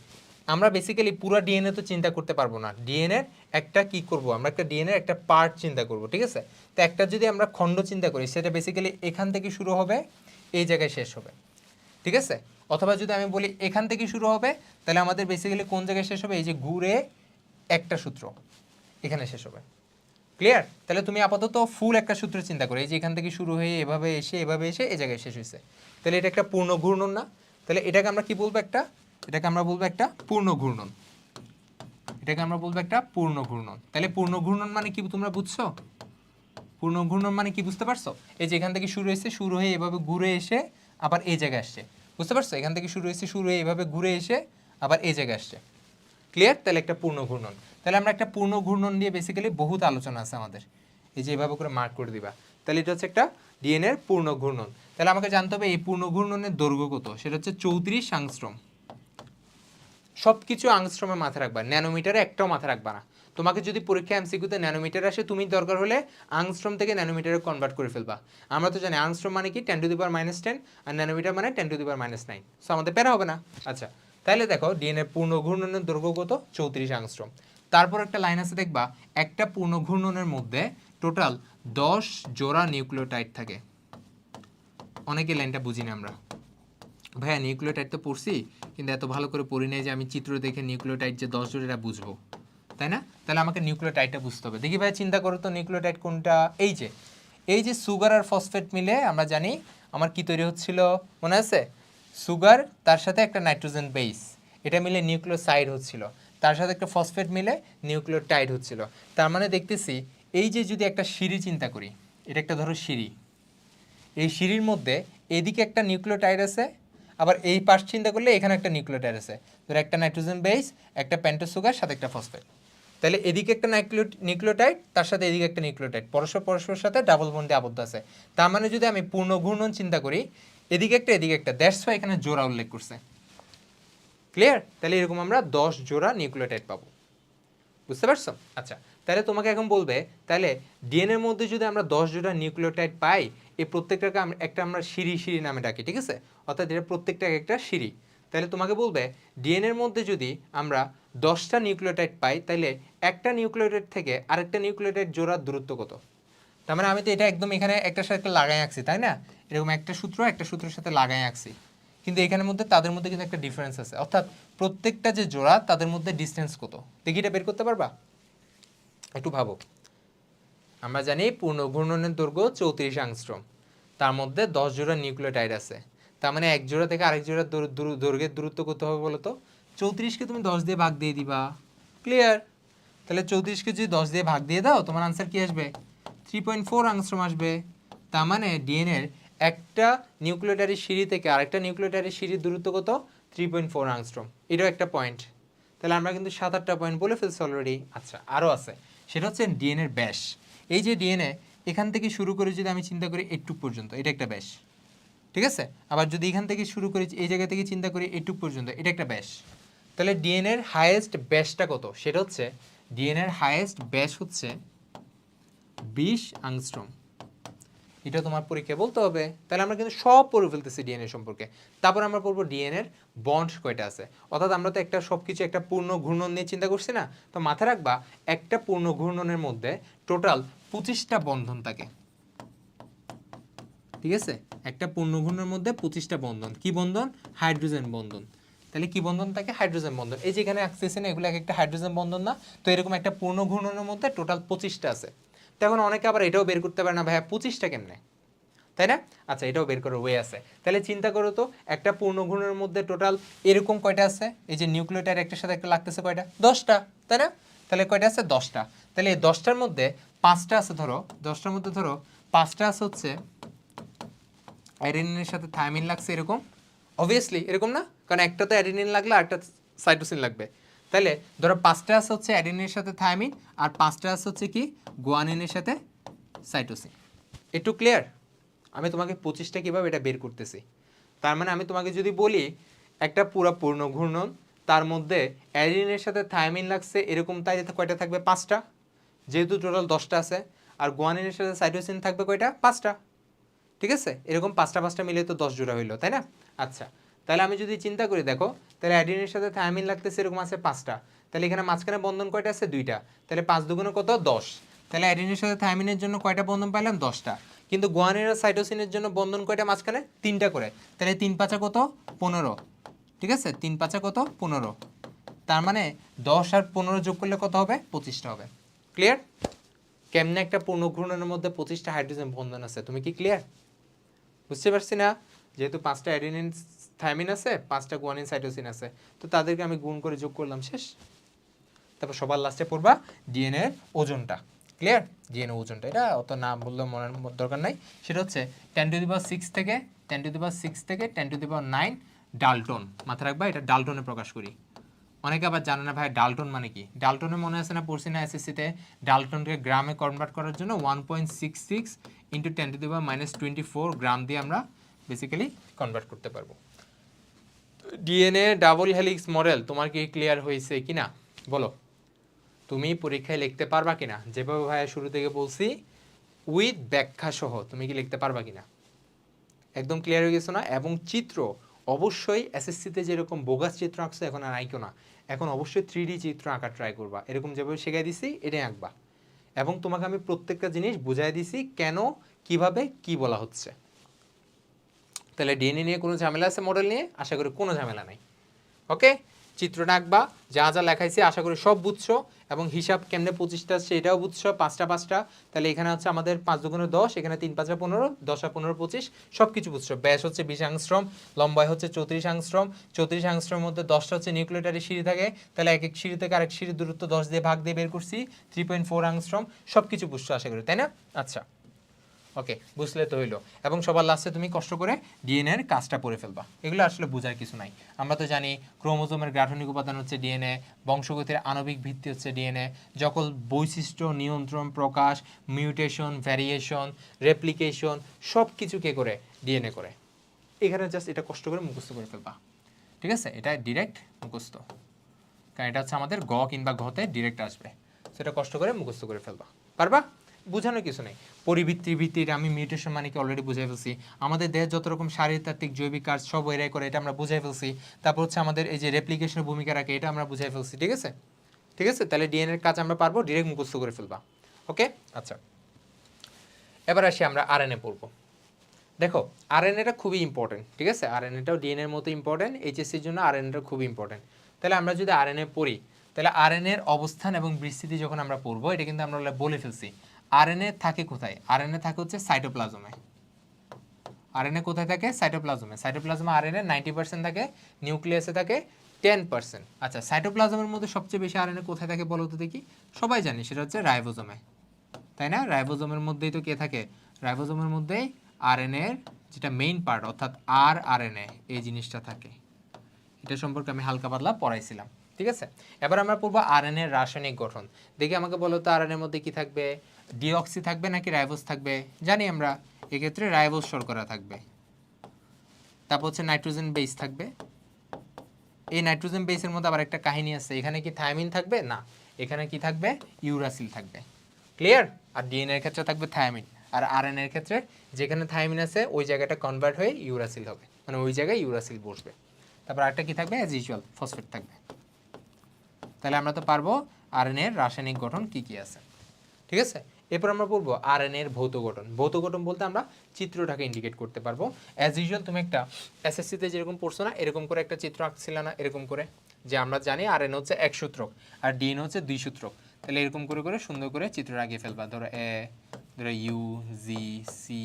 আমরা বেসিক্যালি পুরো ডিএনএ তো চিন্তা করতে পারবো না, ডিএনএ একটা কি করব, আমরা একটা ডিএনএ একটা পার্ট চিন্তা করব, ঠিক আছে। তো একটা যদি আমরা খণ্ড চিন্তা করি, সেটা বেসিক্যালি এখান থেকে শুরু হবে, এই জায়গায় শেষ হবে, ঠিক আছে। অথবা যদি আমি বলি এখান থেকে শুরু হবে, তাহলে আমাদের বেসিক্যালি কোন জায়গায় শেষ হবে? এই যে ঘুরে একটা সূত্র এখানে শেষ হবে। ক্লিয়ার? তাহলে তুমি আপাতত ফুল একটা সূত্র চিন্তা করো, এই যে এখান থেকে শুরু হয়ে এভাবে এসে এই জায়গায় শেষ হয়েছে। তাহলে এটা একটা পূর্ণ ঘূর্ণন না? তাহলে এটাকে আমরা কি বলবো? এটাকে আমরা বলবো একটা পূর্ণ ঘূর্ণন। এটাকে আমরা বলবো একটা পূর্ণ ঘূর্ণন। তাহলে পূর্ণ ঘূর্ণন মানে কি তোমরা বুঝছো? পূর্ণ ঘূর্ণন মানে কি বুঝতে পারছো? এই যে এখান থেকে শুরু হয়েছে, শুরু হয়ে এভাবে ঘুরে এসে আবার এই জায়গায় আসছে, বুঝতে পারছো? এখান থেকে শুরু হয়েছে, শুরু হয়ে এভাবে ঘুরে এসে আবার এই জায়গায় আসছে। ক্লিয়ার? তাহলে একটা পূর্ণ ঘূর্ণন। তাহলে আমরা একটা পূর্ণ ঘূর্ণন নিয়ে বেসিক্যালি বহুত আলোচনা আছে আমাদের, এই যে এভাবে করে মার্ক করে দিবা। তাহলে এটা হচ্ছে একটা ডিএনএ এর পূর্ণ ঘূর্ণন। তাহলে আমাকে জানতে হবে এই পূর্ণ ঘূর্ণনের দৈর্ঘ্য কত, সেটা হচ্ছে 34 আংস্ট্রম। সব কিছু আংস্ট্রমে মাথায় রাখবা, ন্যানোমিটারে একটাও মাথায় রাখবা না। তোমাকে যদি পরীক্ষা এমসিকিউতে ন্যানোমিটার আসে, তুমি দরকার হলে আংস্ট্রম থেকে ন্যানোমিটারে কনভার্ট করে ফেলবা। আমরা তো জানি আংস্ট্রম মানে কি 10⁻⁻10 আর ন্যানোমিটার মানে 10⁻⁹। সো আমাদের প্যারা হবে না। আচ্ছা, তাহলে দেখো ডিএনএ পূর্ণ ঘূর্ণনের দৈর্ঘ্য কত? 34 আংস্ট্রম। তারপর একটা লাইন আছে দেখবা, একটা পূর্ণ ঘূর্ণনের মধ্যে টোটাল 10 জোড়া নিউক্লিওটাইড থাকে। অনেকে লাইনটা বুঝি না আমরা, ভাইয়া নিউক্লিওটাইড তো পড়ছি, কিন্তু এত ভালো করে পড়ি নাই যে আমি চিত্র দেখে নিউক্লিওটাইড যে 10 জোড়া বুঝবো, তাই না? তাহলে আমাকে নিউক্লিওটাইডটা বুঝতে হবে। দেখি ভাই, চিন্তা করো তো নিউক্লিওটাইড কোনটা? এই যে সুগার আর ফসফেট মিলে আমরা জানি আমার কি তৈরি হচ্ছিল, মনে আছে? সুগার তার সাথে একটা নাইট্রোজেন বেস, এটা মিলে নিউক্লিওসাইড হচ্ছিল, তার সাথে একটা ফসফেট মিলে নিউক্লিওটাইড হচ্ছিল। তার মানে দেখতেছি এই যে যদি একটা সিঁড়ি চিন্তা করি, এটা একটা ধরো সিঁড়ি, এই সিঁড়ির মধ্যে এদিকে একটা নিউক্লিওটাইড আছে, আবার এই পাশ চিন্তা করলে এখানে একটা নিউক্লিওটাইড আছে, ধরো একটা নাইট্রোজেন বেস, একটা পেন্টোজ সুগার, সাথে একটা ফসফেট। তাহলে এদিকে একটা নিউক্লিওটাইড, তার সাথে এদিকে একটা নিউক্লিওটাইড, পরস্পরের সাথে ডাবল বন্ডে আবদ্ধ আছে। তার মানে যদি আমি পূর্ণ ঘূর্ণন চিন্তা করি, এদিকে একটা এদিকে একটা, দ্যাটস ওয়াই এখানে জোড়া উল্লেখ করছে। ক্লিয়ার? তাহলে এরকম আমরা 10 জোড়া নিউক্লিওটাইড পাবো, বুঝতে পারছো? আচ্ছা, তাহলে তোমাকে এখন বলবে, তাহলে ডিএনএর মধ্যে যদি আমরা 10 জোড়া নিউক্লিওটাইড পাই, এই প্রত্যেকটাকে একটা আমরা সিঁড়ি নামে ডাকি, ঠিক আছে? অর্থাৎ এটা প্রত্যেকটা একটা সিঁড়ি। তাহলে তোমাকে বলবে ডিএনএর মধ্যে যদি আমরা 10টা নিউক্লিওটাইড পাই, তাহলে একটা নিউক্লিওটাইড থেকে আরেকটা নিউক্লিওটাইড জোড়ার দূরত্ব কত? তার মানে আমি তো এটা একদম এখানে একটার সাথে লাগাই আঁকছি, তাই না? এরকম একটা সূত্রের সাথে লাগাই আঁকছি, কিন্তু এখানের মধ্যে তাদের মধ্যে কিন্তু একটা ডিফারেন্স আছে, অর্থাৎ প্রত্যেকটা যে জোড়া তাদের মধ্যে ডিস্টেন্স কত, দেখি এটা বের করতে পারবা? একটু ভাবো। আমরা জানি পূর্ণ ঘূর্ণনের দৈর্ঘ্য 34 আংস্ট্রম, তার মধ্যে 10 জোড়া নিউক্লিওটাইড আছে। তার মানে এক জোড়া থেকে আরেক জোড়ার দৈর্ঘ্যের দূরত্ব কত হবে বলো তো? 34কে তুমি 10 দিয়ে ভাগ দিয়ে দিবা। ক্লিয়ার? তাহলে 34কে যদি 10 দিয়ে ভাগ দিয়ে দাও, তোমার আনসার কি আসবে? 3.4 আংস্ট্রম আসবে। তার মানে ডিএনএর একটা নিউক্লিওটাইডের সিঁড়ি থেকে আরেকটা নিউক্লিওটাইডের সিঁড়ির দূরত্ব কত? 3.4 আংস্ট্রম। এটাও একটা পয়েন্ট। তাহলে আমরা কিন্তু 7-8টা পয়েন্ট বলে ফেলছি অলরেডি। আচ্ছা, আরও আছে, সেটা হচ্ছে ডিএনএর ব্যাস। এই যে ডিএনএ এখান থেকে শুরু করে যদি আমি চিন্তা করি এইটুক পর্যন্ত, এটা একটা ব্যাস, ঠিক আছে? আবার যদি এখান থেকে শুরু করি, এই জায়গা থেকে চিন্তা করি এইটুক পর্যন্ত, এটা একটা ব্যাস। তাহলে ডিএনএর হাইয়েস্ট ব্যাসটা কত? সেটা হচ্ছে ডিএনএর হাইয়েস্ট ব্যাস হচ্ছে 20 আংস্ট্রম। এটা তোমার পরীক্ষায় বলতে হবে। তাহলে আমরা কিন্তু সব পড়ে ফেলতেছি ডিএনএ সম্পর্কে। তারপর আমরা পড়বো ডিএনএর বন্ড কয়টা আছে, অর্থাৎ আমরা তো একটা সবকিছু একটা পূর্ণ ঘূর্ণন নিয়ে চিন্তা করছি না? তো মাথায় রাখবা একটা পূর্ণ ঘূর্ণনের মধ্যে টোটাল 25টা বন্ধন থাকে, ঠিক আছে? একটা পূর্ণ ঘূর্ণনের মধ্যে 25টা বন্ধন। কি বন্ধন? হাইড্রোজেন বন্ধন। তাহলে কি বন্ধন থাকে? হাইড্রোজেন বন্ধন। এই যে এখানে আসতেছে না, এগুলো একটা হাইড্রোজেন বন্ধন না? তো এরকম একটা পূর্ণ ঘূর্ণনের মধ্যে টোটাল 25টা আছে। তখন অনেকে আবার এটাও বের করতে পারে না, ভাইয়া 25টা কেমনে, তাই না? আচ্ছা, এটাও বের করার ওয়ে আছে। তাহলে চিন্তা করো তো, একটা পূর্ণ ঘূর্ণনের মধ্যে টোটাল এরকম কয়টা আছে? এই যে নিউক্লিওটাইড একটার সাথে একটা লাগতেছে কয়টা? 10টা, তাই না? তাহলে কয়টা আছে? 10টা। তাহলে এই 10টার মধ্যে 5টা আছে, ধরো 10টার মধ্যে ধরো 5টা আছে হচ্ছে অ্যাডেনিনের সাথে থায়ামিন লাগছে, এরকম। অবভিয়াসলি এরকম না, কারণ একটা তো অ্যাডেনিন লাগলে আর একটা সাইটোসিন লাগবে। তাহলে ধরো 5টা আছে হচ্ছে অ্যাডেনিনের সাথে থায়ামিন, আর 5টা আছে হচ্ছে কি গুয়ানিনের সাথে সাইটোসিন। একটু ক্লিয়ার? আমি তোমাকে 25টা কীভাবে এটা বের করতেছি। তার মানে আমি তোমাকে যদি বলি একটা পুরো পূর্ণ ঘূর্ণন, তার মধ্যে অ্যাডিনিনের সাথে থায়ামিন লাগছে এরকম, তাই কয়টা থাকবে 5টা, যেহেতু টোটাল 10টা আছে। আর গুয়ানিনের সাথে সাইটোসিন থাকবে কয়টা 5টা, ঠিক আছে, এরকম 5টা মিলে তো 10 জোড়া হইলো, তাই না? আচ্ছা, তাহলে আমি যদি চিন্তা করি দেখো, তাহলে অ্যাডিনের সাথে থায়ামিন লাগতেছে এরকম আছে 5টা, তাহলে এখানে মাঝখানে বন্ধন কয়টা আছে 2টা, তাহলে 5 দুগুণে কত 10, তাহলে অ্যাডিনের সাথে থায়ামিনের জন্য কয়টা বন্ধন পাইলাম 10টা, কিন্তু গুয়ানিন আর সাইটোসিনের জন্য বন্ধন কয়টা মাঝখানে 3টা করে, তাহলে 3 5 কত 15, ঠিক আছে, 3 5 কত 15, তার মানে 10 আর 15 যোগ করলে কত হবে 25টা হবে। ক্লিয়ার? কেমনে একটা পূর্ণ ঘূর্ণনের মধ্যে 25টা হাইড্রোজেন বন্ধন আছে, তুমি কি ক্লিয়ার? বুঝতে পারছি না? যেহেতু 5টা অ্যাডেনিন থাইমিন আছে, 5টা গুয়ানিন সাইটোসিন আছে, তো তাদেরকে আমি গুণ করে যোগ করলাম, শেষ। তারপর সবার লাস্টে পড়বা ডিএনএ এর ওজনটা। ক্লিয়ার? ডিএনএ ওজনটা এটা অত না বললে মনের দরকার নাই, সেটা হচ্ছে 10⁶ থেকে 10⁶ থেকে 10⁹ ডাল্টন। মাথায় রাখবা, এটা ডাল্টনে প্রকাশ করি। অনেকে আবার জানে না ভাই ডাল্টন মানে কি। ডাল্টনে মনে আছে না, পড়ছি না এসএসসিতে, ডাল্টনকে গ্রামে কনভার্ট করার জন্য 1.66 ইন্টু 10⁻24 গ্রাম দিয়ে আমরা বেসিক্যালি কনভার্ট করতে পারবো। ডিএনএ ডাবল হেলিক্স মডেল তোমার কি ক্লিয়ার হয়েছে কিনা বলো? তুমি পরীক্ষায় লিখতে পারবা কিনা? যেভাবে ভাইয়া শুরু থেকে বলছি উইথ ব্যাখ্যা সহ তুমি কি লিখতে পারবা কিনা? একদম ক্লিয়ার হয়ে গেছো না? এবং চিত্র অবশ্যই এসএসসিতে যেরকম বোগাস চিত্র আঁকছো এখন আর আঁকো না, এখন অবশ্যই 3D চিত্র আঁকা ট্রাই করবা। এরকম যেভাবে শেখাই দিছি এটাই আঁকবা, এবং তোমাকে আমি প্রত্যেকটা জিনিস বুঝাই দিছি কেন, কিভাবে, কি বলা হচ্ছে। তাহলে ডিএনএ নিয়ে কোনো ঝামেলা আছে? মডেল নিয়ে আশা করি কোনো ঝামেলা নাই। ওকে, চিত্রটা আঁকবা, যা যা লেখাইছি আশা করি সব বুঝছো, এবং হিসাব কেমনে 25টা আসছে এটাও বুঝছো, 5টা। তাহলে এখানে হচ্ছে আমাদের 5 দুগুণে 10, এখানে 3 5 15, 10 আর 15 25, সব কিছু বুঝছো। ব্যাস হচ্ছে 20 আংস্ট্রম, লম্বায় হচ্ছে 34 আংস্ট্রম, 34 আংস্ট্রমের মধ্যে 10টা হচ্ছে নিউক্লিয়েটারি সিঁড়ি থাকে, তাহলে এক এক সিঁড়ি থেকে আরেক সিঁড়ির দূরত্ব 10 দিয়ে ভাগ দিয়ে বের করছি 3.4 আংস্ট্রম। সব কিছু বুঝছো আশা করি, তাই না? আচ্ছা, ওকে, বুঝলে তো হইলো। এবং সবার লাস্টে তুমি কষ্ট করে ডিএনএ এর কাজটা পড়ে ফেলবা। এগুলো আসলে বোঝার কিছু নাই। আমরা তো জানি ক্রোমোজোমের গাঠনিক উপাদান হচ্ছে ডিএনএ, বংশগতির আণবিক ভিত্তি হচ্ছে ডিএনএ, সকল বৈশিষ্ট্য নিয়ন্ত্রণ প্রকাশ, মিউটেশন, ভ্যারিয়েশন, রেপ্লিকেশন সব কিছু কে করে? ডিএনএ করে। এখানে জাস্ট এটা কষ্ট করে মুখস্থ করে ফেলবা, ঠিক আছে? এটা ডিরেক্ট মুখস্থ, কারণ এটা হচ্ছে আমাদের গ কিংবা ঘতে ডিরেক্ট আসবে, সেটা কষ্ট করে মুখস্থ করে ফেলবা। পারবা? বুঝানোর কিছু নেই। পরিবৃত্তি ভিত্তির আমি মিউটেশন মানে কি অলরেডি বুঝাই ফেলছি। আমাদের দেহের যত রকম শারীরতাত্ত্বিক জৈবিক কাজ সব এরাই করে, এটা আমরা বুঝাই ফেলছি। তারপর হচ্ছে আমাদের এই যে রেপ্লিকেশনের ভূমিকা রাখে, এটা আমরা বুঝাই ফেলছি, ঠিক আছে? ঠিক আছে, তাহলে ডিএনএ এর কাজ আমরা পারবো, ডিরেক্ট মুখস্থ করে ফেলবা। ওকে, আচ্ছা, এবার আসি আমরা আরএনএ পড়বো। দেখো আরএনএটা খুবই ইম্পর্টেন্ট, ঠিক আছে? আরএনএটাও ডিএনএর মতো ইম্পর্টেন্ট, এইচএসসির জন্য আরএনএটা খুবই ইম্পর্টেন্ট। তাহলে আমরা যদি আরএনএ পড়ি, তাহলে আরএনএর অবস্থান এবং বিস্তৃতি যখন আমরা পড়বো, এটা কিন্তু আমরা বলে ফেলছি। আরএনএ থাকে কোথায়? আরএনএ থাকে হচ্ছে সাইটোপ্লাজমে। আরএনএ কোথায় থাকে? সাইটোপ্লাজমে। সাইটোপ্লাজমে আরএনএ 90% থাকে, নিউক্লিয়াসে থাকে 10%। আচ্ছা, সাইটোপ্লাজমের মধ্যে সবচেয়ে বেশি আরএনএ কোথায় থাকে বলো তো দেখি? সবাই জানি সেটা হচ্ছে রাইবোজোমে, তাই না? রাইবোজোমের মধ্যেই তো কে থাকে? রাইবোজোমের মধ্যেই আরএনএর যেটা মেইন পার্ট অর্থাৎ আরএনএ এই জিনিসটা থাকে। এটা সম্পর্কে আমি হালকা পাতলা পড়াইছিলাম, ঠিক আছে? এবার আমরা পড়বো আরএনএ এর রাসায়নিক গঠন। দেখি আমাকে বলো তো আরএনএ এর মধ্যে কি থাকবে? ডিঅক্সি থাকবে নাকি রাইবোজ থাকবে? জানি আমরা, এক্ষেত্রে রাইবোজ শর্করা থাকবে। তারপর হচ্ছে নাইট্রোজেন বেস থাকবে। এই নাইট্রোজেন বেসের মধ্যে আবার একটা কাহিনী আছে, এখানে কি থায়ামিন থাকবে? না, এখানে কি থাকবে? ইউরাসিল থাকবে। ক্লিয়ার? আর ডিএনএ এর ক্ষেত্রে থাকবে থায়ামিন, আর আরএনএ এর ক্ষেত্রে যেখানে থায়ামিন আছে ওই জায়গাটা কনভার্ট হয়ে ইউরাসিল হবে, মানে ওই জায়গায় ইউরাসিল বসবে। তারপর আরেকটা কি থাকবে? অ্যাজ ইউজুয়াল ফসফেট থাকবে। তাহলে আমরা তো পারবো আরএনএ এর রাসায়নিক গঠন কি কি আছে, ঠিক আছে? এরপর আমরা বলবো আরএনএ এর ভৌত গঠন। ভৌত গঠন বলতে আমরা চিত্রটাকে ইন্ডিকেট করতে পারবো। অ্যাজ ইউজুয়াল তুমি একটা এসএসসিতে যেরকম পড়ছো না, এরকম করে একটা চিত্র আঁকছিল না, এরকম করে, যে আমরা জানি আরএনএ হচ্ছে 1 সূত্রক আর ডিএনএ হচ্ছে 2 সূত্রক। তাহলে এরকম করে করে সুন্দর করে চিত্র আঁকিয়ে ফেলবা। ধরো এ, ধরো ইউ, জি, সি,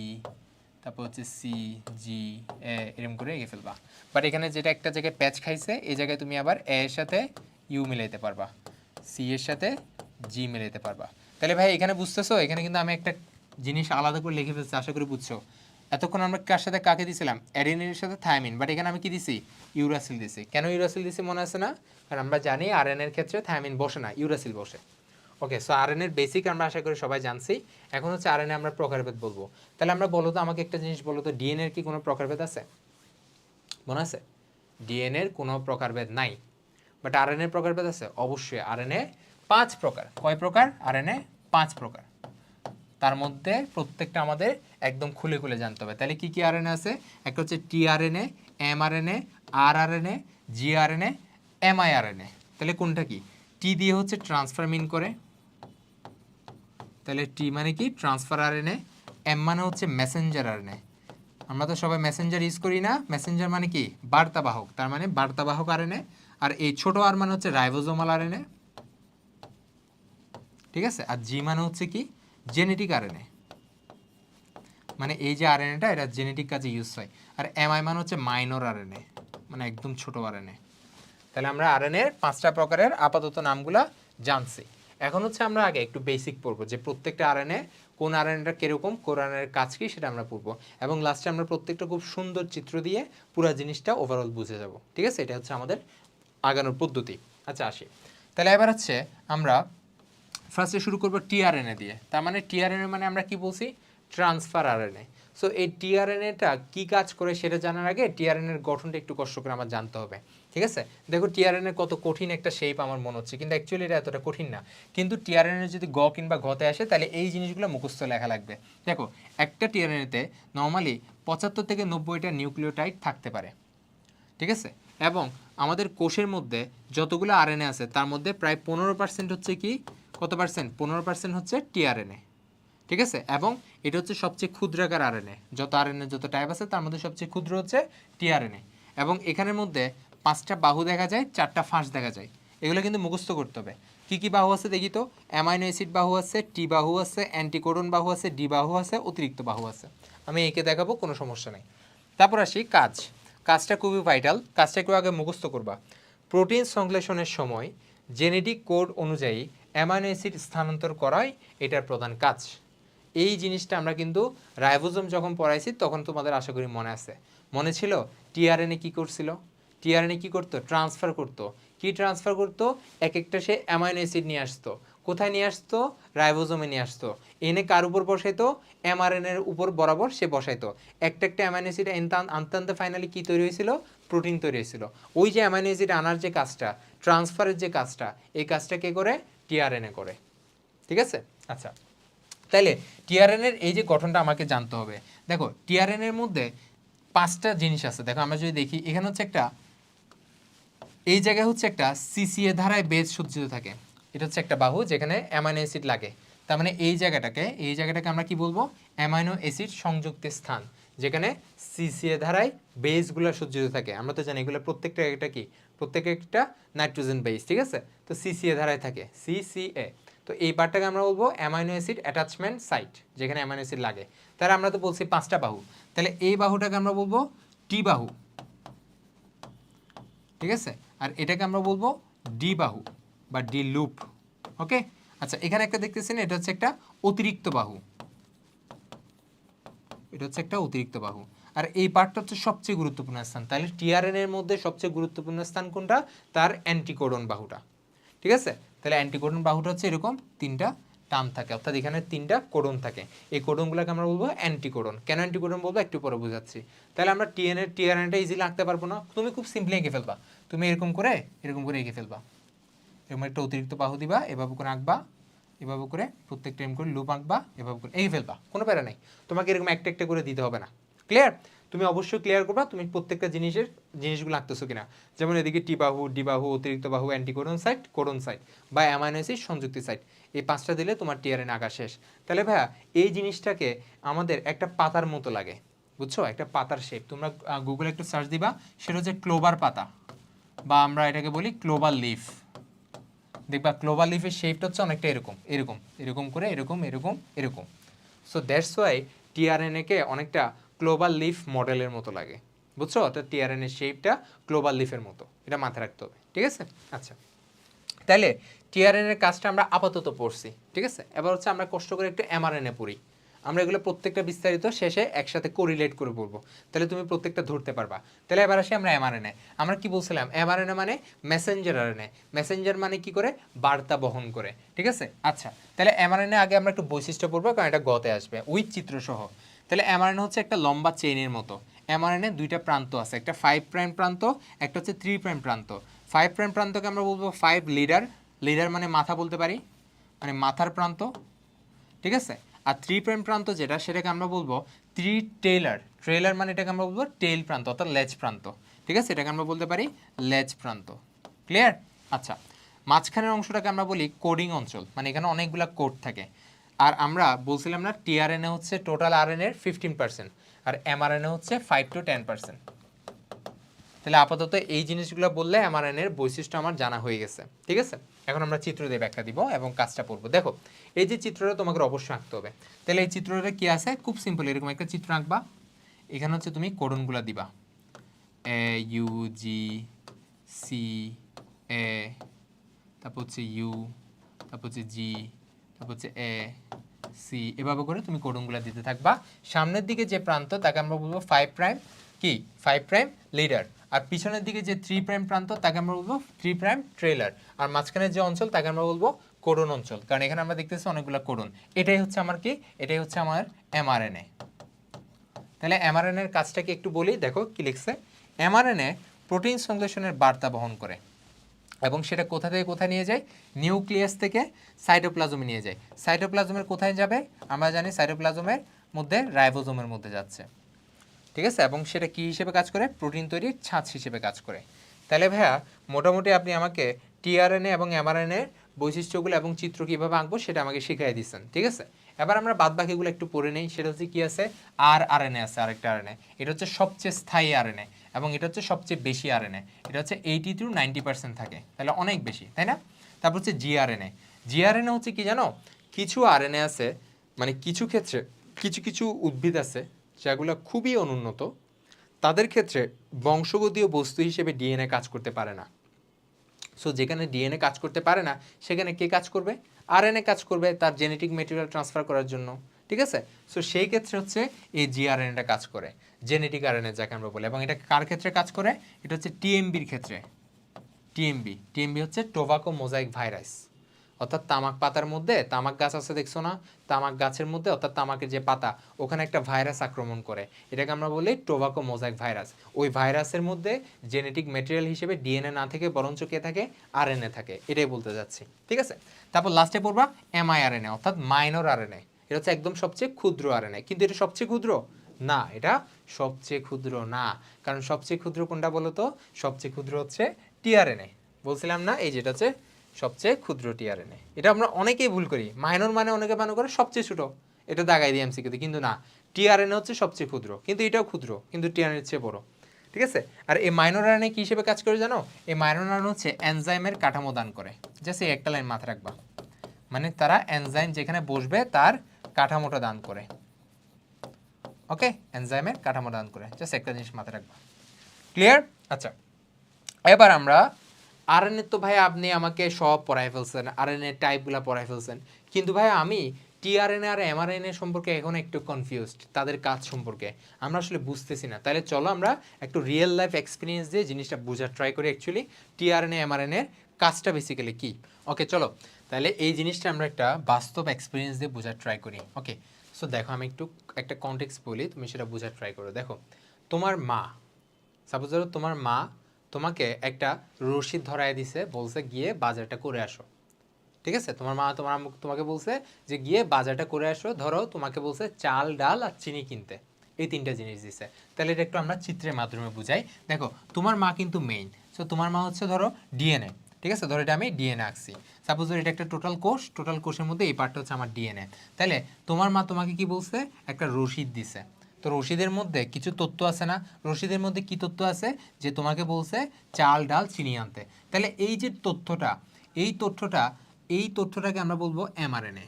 তারপর হচ্ছে সি, জি, এ, এরকম করে এঁকে ফেলবা। বাট এখানে যেটা একটা জায়গায় প্যাচ খাইছে, এই জায়গায় তুমি আবার এ এর সাথে ইউ মিলাইতে পারবা, সি এর সাথে জি মিলাইতে পারবা। তাহলে ভাই এখানে বুঝতেছো, এখানে কিন্তু আমি একটা জিনিস আলাদা করে লিখে ফেলছি, আশা করি বুঝছো। এতক্ষণ আমরা কার সাথে কাকে দিছিলাম? অ্যাডেনিনের সাথে থায়ামিন, বাট এখানে আমি কি দিছি? ইউরাসিল দিছি। কেন ইউরাসিল দিছি মনে আছে না? কারণ আমরা জানি আরএনএ এর ক্ষেত্রে থায়ামিন বসে না, ইউরাসিল বসে। ওকে, সো আরএনএ এর বেসিক আমরা আশা করি সবাই জানছি। এখন হচ্ছে আরএনএ আমরা প্রকারভেদ বলবো। তাহলে আমরা বলো তো, আমাকে একটা জিনিস বলো তো, ডিএনএ এর কি কোনো প্রকারভেদ আছে? মনে আছে? ডিএনএর কোনো প্রকারভেদ নাই। বাট আরএনএ প্রকারভেদ আছে, অবশ্যই। আরএনএ 5 প্রকার। কয় প্রকার? আরএনএ 5 প্রকার। তার মধ্যে প্রত্যেকটা আমাদের একদম খুলে খুলে জানতে হবে। তাহলে কি কি আরএনএ আছে? একটা হচ্ছে টিআরএনএ, এমআরএনএ, আরআরএনএ, জিআরএনএ, এমআইআরএনএ। তাহলে কোনটা কি? টি দিয়ে হচ্ছে ট্রান্সফার মিন করে, তাহলে টি মানে কি? Transfer RNA. এম মানে হচ্ছে মেসেঞ্জার আরএনএ। আমরা তো সবাই মেসেঞ্জার ইউজ করি না? মেসেঞ্জার মানে কি? বার্তাবাহক, তার মানে বার্তাবাহক আরএনএ। আর এই ছোট আর মানে হচ্ছে রাইবোজোমাল আরএনএ, ঠিক আছে? আর জি মানে হচ্ছে কি? জেনেটিক আরএনএ, মানে এই যে আরএনএটা এটা জেনেটিক কাজে ইউজ হয়। আর এমআই মানে হচ্ছে মাইনর আরএনএ, মানে একদম ছোট আরএনএ। তাহলে আমরা আরএনএর 5টা প্রকারের আপাতত নামগুলা জানছি। এখন হচ্ছে আমরা আগে একটু বেসিক পড়বো যে প্রত্যেকটা আরএনএ, কোন আরএনএটা কিরকম, কোন আরএনএর কাজ কি, সেটা আমরা পড়বো। এবং লাস্টে আমরা প্রত্যেকটা খুব সুন্দর চিত্র দিয়ে পুরো জিনিসটা ওভারঅল বুঝে যাব, ঠিক আছে? এটা হচ্ছে আমাদের আগানোর পদ্ধতি। আচ্ছা, আসি তাহলে। এবার হচ্ছে আমরা ফার্স্টে শুরু করবো টিআরএনএ দিয়ে। তার মানে টিআরএনএ মানে আমরা কি বলছি? Transfer RNA. সো এই টিআরএনএটা কি কাজ করে সেটা জানার আগে টিআরএনএর গঠনটা একটু কষ্ট করে আমার জানতে হবে, ঠিক আছে? দেখো টিআরএনএ কত কঠিন একটা শেপ আমার মনে হচ্ছে, কিন্তু অ্যাকচুয়ালি এটা এতটা কঠিন না। কিন্তু টিআরএনএ যদি গ কিংবা ঘতে আসে তাহলে এই জিনিসগুলো মুখস্থ লেখা লাগবে। দেখো, একটা টিআরএনএতে নর্মালি 75 থেকে 90টা নিউক্লিওটাইড থাকতে পারে, ঠিক আছে? এবং আমাদের কোষের মধ্যে যতগুলো আরএনএ আছে তার মধ্যে প্রায় 15% হচ্ছে কি? কত পার্সেন্ট? 15% হচ্ছে টিআরএনএ, ঠিক আছে? এবং এটা হচ্ছে সবচেয়ে ক্ষুদ্রাকার আরএনএ। যত আরএনএ যত টাইপ আছে তার মধ্যে সবচেয়ে ক্ষুদ্র হচ্ছে টিআরএনএ। এবং এখানের মধ্যে 5টা বাহু দেখা যায়, 4টা ফাঁস দেখা যায়। এগুলো কিন্তু মুখস্থ করতে হবে। কি কি বাহু আছে দেখি তো? অ্যামাইনো অ্যাসিড বাহু আছে, টি বাহু আছে, অ্যান্টিকোডন বাহু আছে, ডি বাহু আছে, অতিরিক্ত বাহু আছে। আমি একে দেখাবো, কোনো সমস্যা নেই। তারপর আসি কাজ। কাজটা খুবই ভাইটাল, কাজটা একটু আগে মুখস্থ করবা। প্রোটিন সংশ্লেষণের সময় জেনেটিক কোড অনুযায়ী অ্যামাইনো অ্যাসিড স্থানান্তর করাই এটার প্রধান কাজ। এই জিনিসটা আমরা কিন্তু রাইবোজোম যখন পড়াইছি তখন তোমাদের আশা করি মনে আছে। মনে ছিল টিআরএনএ কি করছিল? টিআরএনএ কি করতো? ট্রান্সফার করতো। কি ট্রান্সফার করতো? এক একটা সে অ্যামাইনো অ্যাসিড নিয়ে আসতো। কোথায় নিয়ে আসতো? রাইবোজোমে নিয়ে আসতো। এনে কার উপর বসাইতো? এমআরএনএর উপর বরাবর সে বসাইতো। একটা একটা অ্যামাইনো অ্যাসিড আনতে আনতে ফাইনালি কি তৈরি হয়েছিল? প্রোটিন তৈরি হয়েছিল। ওই যে অ্যামাইনো অ্যাসিড আনার যে কাজটা, ট্রান্সফারের যে কাজটা, এই কাজটা কে করে? টিআরএনএ করে, ঠিক আছে? আচ্ছা, তাইলে টিআরএনএর এই যে গঠনটা আমাকে জানতে হবে। দেখো, টিআরএনএর মধ্যে 5টা জিনিস আছে। দেখো, আমরা যদি দেখি এখানে হচ্ছে একটা, এই জায়গায় হচ্ছে একটা সিসিএ ধারায় বেজ সজ্জিত থাকে। এটা হচ্ছে একটা বাহু যেখানে অ্যামাইনো অ্যাসিড লাগে। তার মানে এই জায়গাটাকে আমরা কি বলবো? অ্যামাইনো অ্যাসিড সংযুক্তের স্থান, যেখানে সিসিএ ধারায় বেসগুলো সজ্জিত থাকে। আমরা তো জানি এগুলো প্রত্যেকটা এটা কি? প্রত্যেকটা একটা নাইট্রোজেন বেস, ঠিক আছে? তো সিসিএ ধারায় থাকে, সিসিএ। তো এই পার্টটাকে আমরা বলবো অ্যামাইনো অ্যাসিড অ্যাটাচমেন্ট সাইট, যেখানে অ্যামাইনো অ্যাসিড লাগে। তাহলে আমরা তো বলছি 5টা বাহু, তাহলে এই বাহুটাকে আমরা বলবো টি বাহু, ঠিক আছে? আর এটাকে আমরা বলবো ডি বাহু বা ডি লুপ, ওকে? আচ্ছা, এখানে একটা দেখতেছেন, এটা হচ্ছে একটা অতিরিক্ত বাহু, এটা হচ্ছে একটা অতিরিক্ত বাহু। আর এই পার্টটা হচ্ছে সবচেয়ে গুরুত্বপূর্ণ স্থান। তাহলে টিআরএন এর মধ্যে সবচেয়ে গুরুত্বপূর্ণ স্থান কোনটা? তার অ্যান্টিকোডন বাহুটা, ঠিক আছে? তাহলে অ্যান্টিকোডন বাহুটা হচ্ছে এরকম 3টা টার্ম থাকে, অর্থাৎ এখানে 3টা কোডন থাকে। এই কোডনগুলোকে আমরা বলবো অ্যান্টিকোডন। কেন অ্যান্টিকোডন বলবো একটু পরে বোঝাচ্ছি। তাহলে আমরা টিআরএনটা ইজিলি আঁকতে পারবো না? তুমি খুব সিম্পলি এঁকে ফেলবা। তুমি এরকম করে এঁকে ফেলবা। এরকম একটা অতিরিক্ত বাহু দিবা, এভাবে করে আঁকবা, এভাবে করে প্রত্যেকটা এম করে লুপ আঁকবা, এভাবে করে এঁকে ফেলবা, কোনো প্যারা নেই। তোমাকে এরকম একটা একটা করে দিতে হবে না। ক্লিয়ার? তুমি অবশ্যই ক্লিয়ার করবা তুমি প্রত্যেকটা জিনিসগুলো আঁকতেছো কিনা। যেমন এদিকে টি বাহু, ডি বাহু, অতিরিক্ত বাহু, অ্যান্টিকোডন সাইট, কোডন সাইট বা অ্যামাইনো অ্যাসিড সংযুক্তি সাইট, এই 5টা দিলে তোমার টিআরএন আঁকা শেষ। তাহলে ভাইয়া এই জিনিসটাকে আমাদের একটা পাতার মতো লাগে, বুঝছো? একটা পাতার শেপ। তোমরা গুগলে একটু সার্চ দিবা, সেটা হচ্ছে ক্লোবার পাতা, বা আমরা এটাকে বলি ক্লোবার লিফ। দেখবা ক্লোবার লিফের শেপটা হচ্ছে অনেকটা এরকম এরকম এরকম করে এরকম এরকম এরকম। সো দ্যাটস ওয়াই টিআরএনএ কে অনেকটা ক্লোবার লিফ মডেলের মতো লাগে, বুঝছো? অর্থাৎ টিআরএনএ শেপটা ক্লোবার লিফের মতো, এটা মাথায় রাখতে হবে, ঠিক আছে? আচ্ছা, তাহলে টিআরএনএর কাজটা আমরা আপাতত পড়ছি, ঠিক আছে? এবার হচ্ছে আমরা কষ্ট করে একটু এমআরএনএ পড়ি। আমরা এগুলো প্রত্যেকটা বিস্তারিত শেষে একসাথে কোরিলেট করে বলবো, তাহলে তুমি প্রত্যেকটা ধরতে পারবা। তাহলে এবার আসি আমরা এমআরএনএ। আমরা কি বলছিলাম? এমআরএনএ মানে মেসেঞ্জার আরএনএ। মেসেঞ্জার মানে কি করে? বার্তা বহন করে, ঠিক আছে? আচ্ছা, তাহলে এমআরএনএ আগে আমরা একটু বৈশিষ্ট্য পড়বো, কারণ এটা গতে আসবে উইথ চিত্র সহ। তাহলে এমআরএনএ হচ্ছে একটা লম্বা চেইনের মতো। এমআরএনএ দুইটা প্রান্ত আছে, একটা 5 প্রাইম প্রান্ত, একটা হচ্ছে 3 প্রাইম প্রান্ত। 5 প্রাইম প্রান্তকে আমরা বলবো 5 লিডার, লিডার মানে মাথা বলতে পারি, মানে মাথার প্রান্ত, ঠিক আছে। আর 3 প্রাইম প্রান্ত যেটা, সেটাকে আমরা বলবো 3 টেইলার, ট্রেলার মানে এটাকে আমরা বলবো টেইল প্রান্ত অর্থাৎ লেজ প্রান্ত, ঠিক আছে, এটাকে আমরা বলতে পারি লেজ প্রান্ত। ক্লিয়ার? আচ্ছা, মাঝখানের অংশটাকে আমরা বলি কোডিং অঞ্চল, মানে এখানে অনেকগুলা কোড থাকে। আর আমরা বলছিলাম না টিআরএনএ হচ্ছে টোটাল আরএনএর 15%, আর এমআরএনএ হচ্ছে 5 to 10%। তাহলে আপাতত এই জিনিসগুলো বললে এমআরএনএর বৈশিষ্ট্য আমার জানা হয়ে গেছে, ঠিক আছে। এখন আমরা চিত্র দিয়ে ব্যাখ্যা দিব এবং কাজটা পড়বো। দেখো এই যে চিত্রটা তোমাকে অবশ্যই আঁকতে হবে। তাহলে এই চিত্রটা কি আছে, খুব সিম্পল, এরকম একটা চিত্র আঁকবা। এখানে হচ্ছে তুমি কোডনগুলো দিবা, এ ইউ জি সি এ, তারপর হচ্ছে ইউ, তারপর হচ্ছে জি, তারপর হচ্ছে এ সি, এভাবে করে তুমি কোডনগুলো দিতে থাকবা। সামনের দিকে যে প্রান্ত তাকে আমরা বলবো 5 প্রাইম কি, 5 প্রাইম লিডার, আর পিছনের দিকে যে 3 প্রাইম প্রান্ত তাকে আমরা বলবো 3 প্রাইম ট্রেলার, আর মাঝখানের যে অঞ্চল তাকে আমরা বলবো কোডন অঞ্চল, কারণ এখানে আমরা দেখতেছি অনেকগুলো কোডন। এটাই হচ্ছে আমার কি, এটাই হচ্ছে আমার এমআরএনএ। তাহলে এমআরএনএ এর কাজটা কি একটু বলি, দেখো কি লিখছে। এমআরএনএ প্রোটিন সংশ্লেষণের বার্তা বহন করে এবং সেটা কোথা থেকে কোথায় নিয়ে যায়, নিউক্লিয়াস থেকে সাইটোপ্লাজমে নিয়ে যায়। সাইটোপ্লাজমের কোথায় যাবে, আমরা জানি সাইটোপ্লাজমের মধ্যে রাইবোজোমের মধ্যে যাচ্ছে, ঠিক আছে, এবং সেটা কি হিসেবে কাজ করে, প্রোটিন তৈরির ছাঁচ হিসেবে কাজ করে। তাহলে ভাইয়া মোটামুটি আপনি আমাকে টিআরএনএ এবং এমআরএনএ বৈশিষ্ট্যগুলো এবং চিত্র কীভাবে আঁকবো সেটা আমাকে শিখিয়ে দিচ্ছেন, ঠিক আছে। এবার আমরা বাদ বাকিগুলো একটু পড়ে নেই। সেটা হচ্ছে কি আছে, আর আরএনএ আছে, আরেকটা আরএনএ, এটা হচ্ছে সবচেয়ে স্থায়ী আরএনএ এবং এটা হচ্ছে সবচেয়ে বেশি আরএনএ, এটা হচ্ছে 80 to 90% থাকে, তাহলে অনেক বেশি, তাই না। তারপর হচ্ছে জিআরএনএ। জিআরএনএ হচ্ছে কি জানো, কিছু আরএনএ আছে, মানে কিছু ক্ষেত্রে কিছু কিছু উদ্ভিদ আছে যেগুলো খুবই অনুন্নত, তাদের ক্ষেত্রে বংশগতীয় বস্তু হিসেবে ডিএনএ কাজ করতে পারে না। সো যেখানে ডিএনএ কাজ করতে পারে না সেখানে কে কাজ করবে, আরএনএ কাজ করবে তার জেনেটিক মেটেরিয়াল ট্রান্সফার করার জন্য, ঠিক আছে। সো সেই ক্ষেত্রে হচ্ছে এই জিআরএনএটা কাজ করে, জেনেটিক আরএনএ যাকে আমরা বলি। এবং এটা কার ক্ষেত্রে কাজ করে, এটা হচ্ছে টিএমবির ক্ষেত্রে। টিএমবি হচ্ছে টোবাকো মোজাইক ভাইরাস, অর্থাৎ তামাক পাতার মধ্যে, তামাক গাছ আছে দেখছো না, তামাক গাছের মধ্যে অর্থাৎ তামাকের যে পাতা, ওখানে একটা ভাইরাস আক্রমণ করে, এটাকে আমরা বলি টোবাকো মোজাইক ভাইরাস। ওই ভাইরাসের মধ্যে জেনেটিক ম্যাটেরিয়াল হিসেবে ডিএনএ না থেকে বরঞ্চ কে থাকে, আরএনএ থাকে, এটাই বলতে যাচ্ছি, ঠিক আছে। তারপর লাস্টে পড়বা এমআইআরএনএ অর্থাৎ মাইনর আরএনএ, এটা হচ্ছে একদম সবচেয়ে ক্ষুদ্র আরএনএ। কিন্তু এটা সবচেয়ে ক্ষুদ্র না, এটা সবচেয়ে ক্ষুদ্র না, কারণ সবচেয়ে ক্ষুদ্র কোনটা বলো তো, সবচেয়ে ক্ষুদ্র হচ্ছে টিআরএনএ, বলছিলাম না, এই যেটা হচ্ছে সবচেয়ে ক্ষুদ্র টিআরএনএ। এটা আমরা অনেকেই ভুল করি, মাইনর মানে অনেকে মনে করে সবচেয়ে ছোট, এটা দাগাই দিই এমসিকিউতে, কিন্তু না, টিআরএনএ হচ্ছে সবচেয়ে ক্ষুদ্র, কিন্তু এটাও ক্ষুদ্র, কিন্তু টিআরএনএর চেয়ে বড়, ঠিক আছে। আর এই মাইনর আরএনএ কি হিসেবে কাজ করে জানো, এই মাইনর আরএনএ হচ্ছে এনজাইমের কাঠামো দান করে। জাস্ট এই একটা লাইন মাথায় রাখবা, মানে তারা এনজাইম যেখানে বসবে তার কাঠামোটা দান করে, ওকে, এনজাইমের কাঠামো দান করে, জাস্ট একটা জিনিস মাথায় রাখবা। ক্লিয়ার? আচ্ছা, এবার আমরা আরএনএ, তো ভাই আপনি আমাকে সব পড়াই ফেলছেন, আরএনএ টাইপগুলো পড়াই ফেলছেন, কিন্তু ভাই আমি টিআরএনএ আর এমআরএনএ সম্পর্কে এখন একটু কনফিউজড, তাদের কাজ সম্পর্কে আমরা আসলে বুঝতেছি না। তাহলে চলো আমরা একটু রিয়েল লাইফ এক্সপিরিয়েন্স দিয়ে জিনিসটা বোঝার ট্রাই করি, অ্যাকচুয়ালি টিআরএনএ এমআরএনএর কাজটা বেসিক্যালি কি। ওকে চলো, তাহলে এই জিনিসটা আমরা একটা বাস্তব এক্সপিরিয়েন্স দিয়ে বোঝার ট্রাই করি। ওকে, সো দেখো আমি একটু একটা কনটেক্সট বলি, তুমি সেটা বোঝার ট্রাই করো। দেখো তোমার মা, সাপোজ ধরো তোমার মা তোমাকে একটা রসিদ ধরায় দিছে, বলছে গিয়ে বাজারটা করে আসো, ঠিক আছে। তোমার মা তোমাকে বলছে যে গিয়ে বাজারটা করে আসো, ধরো তোমাকে বলছে চাল ডাল আর চিনি কিনতে, এই তিনটা জিনিস দিছে। তাহলে এটা একটু আমরা চিত্রের মাধ্যমে বুঝাই। দেখো তোমার মা কিন্তু মেইন, সো তোমার মা হচ্ছে ধরো ডিএনএ, ঠিক আছে, ধরো এটা আমি ডিএনএ আঁকছি, সাপোজ ধরো এটা একটা টোটাল কোষ, টোটাল কোষের মধ্যে এই পার্টটা হচ্ছে আমার ডিএনএ। তাহলে তোমার মা তোমাকে কি বলছে, একটা রসিদ দিছে, তো রসিদের মধ্যে কিছু তথ্য আছে না, রসিদের মধ্যে কি তথ্য আছে, যে তোমাকে বলছে চাল ডাল চিনি আনতে। তাহলে এই যে তথ্যটা, এই তথ্যটাকে আমরা বলবো এমআরএনএ,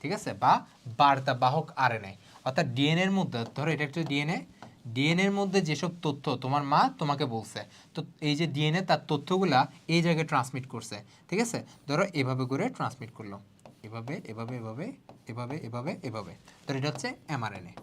ঠিক আছে, বা বার্তা বাহক আরএনএ। অর্থাৎ ডিএনএর মধ্যে, ধরো এটা একটা ডিএনএর মধ্যে যেসব তথ্য তোমার মা তোমাকে বলছে, তো এই যে ডিএনএ তার তথ্যগুলা এই জায়গায় ট্রান্সমিট করছে, ঠিক আছে। ধরো এভাবে করে ট্রান্সমিট করলো, এভাবে এভাবে এভাবে এভাবে এভাবে এভাবে, ধরো এটা হচ্ছে এমআরএনএ।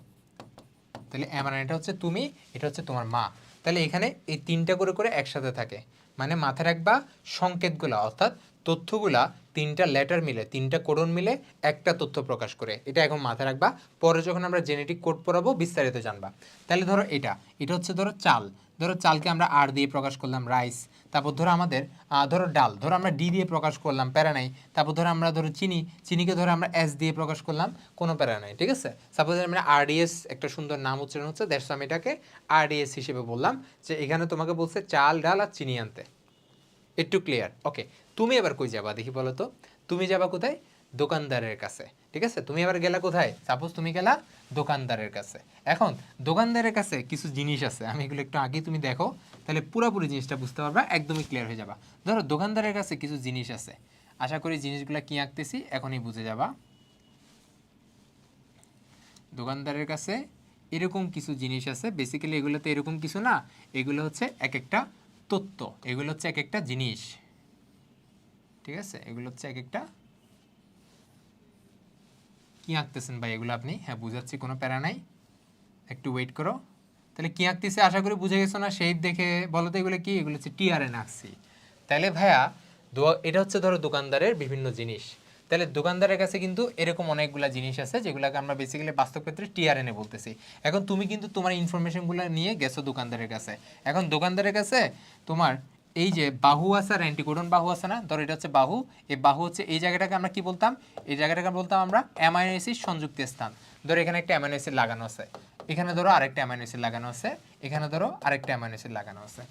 তাহলে এমআরএনএটা হচ্ছে তুমি, এটা হচ্ছে তোমার মা। তাহলে এখানে এই তিনটা করে করে একসাথে থাকে, মানে মাথায় রাখবা সংকেতগুলো, অর্থাৎ তথ্যগুলা 3টা লেটার মিলে 3টা কোডন মিলে একটা তথ্য প্রকাশ করে। এটা এখন মাথায় রাখবা, পরে যখন আমরা জেনেটিক কোড পড়াবো বিস্তারিত জানবা। তাহলে ধরো এটা হচ্ছে ধরো চাল, ধরো চালকে আমরা আর দিয়ে প্রকাশ করলাম রাইস। তারপর ধরো আমাদের ধরো ডাল, ধরো আমরা ডি দিয়ে প্রকাশ করলাম, প্যারা নাই। তারপর ধরো আমরা ধরো চিনিকে ধরো আমরা এস দিয়ে প্রকাশ করলাম, কোনো প্যারা নাই, ঠিক আছে। সাপোজ আমরা আরডিএস, একটা সুন্দর নাম উচ্চারণ হচ্ছে, দ্যাটস আমি এটাকে আরডিএস হিসেবে বললাম, যে এখানে তোমাকে বলছে চাল ডাল আর চিনি আনতে। একটু ক্লিয়ার? ওকে। তুমি এবার কই যাবা দেখি বলো তো? তুমি যাবা কোথায়? দোকানদারের কাছে, ঠিক আছে। তুমি এবার গেলা কোথায়? সাপোজ তুমি গেলা দোকানদারের কাছে। এখন দোকানদারের কাছে কিছু জিনিস আছে, আমি এগুলো একটু আগে তুমি দেখো, তাহলে পুরোপুরি জিনিসটা বুঝতে পারবা, একদমই ক্লিয়ার হয়ে যাবা। ধরো দোকানদারের কাছে কিছু জিনিস আছে, আশা করি জিনিসগুলো কি আঁকতেছি এখনই বুঝে যাবা। দোকানদারের কাছে এরকম কিছু জিনিস আছে, বেসিক্যালি এগুলো তো এরকম কিছু না, এগুলো হচ্ছে এক একটা তথ্য, এগুলো হচ্ছে এক একটা জিনিস, ঠিক আছে। এগুলো হচ্ছে এক একটা, কি আঁকতেছেন ভাই এগুলো আপনি? হ্যাঁ বুঝাচ্ছি, কোনো প্যারা নাই, একটু ওয়েট করো। তাহলে কি আঁকতেছে আশা করি বুঝে গেছো না? শেপ দেখে বলো তো এগুলো কি? এগুলো হচ্ছে টিআরএন আঁকছি। তাহলে ভাইয়া এটা হচ্ছে ধরো দোকানদারের বিভিন্ন জিনিস। তাহলে দোকানদারের কাছে কিন্তু এরকম অনেকগুলো জিনিস আছে যেগুলোকে আমরা বেসিক্যালি বাস্তব ক্ষেত্রে টিআরএনে বলতেছি। এখন তুমি কিন্তু তোমার ইনফরমেশনগুলো নিয়ে গেছো দোকানদারের কাছে। এখন দোকানদারের কাছে তোমার এই যে বাহু আছে আর অ্যান্টিকোডন বাহু আছে না, ধরো এটা হচ্ছে বাহু, এই বাহু হচ্ছে এই জায়গাটাকে আমরা কি বলতাম? এই জায়গাটাকে বলতাম আমরা অ্যামাইনো অ্যাসিড সংযুক্ত স্থান। ধরো এখানে একটা অ্যামাইনো অ্যাসিড লাগানো আছে, এখানে ধরো আরেকটা অ্যামাইনো অ্যাসিড লাগানো আছে, এখানে ধরো আরেকটা অ্যামাইনো অ্যাসিড লাগানো আছে।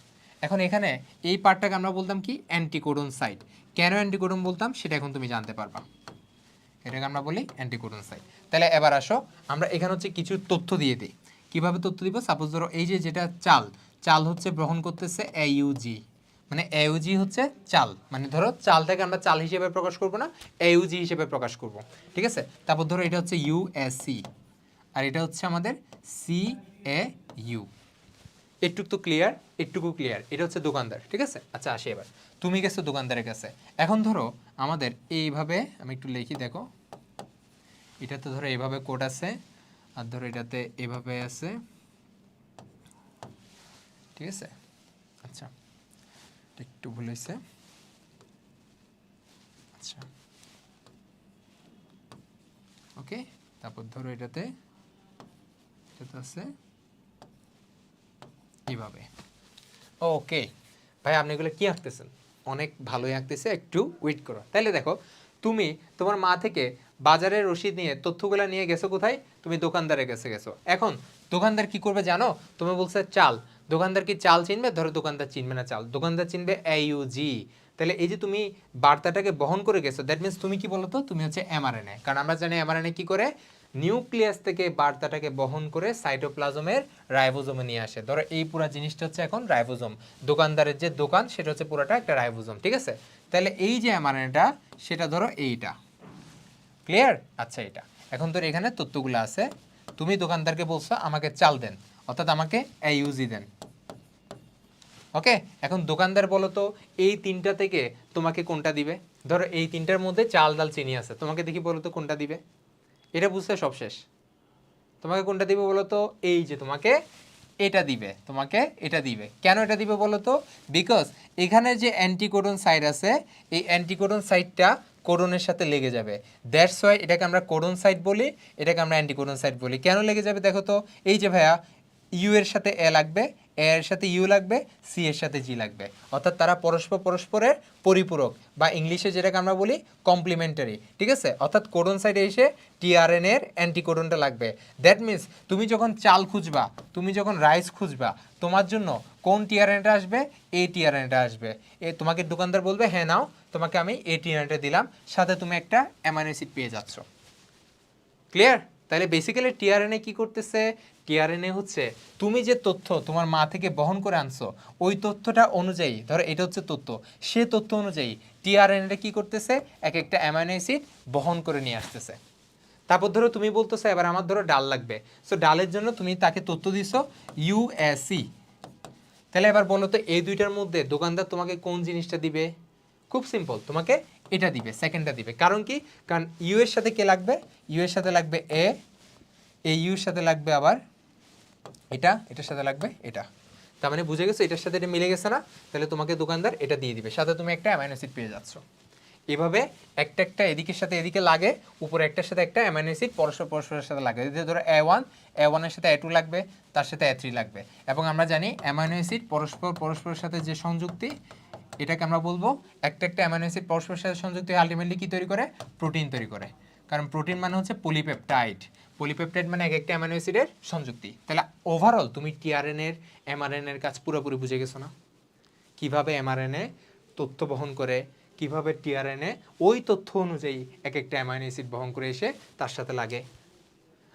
এখন এখানে এই পার্টটাকে আমরা বলতাম কি? Anticodon site. কেন অ্যান্টিকোডন বলতাম সেটা এখন তুমি জানতে পারবা, এটাকে আমরা বলি অ্যান্টিকোডন সাইট। তাহলে এবার আসো আমরা এখানে হচ্ছে কিছু তথ্য দিয়ে দিই। কিভাবে তথ্য দিব? সাপোজ ধরো এই যে যেটা চাল হচ্ছে গ্রহণ করতেছে এইউজি, মানে এইউজি হচ্ছে চাল, মানে ধরো চালটাকে আমরা চাল হিসেবে প্রকাশ করব না, এইউজি হিসেবে প্রকাশ করব, ঠিক আছে। তারপর ধরো এটা হচ্ছে ইউএসসি, আর এটা হচ্ছে আমাদের সিএইউ। একটু তো ক্লিয়ার? একটুকু ক্লিয়ার? এটা হচ্ছে দোকানদার, ঠিক আছে। আচ্ছা আসি এবার, তুমি গেছো দোকানদারের কাছে। এখন ধরো আমাদের এইভাবে, আমি একটু লিখি দেখো, এটাতে ধরো এইভাবে কোড আছে, আর ধরো এটাতে এভাবে আছে, ঠিক আছে। আচ্ছা একটু ভুল হয়েছে, আচ্ছা ওকে। তারপর ধরো এটাতে আছে এইভাবে। ওকে ভাই, আপনি এগুলো কি আঁকতেছেন? অনেক ভালোই আঁকতেছে, একটু ওয়েট করো। তাহলে দেখো, তুমি তোমার মা থেকে বাজারের রসিদ নিয়ে তথ্যগুলো নিয়ে গেছো কোথায়? তুমি দোকানদারের কাছে গেছো। এখন দোকানদার কি করবে জানো? তুমি বলছে চাল, দোকানদার কি চাল চিনবে? ধরো দোকানদার চিনবে না চাল, দোকানদার চিনবে AUG। তাহলে এই যে তুমি বার্তাটাকে বহন করে গেছো, দ্যাট মিনস তুমি কি বলতো? তুমি হচ্ছে এমআরএনএ। কারণ আমরা জানি এমআরএনএ কি করে? নিউক্লিয়াস থেকে বার্তাটাকে বহন করে সাইটোপ্লাজমের রাইবোজোমে নিয়ে আসে। ধরো এই পুরো জিনিসটা হচ্ছে এখন রাইবোজোম, দোকানদারের যে দোকান সেটা হচ্ছে পুরোটা একটা রাইবোজোম, ঠিক আছে। তাহলে এই যে এমআরএনএটা সেটা ধরো এইটা, ক্লিয়ার? আচ্ছা এটা এখন ধরো এখানে তথ্যগুলো আছে, তুমি দোকানদারকে বলছো আমাকে চাল দেন, অর্থাৎ আমাকে AUG দেন, ওকে। এখন দোকানদার বলো তো এই তিনটা থেকে তোমাকে কোনটা দিবে? ধরো এই তিনটার মধ্যে চাল ডাল চিনি আছে, তোমাকে দেখি বলো তো কোনটা দিবে? এটা বুঝতে সব শেষ। তোমাকে কোনটা দিবে বলো তো? এই যে তোমাকে এটা দিবে, তোমাকে এটা দিবে। কেন এটা দিবে বলো তো? বিকজ এখানে যে অ্যান্টিকোডন সাইট আছে, এই অ্যান্টিকোডন সাইটটা কোডনের সাথে লেগে যাবে, দ্যাটস ওয়াই এটাকে আমরা কোডন সাইট বলি, এটাকে আমরা অ্যান্টিকোডন সাইট বলি। কেন লেগে যাবে দেখো তো? এই যে ভাইয়া ইউ এর সাথে এ লাগবে, এ এর সাথে ইউ লাগবে, সি এর সাথে জি লাগবে, অর্থাৎ তারা পরস্পরের পরিপূরক, বা ইংলিশে যেটাকে আমরা বলি কমপ্লিমেন্টারি, ঠিক আছে। অর্থাৎ কোডন সাইডে এসে টিআরএন এর অ্যান্টিকোডনটা লাগবে। দ্যাট মিনস তুমি যখন চাল খুঁজবা, তুমি যখন রাইস খুঁজবা, তোমার জন্য কোন টিআরএনটা আসবে? এই টিআরএনটা আসবে। তোমাকে দোকানদার বলবে হ্যাঁ নাও, তোমাকে আমি এই টিআরএনটা দিলাম, সাথে তুমি একটা অ্যামাইনো অ্যাসিড পেয়ে যাচ্ছ, ক্লিয়ার? তাহলে বেসিক্যালি টিআরএনএ কি করতেছে? টিআরএনএ হচ্ছে তুমি যে তথ্য তোমার মা থেকে বহন করে আনছো, ওই তথ্যটা অনুযায়ী, ধরো এটা হচ্ছে তথ্য, সে তথ্য অনুযায়ী টিআরএনএটা কি করতেছে? এক একটা অ্যামাইনো অ্যাসিড বহন করে নিয়ে আসতেছে। তারপর ধরো তুমি বলতেছো এবার আমার ধরো ডাল লাগবে, সো ডালের জন্য তুমি তাকে তথ্য দিছো USC। তাহলে এবার বলো তো এই দুইটার মধ্যে দোকানদার তোমাকে কোন জিনিসটা দিবে? খুব সিম্পল, তোমাকে এটা দিবে, সেকেন্ডটা দিবে। কারণ কি? কারণ ইউ এর সাথে কে লাগবে? ইউ এর সাথে লাগবে এ, এই ইউ এর সাথে লাগবে আবার এটা, এটার সাথে লাগবে এটা। তার মানে বুঝে গেছো এটার সাথে এটা মিলে গেছে না? তাহলে তোমাকে দোকানদার এটা দিয়ে দিবে, সাথে তুমি একটা অ্যামাইনো অ্যাসিড পেয়ে যাচ্ছ। এভাবে একটা একটা এদিকের সাথে এদিকে লাগে, উপরে একটার সাথে একটা অ্যামাইনো অ্যাসিড পরস্পরের সাথে লাগে। যদি ধরো A1 এর সাথে A2 লাগবে, তার সাথে A3 লাগবে। এবং আমরা জানি অ্যামাইনো অ্যাসিড পরস্পরের সাথে যে সংযুক্তি, এটাকে আমরা বলবো একটা একটা অ্যামাইনো অ্যাসিড পরস্পরের সাথে সংযুক্তি আলটিমেটলি কি তৈরি করে? প্রোটিন তৈরি করে। কারণ প্রোটিন মানে হচ্ছে পলিপেপটাইড। পলিপেপটাইড মানে এক একটা অ্যামাইনো অ্যাসিডের সংযুক্তি। তাহলে ওভারঅল তুমি টিআরএনএর এমআরএনএর কাজ পুরোপুরি বুঝে গেছো না? কিভাবে এমআরএনএ তথ্য বহন করে, কিভাবে টিআরএনএ ওই তথ্য অনুযায়ী এক একটা অ্যামাইনো অ্যাসিড বহন করে এসে তার সাথে লাগে।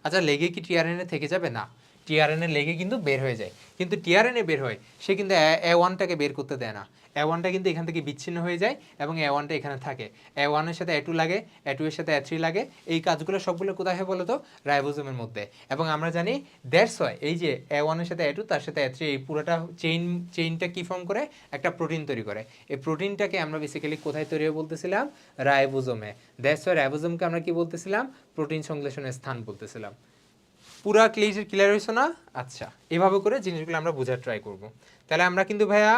আচ্ছা, লেগে কি টিআরএনএ থেকে যাবে? না, টিআরএনএ লেগে কিন্তু বের হয়ে যায়। কিন্তু টিআরএনএ বের হয়, সে কিন্তু A1টাকে বের করতে দেয় না। A1টা কিন্তু এখান থেকে বিচ্ছিন্ন হয়ে যায় এবং A1টা এখানে থাকে। A1 এর সাথে A2 লাগে, A2 এর সাথে A3 লাগে। এই কাজগুলো সবগুলো কোথায় হয় বলো তো? রাইবোজোমের মধ্যে। এবং আমরা জানি দ্যাটস হয় এই যে A1 এর সাথে A2 তার সাথে A3 এই পুরোটা চেইনটা কি ফর্ম করে? একটা প্রোটিন তৈরি করে। এই প্রোটিনটাকে আমরা বেসিক্যালি কোথায় তৈরি হয় বলতেছিলাম? রাইবোজোমে। দ্যাটস হয় রাইবোজোমকে আমরা কি বলতেছিলাম? প্রোটিন সংশ্লেষণের স্থান বলতেছিলাম। পুরা ক্লিয়ার হয়েছে না? আচ্ছা, এভাবে করে জিনিসগুলো আমরা বোঝার ট্রাই করব। তাহলে আমরা কিন্তু ভাইয়া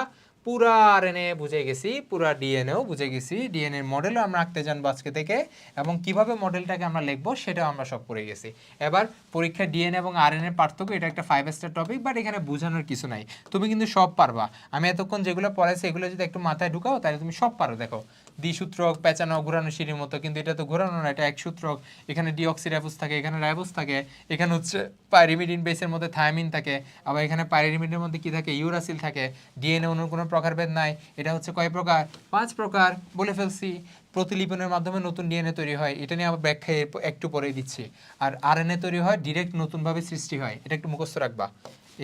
পুরা আরএনএ বুঝে গেছি, পুরা ডিএনএও বুঝে গেছি, ডিএনএর মডেলও আমরা আঁকতে জানবো আজকে থেকে, এবং কিভাবে মডেলটাকে আমরা লিখবো সেটাও আমরা সব পড়ে গেছি। এবার পরীক্ষায় ডিএনএ এবং আরএনএর পার্থক্য, এটা একটা 5 স্টার টপিক, বাট এখানে বোঝানোর কিছু নাই, তুমি কিন্তু সব পারবা। আমি এতক্ষণ যেগুলো পড়াইছি এগুলো যদি একটু মাথায় ঢুকাও তাহলে তুমি সব পারো। দেখো, দ্বিসূত্রক, পেঁচানো, ঘোরানো সিঁড়ির মতো, কিন্তু এটা তো ঘোরানো না, এটা এক সূত্রক। এখানে ডিঅক্সিরাইবোজ থাকে, এখানে রাইবোজ থাকে, এখানে হচ্ছে পাইরিমিডিন বেসের মধ্যে থায়ামিন থাকে, আবার এখানে পাইরিমিডিনের মধ্যে কি থাকে? ইউরাসিল থাকে। ডিএনএ অন্য কোনো প্রকারভেদ নাই। এটা হচ্ছে কয় প্রকার? 5 প্রকার বলে ফেলছি। প্রতিলিপনের মাধ্যমে নতুন ডিএনএ তৈরি হয়, এটা নিয়ে আবার ব্যাখ্যা একটু পরেই দিচ্ছি। আর আরএনএ তৈরি হয় ডিরেক্ট নতুনভাবে সৃষ্টি হয়, এটা একটু মুখস্থ রাখবা,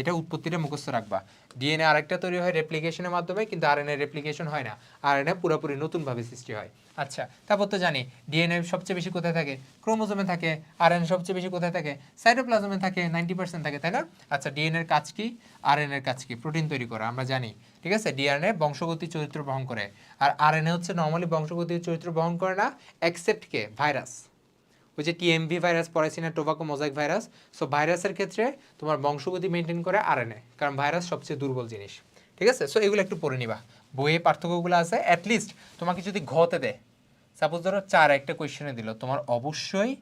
এটা উৎপত্তিটা মুখস্থ রাখবা। ডিএনএ আরেকটা তৈরি হয় রেপ্লিকেশনের মাধ্যমে, কিন্তু আরএনএ রেপ্লিকেশন হয় না, আরএনএ পুরোপুরি নতুনভাবে সৃষ্টি হয়। আচ্ছা, তারপর তো জানি ডিএনএ সবচেয়ে বেশি কোথায় থাকে? ক্রোমোজোমে থাকে। আরএনএ সবচেয়ে বেশি কোথায় থাকে? সাইটোপ্লাজমে থাকে, 90% থাকে, তাই না? আচ্ছা, ডিএনএ এর কাজ কি? আরএনএ এর কাজ কি? প্রোটিন তৈরি করা, আমরা জানি। ঠিক আছে, ডিএনএ বংশগতি চরিত্র বহন করে, আর আরএনএ হচ্ছে নর্মালি বংশগতি চরিত্র বহন করে না, এক্সেপ্ট কে? ভাইরাস। ওই যে টিএমভি ভাইরাস পড়াইছি না, টোবাকো মোজাইক ভাইরাস। সো ভাইরাসের ক্ষেত্রে তোমার বংশগতি মেনটেন করে আরএনএ, কারণ ভাইরাস সবচেয়ে দুর্বল জিনিস। ঠিক আছে, সো এগুলো একটু পড়ে নিবা, বইয়ে পার্থক্যগুলো আছে। অ্যাটলিস্ট তোমাকে যদি ঘতে দেয়, সাপোজ ধরো 4 একটা কোয়েশ্চেনে দিল, তোমার অবশ্যই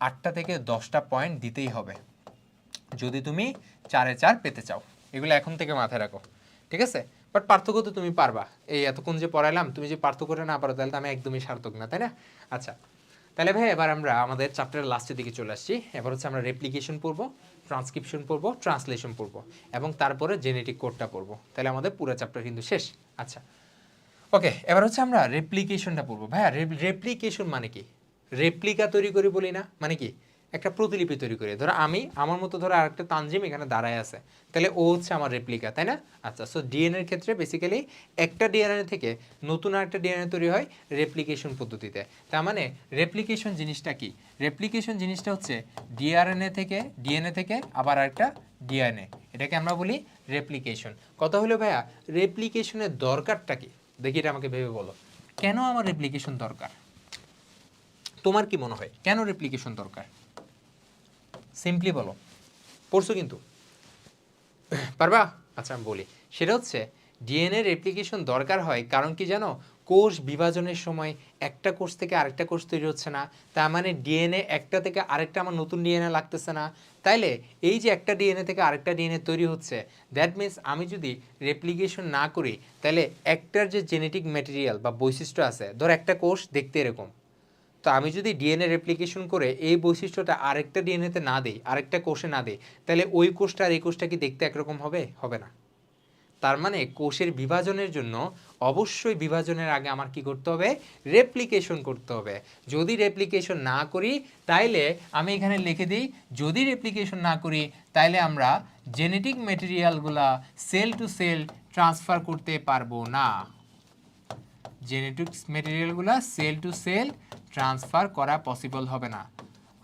8টা থেকে 10টা পয়েন্ট দিতেই হবে যদি তুমি 4-এ 4 পেতে চাও। এগুলো এখন থেকে মাথায় রাখো, ঠিক আছে? বাট পার্থক্য তো তুমি পারবা। এই এতক্ষণ যে পড়াইলাম, তুমি যে পার্থক্যটা না পারো তাহলে তো আমি একদমই সার্থক না, তাই না? আচ্ছা, তাহলে ভাই এবার আমরা আমাদের চ্যাপ্টারের লাস্টের দিকে চলে আসছি। এবার হচ্ছে আমরা রেপ্লিকেশন পড়বো, ট্রান্সক্রিপশন পড়বো, ট্রান্সলেশন পড়বো, এবং তারপরে জেনেটিক কোডটা পড়বো। তাহলে আমাদের পুরো চ্যাপ্টার কিন্তু শেষ। আচ্ছা, ওকে, এবার হচ্ছে আমরা রেপ্লিকেশনটা পড়বো। ভাইয়া রেপ্লিকেশন মানে কি? রেপ্লিকা তৈরি করি বলি না, মানে কি? একটা প্রতিলিপি তৈরি করি। ধরো আমি আমার মতো ধরো আরেকটা তানজিম এখানে দাঁড়ায় আছে, তাহলে ও হচ্ছে আমার রেপ্লিকা, তাই না? আচ্ছা, সো ডিএনএ এর ক্ষেত্রে বেসিক্যালি একটা ডিএনএ থেকে নতুন আরেকটা ডিএনএ তৈরি হয় রেপ্লিকেশন পদ্ধতিতে। তার মানে রেপ্লিকেশন জিনিসটা কি? রেপ্লিকেশন জিনিসটা হচ্ছে ডিএনএ থেকে আবার আরেকটা ডিএনএ, এটাকে আমরা বলি রেপ্লিকেশন। কথা হলো ভাইয়া, রেপ্লিকেশনের দরকারটা কি? দেখি, এটা আমাকে ভেবে বলো, কেন আমার রেপ্লিকেশন দরকার? তোমার কি মনে হয় কেন রেপ্লিকেশন দরকার? সিম্পলি বলো, পড়ছো কিন্তু পারবা? আচ্ছা, আমি বলি, সেটা হচ্ছে ডিএনএ রেপ্লিকেশন দরকার হয় কারণ কি জানো? কোষ বিভাজনের সময় একটা কোষ থেকে আরেকটা কোষ তৈরি হচ্ছে না, তার মানে ডিএনএ একটা থেকে আরেকটা আমার নতুন ডিএনএ লাগতেছে না। তাইলে এই যে একটা ডিএনএ থেকে আরেকটা ডিএনএ তৈরি হচ্ছে, দ্যাট মিনস আমি যদি রেপ্লিকেশন না করি তাহলে একটার যে জেনেটিক ম্যাটেরিয়াল বা বৈশিষ্ট্য আছে, ধর একটা কোষ দেখতে এরকম, তো আমি যদি ডিএনএ রেপ্লিকেশন করে এই বৈশিষ্ট্যটা আরেকটা ডিএনএতে না দিই, আরেকটা কোষে না দিই, তাহলে ওই কোষটা আর এই কোষটা কি দেখতে একরকম হবে? হবে না। তার মানে কোষের বিভাজনের জন্য অবশ্যই বিভাজনের আগে আমার কি করতে হবে? রেপ্লিকেশন করতে হবে। যদি রেপ্লিকেশন না করি তাইলে আমি এখানে লিখে দিই, যদি রেপ্লিকেশন না করি তাইলে আমরা জেনেটিক ম্যাটেরিয়ালগুলা সেল টু সেল ট্রান্সফার করতে পারবো না। জেনেটিক ম্যাটেরিয়ালগুলা সেল টু সেল ট্রান্সফার করা পসিবল হবে না।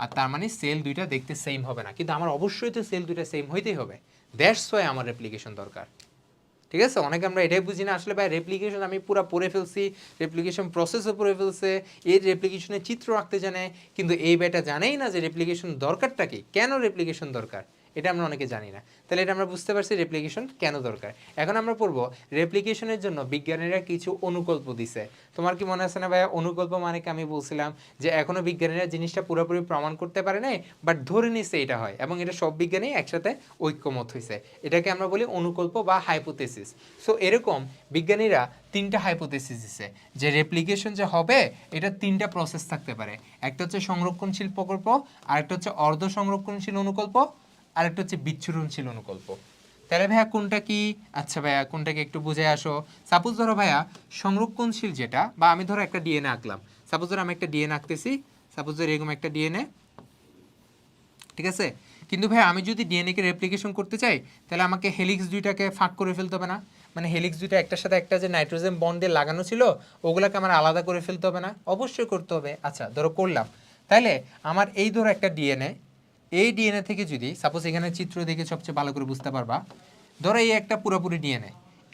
আর তার মানে সেল দুইটা দেখতে সেম হবে না, কিন্তু আমার অবশ্যই তো সেল দুইটা সেম হইতেই হবে। দ্যাটস ওয়াই আমার রেপ্লিকেশন দরকার। ঠিক আছে, অনেকে আমরা এটাই বুঝি না আসলে ভাই, রেপ্লিকেশন আমি পুরো পড়ে ফেলছি, রেপ্লিকেশন প্রসেসও পড়ে ফেলছে, এর রেপ্লিকেশনের চিত্র আঁকতে জানে, কিন্তু এই ব্যাটা জানেই না যে রেপ্লিকেশন দরকারটা কি, কেন রেপ্লিকেশন দরকার। এটা আমরা অনেকে জানি না। তাহলে এটা আমরা বুঝতে পারছি রেপ্লিকেশন কেন দরকার। এখন আমরা পড়বো রেপ্লিকেশনের জন্য বিজ্ঞানীরা কিছু অনুকল্প দিছে। তোমার কি মনে আছে না ভাইয়া, অনুকল্প মানে কি আমি বলছিলাম যে এখনো বিজ্ঞানীরা জিনিসটা পুরোপুরি প্রমাণ করতে পারে নাই, বাট ধরে নিছে এটা হয়, এবং এটা সব বিজ্ঞানী একসাথে ঐক্যমত হয়েছে। এটাকে আমরা বলি অনুকল্প বা হাইপোথেসিস। সো এরকম বিজ্ঞানীরা 3টা হাইপোথেসিস দিছে যে রেপ্লিকেশন যে হবে এটা 3টা প্রসেস থাকতে পারে। একটা হচ্ছে সংরক্ষণশীল প্রকল্প, আরেকটা হচ্ছে অর্ধ সংরক্ষণশীল অনুকল্প, আরেকটা হচ্ছে বিচ্ছুরণশীল অনুকল্প। তাহলে ভাইয়া কোনটা কি? আচ্ছা ভাইয়া কোনটাকে একটু বুঝে আসো। সাপোজ ধরো ভাইয়া সংরক্ষণশীল যেটা, বা আমি ধরো একটা ডিএনএ আঁকলাম, সাপোজ ধরো আমি একটা ডিএনএ আঁকতেছি, সাপোজ ধরো এরকম একটা ডিএনএ, ঠিক আছে। কিন্তু ভাই আমি যদি ডিএনএ কে রেপ্লিকেশন করতে চাই তাহলে আমাকে হেলিক্স দুইটাকে ফাঁক করে ফেলতে হবে না? মানে হেলিক্স দুইটা একটার সাথে একটা যে নাইট্রোজেন বন্ড দিয়ে লাগানো ছিল ওগুলোকে আমার আলাদা করে ফেলতে হবে না? অবশ্যই করতে হবে। আচ্ছা ধরো করলাম, তাহলে আমার এই ধরো একটা ডিএনএ, এই ডিএনএ থেকে যদি সাপোজ এখানে চিত্র দেখে সবচেয়ে ভালো করে বুঝতে পারবা, ধরো এই একটা পুরোপুরি ডিএনএ,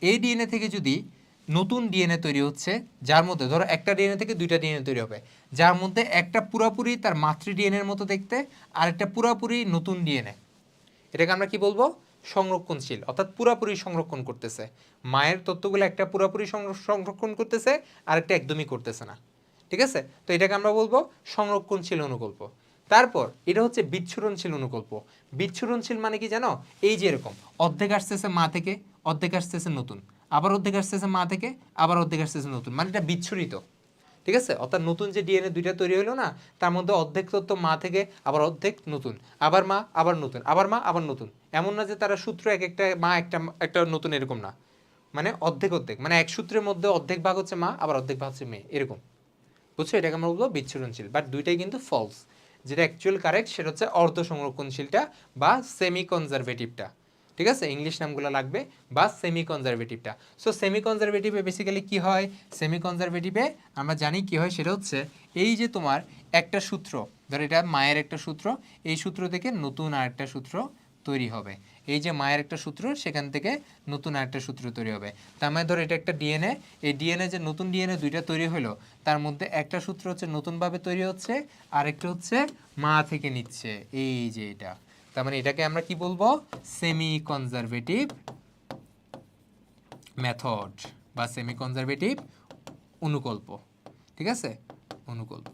এই ডিএনএ থেকে যদি নতুন ডিএনএ তৈরি হচ্ছে, যার মধ্যে ধরো একটা ডিএনএ থেকে 2টা ডিএনএ তৈরি হবে, যার মধ্যে একটা পুরোপুরি তার মাতৃ ডিএনএর মতো দেখতে আর একটা পুরোপুরি নতুন ডিএনএ, এটাকে আমরা কি বলবো? সংরক্ষণশীল, অর্থাৎ পুরোপুরি সংরক্ষণ করতেছে। মায়ের তথ্যগুলো একটা পুরোপুরি সংরক্ষণ করতেছে আর একটা একদমই করতেছে না, ঠিক আছে। তো এটাকে আমরা বলবো সংরক্ষণশীল অনুকল্প। তারপর এটা হচ্ছে বিচ্ছুরণশীল অনুকল্প। বিচ্ছুরণশীল মানে কি জানো? এই যে এরকম অর্ধেক আসতেছে মা থেকে, অর্ধেক আসতেছে নতুন, আবার অর্ধেক আসতেছে মা থেকে, আবার অর্ধেক আসতেছে নতুন, মানে এটা বিচ্ছুরিত, ঠিক আছে। অর্থাৎ নতুন যে ডিএনএ দুইটা তৈরি হলো না, তার মধ্যে অর্ধেক তথ্য মা থেকে, আবার অর্ধেক নতুন, আবার মা আবার নতুন, আবার মা আবার নতুন। এমন না যে তারা সূত্র এক একটা মা একটা একটা নতুন, এরকম না, মানে অর্ধেক অর্ধেক, মানে এক সূত্রের মধ্যে অর্ধেক ভাগ হচ্ছে মা, আবার অর্ধেক ভাগ হচ্ছে মেয়ে, এরকম, বুঝছো? এটাকে আমরা বলবো বিচ্ছুরণশীল। বাট দুইটাই কিন্তু ফলস। যেটা অ্যাকচুয়াল কারেক্ট সেটা হচ্ছে অর্ধ সংরক্ষণশীলটা বা সেমি কনজারভেটিভটা, ঠিক আছে। ইংলিশ নামগুলো লাগবে, বা সেমি কনজারভেটিভটা। সো সেমি কনজারভেটিভে বেসিক্যালি কি হয়? সেমি কনজারভেটিভে আমরা জানি কি হয়, সেটা হচ্ছে এই যে তোমার একটা সূত্র, ধর এটা মায়ের একটা সূত্র, এই সূত্র থেকে নতুন আরেকটা সূত্র তৈরি হবে। এই যে মায়ের একটা সূত্র, সেখান থেকে নতুন আরেকটা সূত্র তৈরি হবে। তার মানে ধর এটা একটা ডিএনএ, এই ডিএনএ যে নতুন ডিএনএ দুইটা তৈরি হলো, তার মধ্যে একটা সূত্র হচ্ছে নতুনভাবে তৈরি হচ্ছে, আরেকটা হচ্ছে মা থেকে নিচ্ছে, এই যে এটা। তার মানে এটাকে আমরা কি বলবো? সেমি কনজারভেটিভ মেথড বা সেমি কনজারভেটিভ অনুকল্প, ঠিক আছে, অনুকল্প।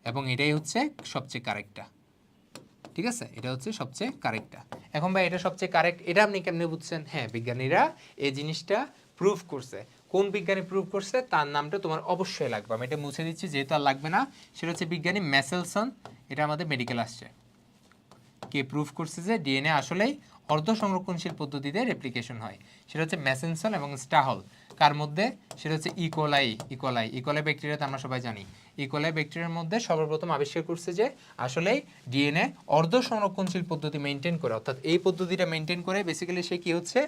এবং এটাই হচ্ছে সবচেয়ে কারেক্টটা, ঠিক আছে, এটা হচ্ছে সবচেয়ে কারেক্টটা। এখন ভাই এটা সবচেয়ে কারেক্ট, এটা আপনি কেমনে বুঝছেন? হ্যাঁ, বিজ্ঞানীরা এই জিনিসটা প্রুফ করছে। কোন বিজ্ঞানী প্রুফ করছে তার নামটা তোমার অবশ্যই লাগবে, আমি এটা মুছে দিচ্ছি যেহেতু আর লাগবে না। সেটা হচ্ছে বিজ্ঞানী ম্যাসেলসন, এটা আমাদের মেডিকেল আসছে। কে প্রুফ করছে যে ডিএনএ আসলেই অর্ধ সংরক্ষণশীল পদ্ধতিতে রেপ্লিকেশন হয়, সেটা হচ্ছে ম্যাসেলসন এবং স্টাহল। কার মধ্যে? সেটা হচ্ছে ইকোলাই। ইকোলাই ব্যাকটেরিয়াতে আমরা সবাই জানি, ইকোলাই ব্যাকটেরিয়ার মধ্যে সর্বপ্রথম আবিষ্কার করছে যে আসলেই ডিএনএ অর্ধ সংরক্ষণশীল পদ্ধতি মেনটেন করে, অর্থাৎ এই পদ্ধতিটা মেনটেন করে বেসিক্যালি সে কি হচ্ছে?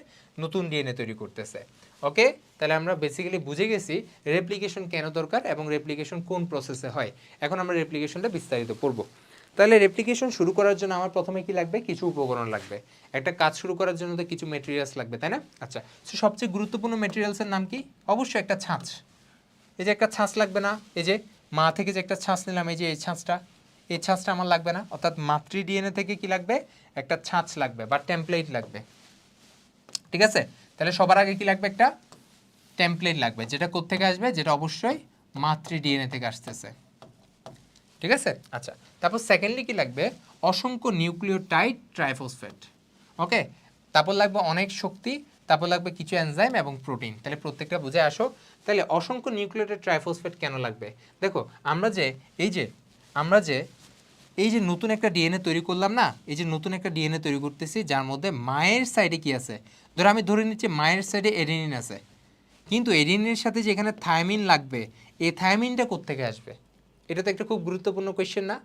নতুন ডিএনএ তৈরি করতেছে। ওকে, তাহলে আমরা বেসিক্যালি বুঝে গেছি রেপ্লিকেশন কেন দরকার এবং রেপ্লিকেশন কোন প্রসেসে হয়। এখন আমরা রেপ্লিকেশনটা বিস্তারিত পড়ব। তাহলে রেপ্লিকেশন শুরু করার জন্য আমার প্রথমে কি লাগবে? কিছু উপকরণ লাগবে। একটা কাজ শুরু করার জন্য তো কিছু মেটেরিয়ালস লাগবে, তাই না? আচ্ছা, সো সবচেয়ে গুরুত্বপূর্ণ মেটেরিয়ালসের নাম কি? অবশ্যই একটা ছাঁচ। এই যে একটা ছাঁচ লাগবে না? এই যে মা থেকে যে একটা ছাঁচ নিলাম, এই যে এই ছাঁচটা, এই ছাঁচটা আমার লাগবে না? অর্থাৎ মাতৃ ডিএনএ থেকে কি লাগবে? একটা ছাঁচ লাগবে বা টেমপ্লেট লাগবে, ঠিক আছে। তাহলে সবার আগে কি লাগবে? একটা টেমপ্লেট লাগবে, যেটা কোত্থেকে আসবে? যেটা অবশ্যই মাতৃ ডিএনএ থেকে আসতেছে, ঠিক আছে। আচ্ছা, তারপর সেকেন্ডলি কি লাগবে? অসংখ্য নিউক্লিওটাইড ট্রাইফসফেট। ওকে, তারপর লাগবে অনেক শক্তি, তারপর লাগবে কিছু এনজাইম এবং প্রোটিন। তাহলে প্রত্যেকটা বুঝে আসো। তাহলে অসংখ্য নিউক্লিওটাইড ট্রাইফসফেট কেন লাগবে? দেখো আমরা যে এই যে নতুন একটা ডিএনএ তৈরি করলাম না, এই যে নতুন একটা ডিএনএ তৈরি করতেছি, যার মধ্যে মায়ের সাইডে কি আছে? ধরো আমি ধরে নিচ্ছি মায়ের সাইডে এডেনিন আছে, কিন্তু এডেনিনের সাথে যেখানে থায়ামিন লাগবে, এই থায়ামিনটা কোত্থেকে আসবে? এটা তো একটা খুব গুরুত্বপূর্ণ কোয়েশ্চেন না?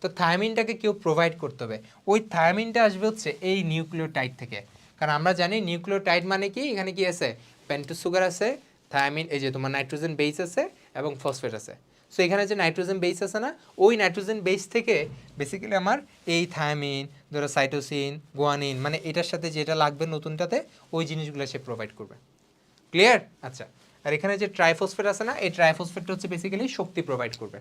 তো থায়ামিনটাকে কেউ প্রোভাইড করতে হবে। ওই থায়ামিনটা আসবে হচ্ছে এই নিউক্লিওটাইড থেকে। কারণ আমরা জানি নিউক্লিওটাইড মানে কি? এখানে কি আছে? পেন্টোজ সুগার আছে, থায়ামিন, এই যে তোমার নাইট্রোজেন বেস আছে এবং ফসফেট আছে। সো এখানে যে নাইট্রোজেন বেস আছে না, ওই নাইট্রোজেন বেস থেকে বেসিক্যালি আমার এই থায়ামিন, ধরো সাইটোসিন, গুয়ানিন, মানে এটার সাথে যেটা লাগবে নতুনটাতে, ওই জিনিসগুলো সে প্রোভাইড করবে। ক্লিয়ার? আচ্ছা, আর এখানে যে ট্রাইফসফেট আছে না, এই ট্রাইফসফেটটা হচ্ছে বেসিক্যালি শক্তি প্রোভাইড করবে,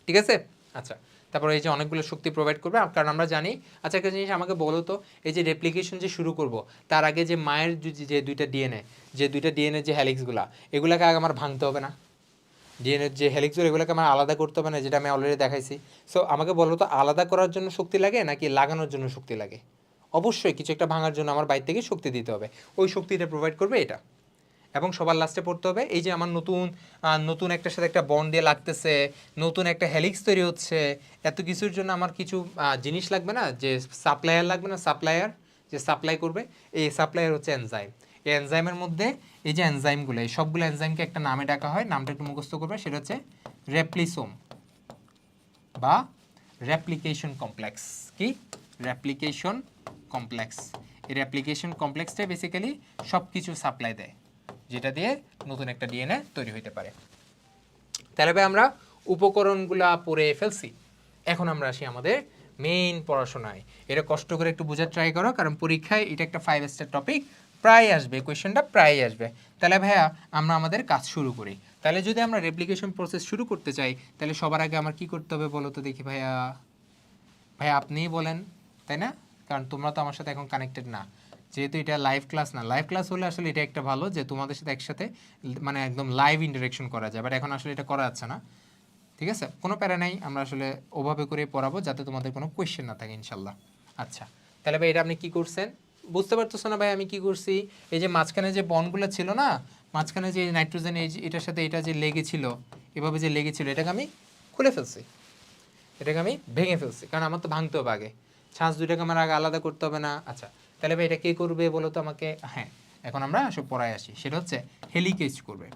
ঠিক আছে। আচ্ছা, তারপর এই যে অনেকগুলো শক্তি প্রোভাইড করবে, কারণ আমরা জানি। আচ্ছা একটা জিনিস আমাকে বলো তো, এই যে রেপ্লিকেশন যে শুরু করব তার আগে যে মায়ের যে দুইটা ডিএনএ যে হ্যালিক্সগুলা, এগুলাকে আগে আমার ভাঙতে হবে না? ডিএনএর যে হেলিক্সগুলো এগুলোকে আমার আলাদা করতে হবে না, যেটা আমি অলরেডি দেখাইছি। সো আমাকে বলো তো, আলাদা করার জন্য শক্তি লাগে নাকি লাগানোর জন্য শক্তি লাগে? অবশ্যই কিছু একটা ভাঙার জন্য আমার বাইরে থেকে শক্তি দিতে হবে, ওই শক্তিটা প্রোভাইড করবে এটা। এবং সবার লাস্টে পড়তে হবে, এই যে আমার নতুন একটার সাথে একটা বন্ড দিয়ে লাগতেছে, নতুন একটা হেলিক্স তৈরি হচ্ছে, এত কিছুর জন্য আমার কিছু জিনিস লাগবে না, যে সাপ্লায়ার লাগবে না, সাপ্লায়ার যে সাপ্লাই করবে, এই সাপ্লায়ার হচ্ছে এনজাইম। এই এনজাইমের মধ্যে এই যে এনজাইমগুলো, এই সবগুলো এনজাইমকে একটা নামে ডাকা হয়, নামটা একটু মুখস্থ করবে, সেটা হচ্ছে রেপ্লিসোম বা রেপ্লিকেশন কমপ্লেক্স। কি? Replication complex. এই রেপ্লিকেশন কমপ্লেক্সটাই বেসিক্যালি সব কিছু সাপ্লাই দেয়, যেটা দিয়ে নতুন একটা ডিএনএ তৈরি হইতে পারে। তাহলে ভাই আমরা উপকরণগুলা পড়ে ফেলছি, এখন আমরা আসি আমাদের মেইন পড়াশোনায়। এটা কষ্ট করে একটু বোঝার ট্রাই করো, কারণ পরীক্ষায় এটা একটা 5 স্টার টপিক, প্রায় আসবে, কোয়েশ্চেনটা প্রায় আসবে। তাহলে ভাইয়া আমরা আমাদের কাজ শুরু করি। তাহলে যদি আমরা রেপ্লিকেশন প্রসেস শুরু করতে চাই, তাহলে সবার আগে আমার কি করতে হবে বলো তো দেখি ভাইয়া? ভাইয়া আপনিই বলেন, তাই না? কারণ তোমরা তো আমার সাথে এখন কানেক্টেড না, যেহেতু এটা লাইভ ক্লাস না। লাইভ ক্লাস হলে আসলে এটা একটা ভালো যে তোমাদের সাথে একসাথে মানে একদম লাইভ ইন্টারেকশন করা যায়, বাট এখন আসলে এটা করা যাচ্ছে না। ঠিক আছে, কোনো প্যারা নাই, আমরা আসলে ওভাবে করে পড়াবো যাতে তোমাদের কোনো কোয়েশ্চেন না থাকে ইনশাল্লাহ। আচ্ছা, তাহলে ভাই এটা আপনি কি করছেন বুঝতে পারতেছো না ভাই? আমি কি করছি, এই যে মাঝখানে যে বন্ডগুলো ছিল না, মাঝখানে যে নাইট্রোজেন এই এটার সাথে এটা যে লেগেছিল, এভাবে যে লেগেছিল, এটাকে আমি খুলে ফেলছি, এটাকে আমি ভেঙে ফেলছি, কারণ আমার তো ভাঙতে হবে আগে, ছাঁচ দুইটাকে আমার আগে আলাদা করতে হবে না? আচ্ছা, তাহলে ভাই এটা কে করবে বলো তো আমাকে? হ্যাঁ, এখন আমরা সব পড়ায় আসি, সেটা হচ্ছে হেলিকেজ করবে।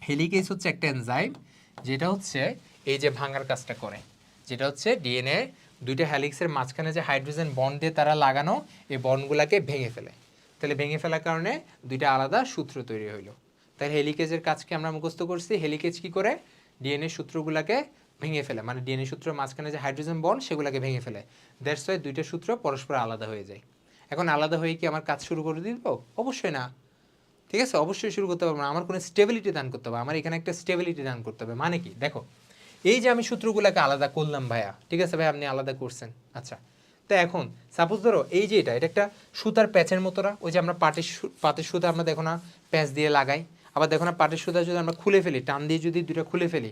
হেলিকেজ হচ্ছে একটা এনজাইম, যেটা হচ্ছে এই যে ভাঙার কাজটা করে, যেটা হচ্ছে ডিএনএ দুইটা হ্যালিক্সের মাঝখানে যে হাইড্রোজেন বন্ড দিয়ে তারা লাগানো, এই বন্ডগুলোকে ভেঙে ফেলে। তাহলে ভেঙে ফেলার কারণে দুইটা আলাদা সূত্র তৈরি হইলো। তাই হেলিকেজের কাজকে আমরা মুখস্থ করছি। হেলিকেজ কি করে? ডিএনএ সূত্রগুলোকে ভেঙে ফেলে, মানে ডিএনএ সূত্রের মাঝখানে যে হাইড্রোজেন বন্ড সেগুলোকে ভেঙে ফেলে। দ্যাটস ওয়াই দুইটা সূত্র পরস্পর আলাদা হয়ে যায়। এখন আলাদা হয়ে কি আমার কাজ শুরু করে দিব? অবশ্যই না। ঠিক আছে, অবশ্যই শুরু করতে পারবো না, আমার কোনো স্টেবিলিটি দান করতে হবে, আমার এখানে একটা স্টেবিলিটি দান করতে হবে। মানে কি? দেখো, এই যে আমি সূত্রগুলোকে আলাদা করলাম ভাইয়া, ঠিক আছে ভাই, আপনি আলাদা করছেন। আচ্ছা, তো এখন সাপোজ ধরো এই যে এটা একটা সুতার প্যাচের মতো না, ওই যে আমরা পাটের সুতা আমরা দেখো না প্যাচ দিয়ে লাগাই, আবার দেখো না পাটের সুতা যদি আমরা খুলে ফেলি, টান দিয়ে যদি দুটো খুলে ফেলি,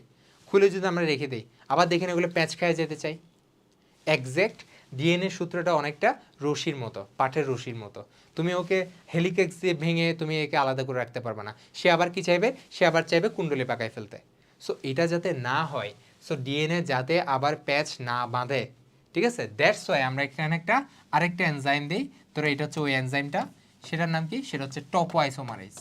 খুলে যদি আমরা রেখে দিই, আবার দেখেন এগুলো প্যাচ খায় যেতে চাই। এক্স্যাক্ট ডিএনএ সূত্রটা অনেকটা রশির মতো, পাঠের রশির মতো। তুমি ওকে হেলিকেক্স দিয়ে ভেঙে তুমি একে আলাদা করে রাখতে পারবে না। সে আবার কি চাইবে? সে আবার চাইবে কুণ্ডলি পাকায় ফেলতে। সো এটা যাতে না হয়, সো ডিএনএ যাতে আবার প্যাচ না বাঁধে, ঠিক আছে, দ্যাটস ওয়াই আমরা এখানে আরেকটা এনজাইম দিই। ধরো এটা হচ্ছে ওই এনজাইমটা, সেটার নাম কি? সেটা হচ্ছে টপোআইসোমারেজ।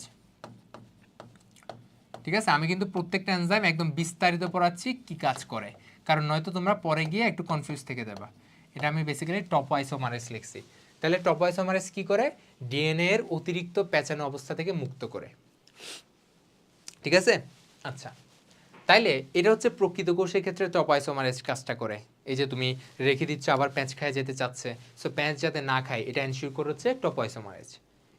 ঠিক আছে, আমি কিন্তু প্রত্যেকটা এনজাইম একদম বিস্তারিত পড়াচ্ছি কি কাজ করে, কারণ নয়তো তোমরা পরে গিয়ে একটু কনফিউজ থেকে যাবা। এটা আমি বেসিক্যালি টপোআইসোমারেজ লিখছি। তাহলে টপোআইসোমারেজ কি করে? ডিএনএ এর অতিরিক্ত প্যাঁচানো অবস্থা থেকে মুক্ত করে। ঠিক আছে, আচ্ছা, তাইলে এটা হচ্ছে প্রকৃত কোষের ক্ষেত্রে টপোআইসোমারেজ কাজটা করে। এই যে তুমি রেখে দিচ্ছ, আবার প্যাঁচ খায় যেতে চাচ্ছে, সো প্যাঁচ যাতে না খায় এটা এনশিওর করে হচ্ছে টপোআইসোমারেজ।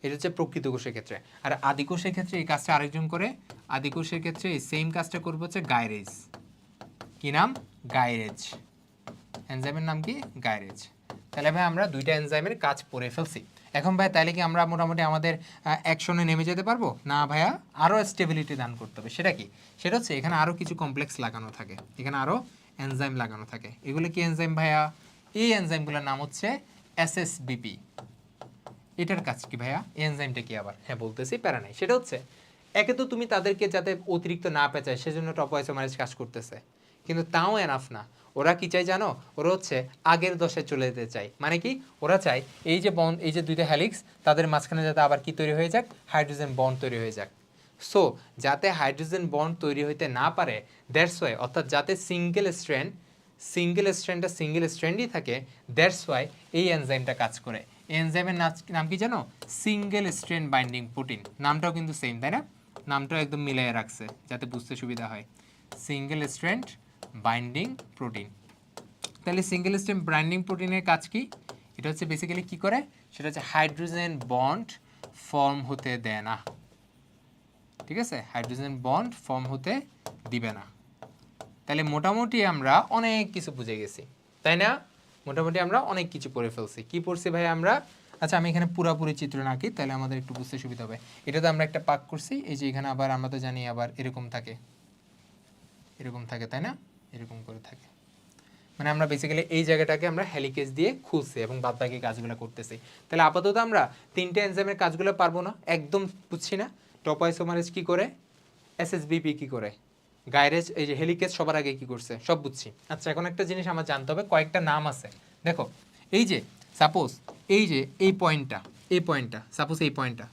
এটা হচ্ছে প্রকৃত কোষের ক্ষেত্রে। আর আদিকোষের ক্ষেত্রে এই কাজটা আরেকজন করে। আদিকোষের ক্ষেত্রে এই সেম কাজটা করবে হচ্ছে গাইরেজ। কি নাম? গাইরেজ। এনজাইমের নাম কি? গাইরেজ। তাহলে ভাই আমরা দুইটা এনজাইমের কাজ পড়ে ফেলছি। এখন ভাই তাহলে কি আমরা মোটামুটি আমাদের অ্যাকশনে নেমে যেতে পারবো? না ভাইয়া, আরও স্টেবিলিটি দান করতে হবে। সেটা কি? সেটা হচ্ছে এখানে আরও কিছু কমপ্লেক্স লাগানো থাকে, এখানে আরও এনজাইম লাগানো থাকে। এগুলো কি এনজাইম ভাইয়া? এই এনজাইমগুলোর নাম হচ্ছে এসএসবিপি। এটার কাজ কি ভাইয়া? এনজাইমটা কি আবার? হ্যাঁ বলতেছি, প্যারা নাই। সেটা হচ্ছে একে তো তুমি তাদেরকে যাতে অতিরিক্ত না পেঁচায় সেজন্য টপোআইসোমারেজ কাজ করতেছে, কিন্তু তাও এনাফ না। ওরা কি চাই জানো? ওরা হচ্ছে আগের দশায় চলে যেতে চায়। মানে কি? ওরা চায় এই যে বন্ড, এই যে দুইটা হ্যালিক্স, তাদের মাঝখানে যাতে আবার কি তৈরি হয়ে যাক? হাইড্রোজেন বন্ড তৈরি হয়ে যাক। সো যাতে হাইড্রোজেন বন্ড তৈরি হইতে না পারে, দ্যাটস ওয়াই, অর্থাৎ যাতে সিঙ্গেল স্ট্র্যান্ডটা সিঙ্গেল স্ট্র্যান্ডই থাকে, দ্যাটস ওয়াই এই এনজাইমটা কাজ করে। এই এনজাইমের নাম কি জানো? Single strand binding protein. নামটাও কিন্তু সেম, তাই না? নামটাও একদম মিলিয়ে রাখছে যাতে বুঝতে সুবিধা হয়। Single strand binding protein. তাহলে সিঙ্গেল স্ট্র্যান্ড বাইন্ডিং প্রোটিনের কাজ কি? এটা হচ্ছে বেসিক্যালি কি করে? সেটা হচ্ছে হাইড্রোজেন বন্ড ফর্ম হতে দেয় না। ঠিক আছে, হাইড্রোজেন বন্ড ফর্ম হতে দিবে না। তাহলে মোটামুটি আমরা অনেক কিছু বুঝে গেছি, তাই না? মোটামুটি আমরা অনেক কিছু পড়ে ফেলছি। কি পড়ছি ভাই আমরা? আচ্ছা আমি এখানে পুরোপুরি চিত্র না আঁকি, তাহলে আমাদের একটু বুঝতে সুবিধা হবে। এটা তো আমরা একটা পাক করছি, এই যে এখানে আবার আমরা তো জানি আবার এরকম থাকে, এরকম থাকে, তাই না? এরকম করে থাকে, মানে আমরা বেসিক্যালি এই জায়গাটাকে আমরা হেলিকেজ দিয়ে খুলছি এবং বাদবাকি কাজগুলো করতেছি। তাহলে আপাতত আমরা তিনটে এনজাইমের কাজগুলো পারবো না, একদম বুঝছি না। টপআইসোমারেজ কি করে, এসএসবিপি কি করে, গাইরেজ, এই যে হেলিকেজ সবার আগে কি করছে, সব বুঝছি। আচ্ছা এখন একটা জিনিস আমার জানতে হবে, কয়েকটা নাম আছে দেখো। এই যে সাপোজ এই যে এই পয়েন্টটা সাপোজ এই পয়েন্টটা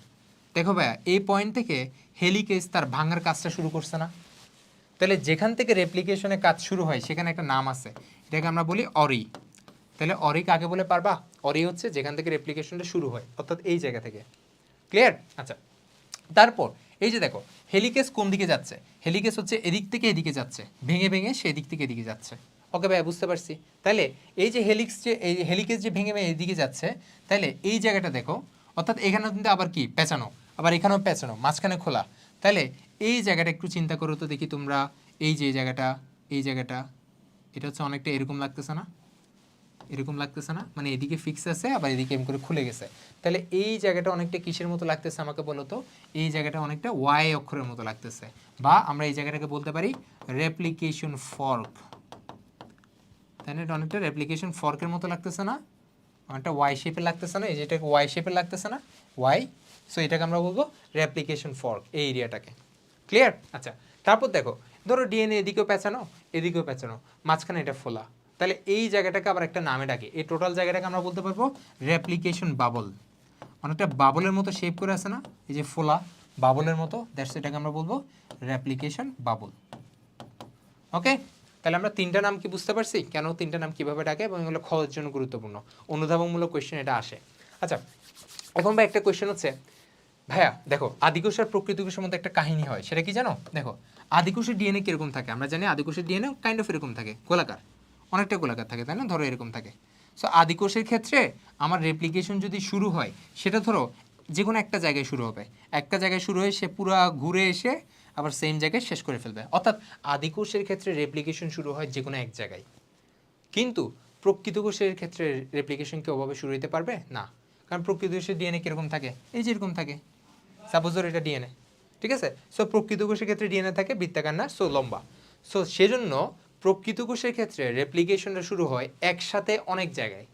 দেখো ভাইয়া, এই পয়েন্ট থেকে হেলিকেজ তার ভাঙার কাজটা শুরু করছে না? তাহলে যেখান থেকে রেপ্লিকেশনের কাজ শুরু হয় সেখানে একটা নাম আছে, এটাকে আমরা বলি অরি। তাহলে অরি কাকে বলে পারবা? অরি হচ্ছে যেখান থেকে রেপ্লিকেশনটা শুরু হয়, অর্থাৎ এই জায়গা থেকে। ক্লিয়ার? আচ্ছা তারপর এই যে দেখো হেলিকেজ কোন দিকে যাচ্ছে, হেলিকেজ হচ্ছে এদিক থেকে এদিকে যাচ্ছে, ভেঙে ভেঙে সে এদিক থেকে এদিকে যাচ্ছে। ওকে ভাই বুঝতে পারছি। তাহলে এই যে এই হেলিকেজ যে ভেঙে ভেঙে এদিকে যাচ্ছে, তাহলে এই জায়গাটা দেখো, অর্থাৎ এখানেও কিন্তু আবার কি পেঁচানো, আবার এখানেও পেঁচানো, মাঝখানে খোলা। তাহলে এই জায়গাটা একটু চিন্তা করো তো দেখি তোমরা, এই যে এই জায়গাটা এটা হচ্ছে অনেকটা এরকম লাগতেছে না? এরকম লাগতেছে না? মানে এদিকে ফিক্স আছে আবার এদিকে এম করে খুলে গেছে। তাহলে এই জায়গাটা অনেকটা কিসের মতো লাগতেছে আমাকে বলো তো? এই জায়গাটা অনেকটা ওয়াই অক্ষরের মতো লাগতেছে, বা আমরা এই জায়গাটাকে বলতে পারি রেপ্লিকেশন ফর্ক। তাই না? এটা অনেকটা রেপ্লিকেশন ফর্কের মতো লাগতেছে না? অনেকটা ওয়াই শেপে লাগতেছে না? এই যে এটাকে ওয়াই শেপে লাগতেছে না? ওয়াই। সো এটাকে আমরা বলবো রেপ্লিকেশন ফর্ক, এই এরিয়াটাকে। ক্লিয়ার? আচ্ছা তারপর দেখো, ধরো ডিএনএ এদিকেও পেঁচানো এদিকেও পেঁচানো, মাঝখানে এটা ফোলা। তাহলে এই জায়গাটাকে আবার একটা নামে ডাকি, এই টোটাল জায়গাটাকে আমরা বলতে পারবো রেপ্লিকেশন বাবল। অনেকটা বাবলের মতো শেপ করে আছে না, এই যে ফোলা বাবলের মতো, দ্যাটস এটাকে আমরা বলবো রেপ্লিকেশন বাবল। ওকে, তাহলে আমরা তিনটা নাম কি বুঝতে পারছি, কেন তিনটা নাম কিভাবে ডাকে, এবং এগুলো খোঁজার জন্য গুরুত্বপূর্ণ অনুধাবনমূলক কোয়েশ্চেন এটা আসে। আচ্ছা এখন ভাই একটা কোয়েশ্চেন হচ্ছে, ভাইয়া দেখো আদিকোষ আর প্রকৃত কোষের মধ্যে একটা কাহিনী হয়, সেটা কি জানো? দেখো আদিকোষের ডিএনএ কিরকম থাকে আমরা জানি, আদিকোষের ডিএনএ কাইন্ড অফ এরকম থাকে, গোলাকার, অনেকটা গোলাকার থাকে, তাই না? ধরো এরকম থাকে। সো আদিকোষের ক্ষেত্রে আমার রেপ্লিকেশন যদি শুরু হয়, সেটা ধরো যে কোনো একটা জায়গায় শুরু হবে, একটা জায়গায় শুরু হয়ে সে পুরো ঘুরে এসে আবার সেম জায়গায় শেষ করে ফেলবে। অর্থাৎ আদিকোষের ক্ষেত্রে রেপ্লিকেশন শুরু হয় যে কোনো এক জায়গায়, কিন্তু প্রকৃত কোষের ক্ষেত্রে রেপ্লিকেশন কি ওভাবে শুরু হতে পারবে না? কারণ প্রকৃত কোষের ডিএনএ কিরকম থাকে, এই যে এরকম থাকে, সাপোজ ধর এটা ডিএনএ, ঠিক আছে? সো প্রকৃত কোষের ক্ষেত্রে ডিএনএ থাকে বৃত্তাকার না, সো লম্বা। সো সেজন্য প্রকৃত কোষের ক্ষেত্রে রেপ্লিকেশনটা শুরু হয় একসাথে অনেক জায়গায়,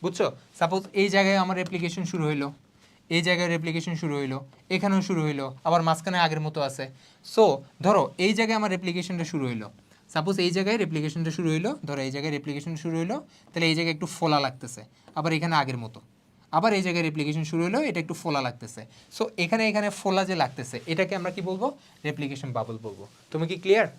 বুঝছো? সাপোজ এই জায়গায় আমার রেপ্লিকেশন শুরু হইলো, এই জায়গায় রেপ্লিকেশন শুরু হইলো, এখানেও শুরু হইলো, আবার মাঝখানে আগের মতো আছে। সো ধরো এই জায়গায় আমার রেপ্লিকেশনটা শুরু হইলো, সাপোজ এই জায়গায় রেপ্লিকেশনটা শুরু হইলো, ধরো এই জায়গায় রেপ্লিকেশন শুরু হইলো, তাহলে এই জায়গায় একটু ফোলা লাগতেছে, আবার এখানে আগের মতো, আবার এই জায়গায় রেপ্লিকেশন শুরু হলো, এটা একটু ফোলা লাগতেছে। সো এখানে ফোলা যে লাগতেছে, এটাকে আমরা কি বলবো? রেপ্লিকেশন বাবল বলবো। তুমি কি ক্লিয়ার?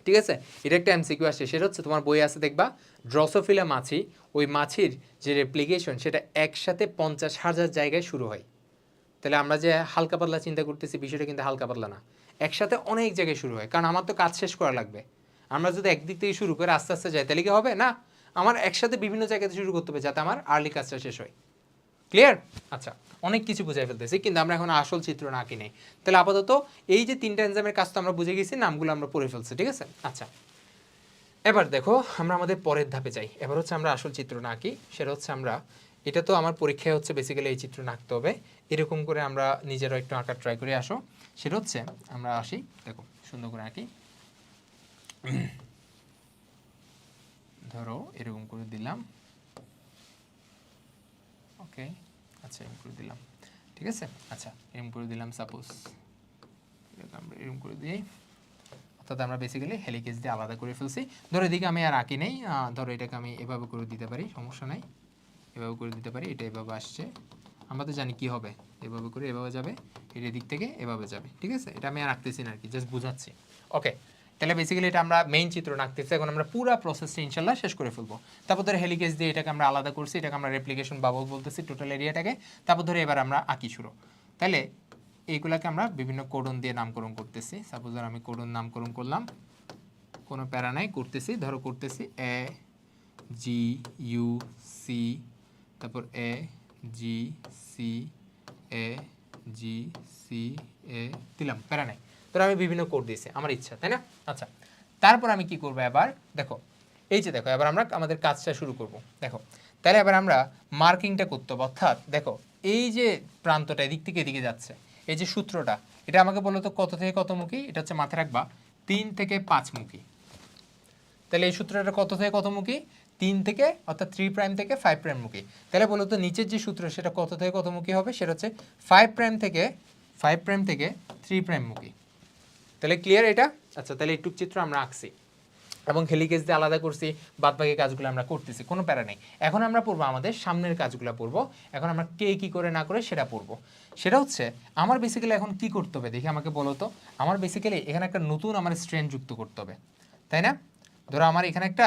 ঠিক আছে, এটা একটা এমসিকিউ আসছে, সেটা হচ্ছে তোমার বই আছে দেখবা, ড্রসোফিলা মাছি, ওই মাছির যে রেপ্লিকেশন সেটা একসাথে 50,000 জায়গায় শুরু হয়। তাহলে আমরা যে হালকা পাতলা চিন্তা করতেছি, বিষয়টা কিন্তু হালকা পাতলা না, একসাথে অনেক জায়গায় শুরু হয়। কারণ আমার তো কাজ শেষ করা লাগবে, আমরা যদি একদিক থেকে শুরু করে আস্তে আস্তে যাই তাহলে কি হবে না, আমার একসাথে বিভিন্ন জায়গাতে শুরু করতে হবে যাতে আমার আর্লি কাজটা শেষ হয়। ক্লিয়ার? আচ্ছা অনেক কিছু বুঝাই ফেলতেছি, কিন্তু আমরা এখন আসল চিত্র না আঁকি নেই। তাহলে আপাতত এই যে তিনটা এনজাইমের কাজ তো আমরা বুঝে গেছি, নামগুলো আমরা পড়ে ফেলছি, ঠিক আছে? আচ্ছা এবার দেখো আমরা আমাদের পরের ধাপে যাই। এবার হচ্ছে আমরা আসল চিত্র না আঁকি, সেটা হচ্ছে আমরা, এটা তো আমার পরীক্ষায় হচ্ছে বেসিক্যালি এই চিত্র আঁকতে হবে, এরকম করে আমরা নিজেরাও একটু আঁকার ট্রাই করে আসো। সেটা হচ্ছে আমরা আসি, দেখো সুন্দর করে আঁকি, ধরো এরকম করে দিলাম, ওকে আচ্ছা এরকম করে দিলাম, ঠিক আছে? আচ্ছা এরকম করে দিলাম, সাপোজ আমরা এরকম করে দিই, অর্থাৎ আমরা বেসিক্যালি হেলিকেজ দিয়ে আলাদা করে ফেলছি। ধরো এদিকে আমি আর আঁকি নেই, ধরো এটাকে আমি এভাবে করে দিতে পারি, সমস্যা নাই, এভাবে করে দিতে পারি, এটা এভাবে আসছে, আমরা তো জানি কি হবে, এভাবে করে এভাবে যাবে, এর দিক থেকে এভাবে যাবে, ঠিক আছে? এটা আমি আর আঁকতেছি না আর কি, জাস্ট বুঝাচ্ছি। ওকে, তাহলে বেসিক্যালি এটা আমরা মেইন চিত্র আঁকতেছি, এখন আমরা পুরো প্রসেসটা ইনশাল্লাহ শেষ করে ফেলবো। তারপর ধরে হেলিকেজ দিয়ে এটাকে আমরা আলাদা করছি, এটাকে আমরা রেপ্লিকেশন বাবল বলতেছি টোটাল এরিয়াটাকে। তারপর ধরে এবার আমরা আঁকি শুরু। তাহলে এইগুলাকে আমরা বিভিন্ন কোডন দিয়ে নামকরণ করতেছি। সাপোজ ধর আমি কোডন নামকরণ করলাম, কোনো প্যারা নাই, করতেছি, ধরো করতেছি এ জি ইউ সি, তারপর এ জি সি এ জি সি এ দিলাম, প্যারা নাই। ধরো আমি বিভিন্ন কোড দিয়েছি, আমার ইচ্ছা, তাই না? আচ্ছা তারপর আমি কি করবো এবার দেখো, এই যে দেখো এবার আমরা আমাদের কাজটা শুরু করব। দেখো তাহলে এবার আমরা মার্কিংটা করতে হবে, অর্থাৎ দেখো এই যে প্রান্তটা এদিক থেকে এদিকে যাচ্ছে, এই যে সূত্রটা, এটা আমাকে বলো তো কত থেকে কত মুখী? এটা হচ্ছে মাথায় রাখবা 3 থেকে 5 মুখী। তাহলে এই সূত্রটা কত থেকে কত মুখী? 3 থেকে, অর্থাৎ 3 প্রাইম থেকে 5 প্রাইম মুখী। তাহলে বলো তো নিচের যে সূত্র সেটা কত থেকে কত মুখী হবে? সেটা হচ্ছে 5 প্রাইম থেকে 3 প্রাইম মুখী। তাহলে ক্লিয়ার এটা? আচ্ছা, তাহলে একটু চিত্র আমরা আঁকছি এবং হেলিকেজ দিয়ে আলাদা করছি, বাদবাকি কাজগুলো আমরা করতেছি, কোনো প্যারা নেই। এখন আমরা পড়বো আমাদের সামনের কাজগুলো পড়বো। এখন আমরা কে কি করে না করে সেটা পড়বো। সেটা হচ্ছে আমার বেসিক্যালি এখন কি করতে হবে দেখি আমাকে বলো তো। আমার বেসিক্যালি এখানে একটা নতুন আমার স্ট্রেন যুক্ত করতে হবে, তাই না? ধরো আমার এখানে একটা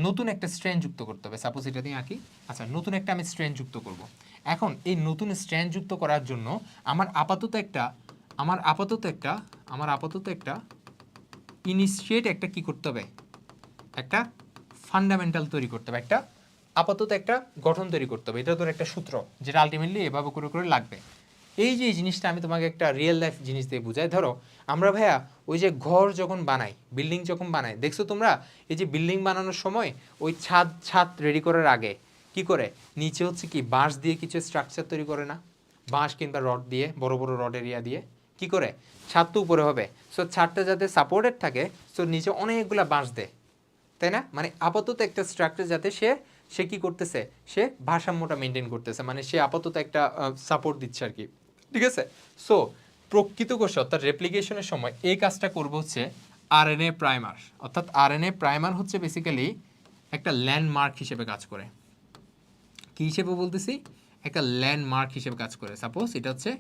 নতুন একটা স্ট্রেন যুক্ত করতে হবে, সাপোজ এটা দিয়ে আঁকি। আচ্ছা, নতুন একটা আমি স্ট্রেন যুক্ত করব। এখন এই নতুন স্ট্রেন যুক্ত করার জন্য আমার আপাতত একটা ইনিশিয়েট একটা কি করতে হবে, একটা ফান্ডামেন্টাল তৈরি করতে হবে, একটা আপাতত একটা গঠন তৈরি করতে হবে। এটা তোর একটা সূত্র যেটা আলটিমেটলি এভাবে করে করে লাগবে। এই যে জিনিসটা আমি তোমাকে একটা রিয়েল লাইফ জিনিস দিয়ে বুঝাই। ধরো আমরা ভাইয়া ওই যে ঘর যখন বানাই, বিল্ডিং যখন বানাই, দেখছো তোমরা এই যে বিল্ডিং বানানোর সময় ওই ছাদ রেডি করার আগে কি করে নিচে হচ্ছে কি বাঁশ দিয়ে কিছু স্ট্রাকচার তৈরি করে না? বাঁশ কিংবা রড দিয়ে, বড় বড় রড এরিয়া দিয়ে কি করে ছাদ তো উপরে হবে, সো ছাদটা যাতে সাপোর্টেড থাকে, সো নিচে অনেকগুলা বাঁশ দেয়, তাই না? মানে আপাতত একটা স্ট্রাকচার যাতে সে কি করতেছে, সে ভারসাম্যটা মেনটেন করতেছে, মানে সে আপাতত একটা সাপোর্ট দিচ্ছে আর কি, ঠিক আছে? সো প্রকৃত কোষে অর্থাৎ রেপ্লিকেশনের সময় এই কাজটা করবো হচ্ছে আরএনএ প্রাইমার। অর্থাৎ আরএনএ প্রাইমার হচ্ছে বেসিক্যালি একটা ল্যান্ডমার্ক হিসেবে কাজ করে। কি হিসেবে বলতেছি? একটা ল্যান্ডমার্ক হিসেবে কাজ করে। সাপোজ এটা হচ্ছে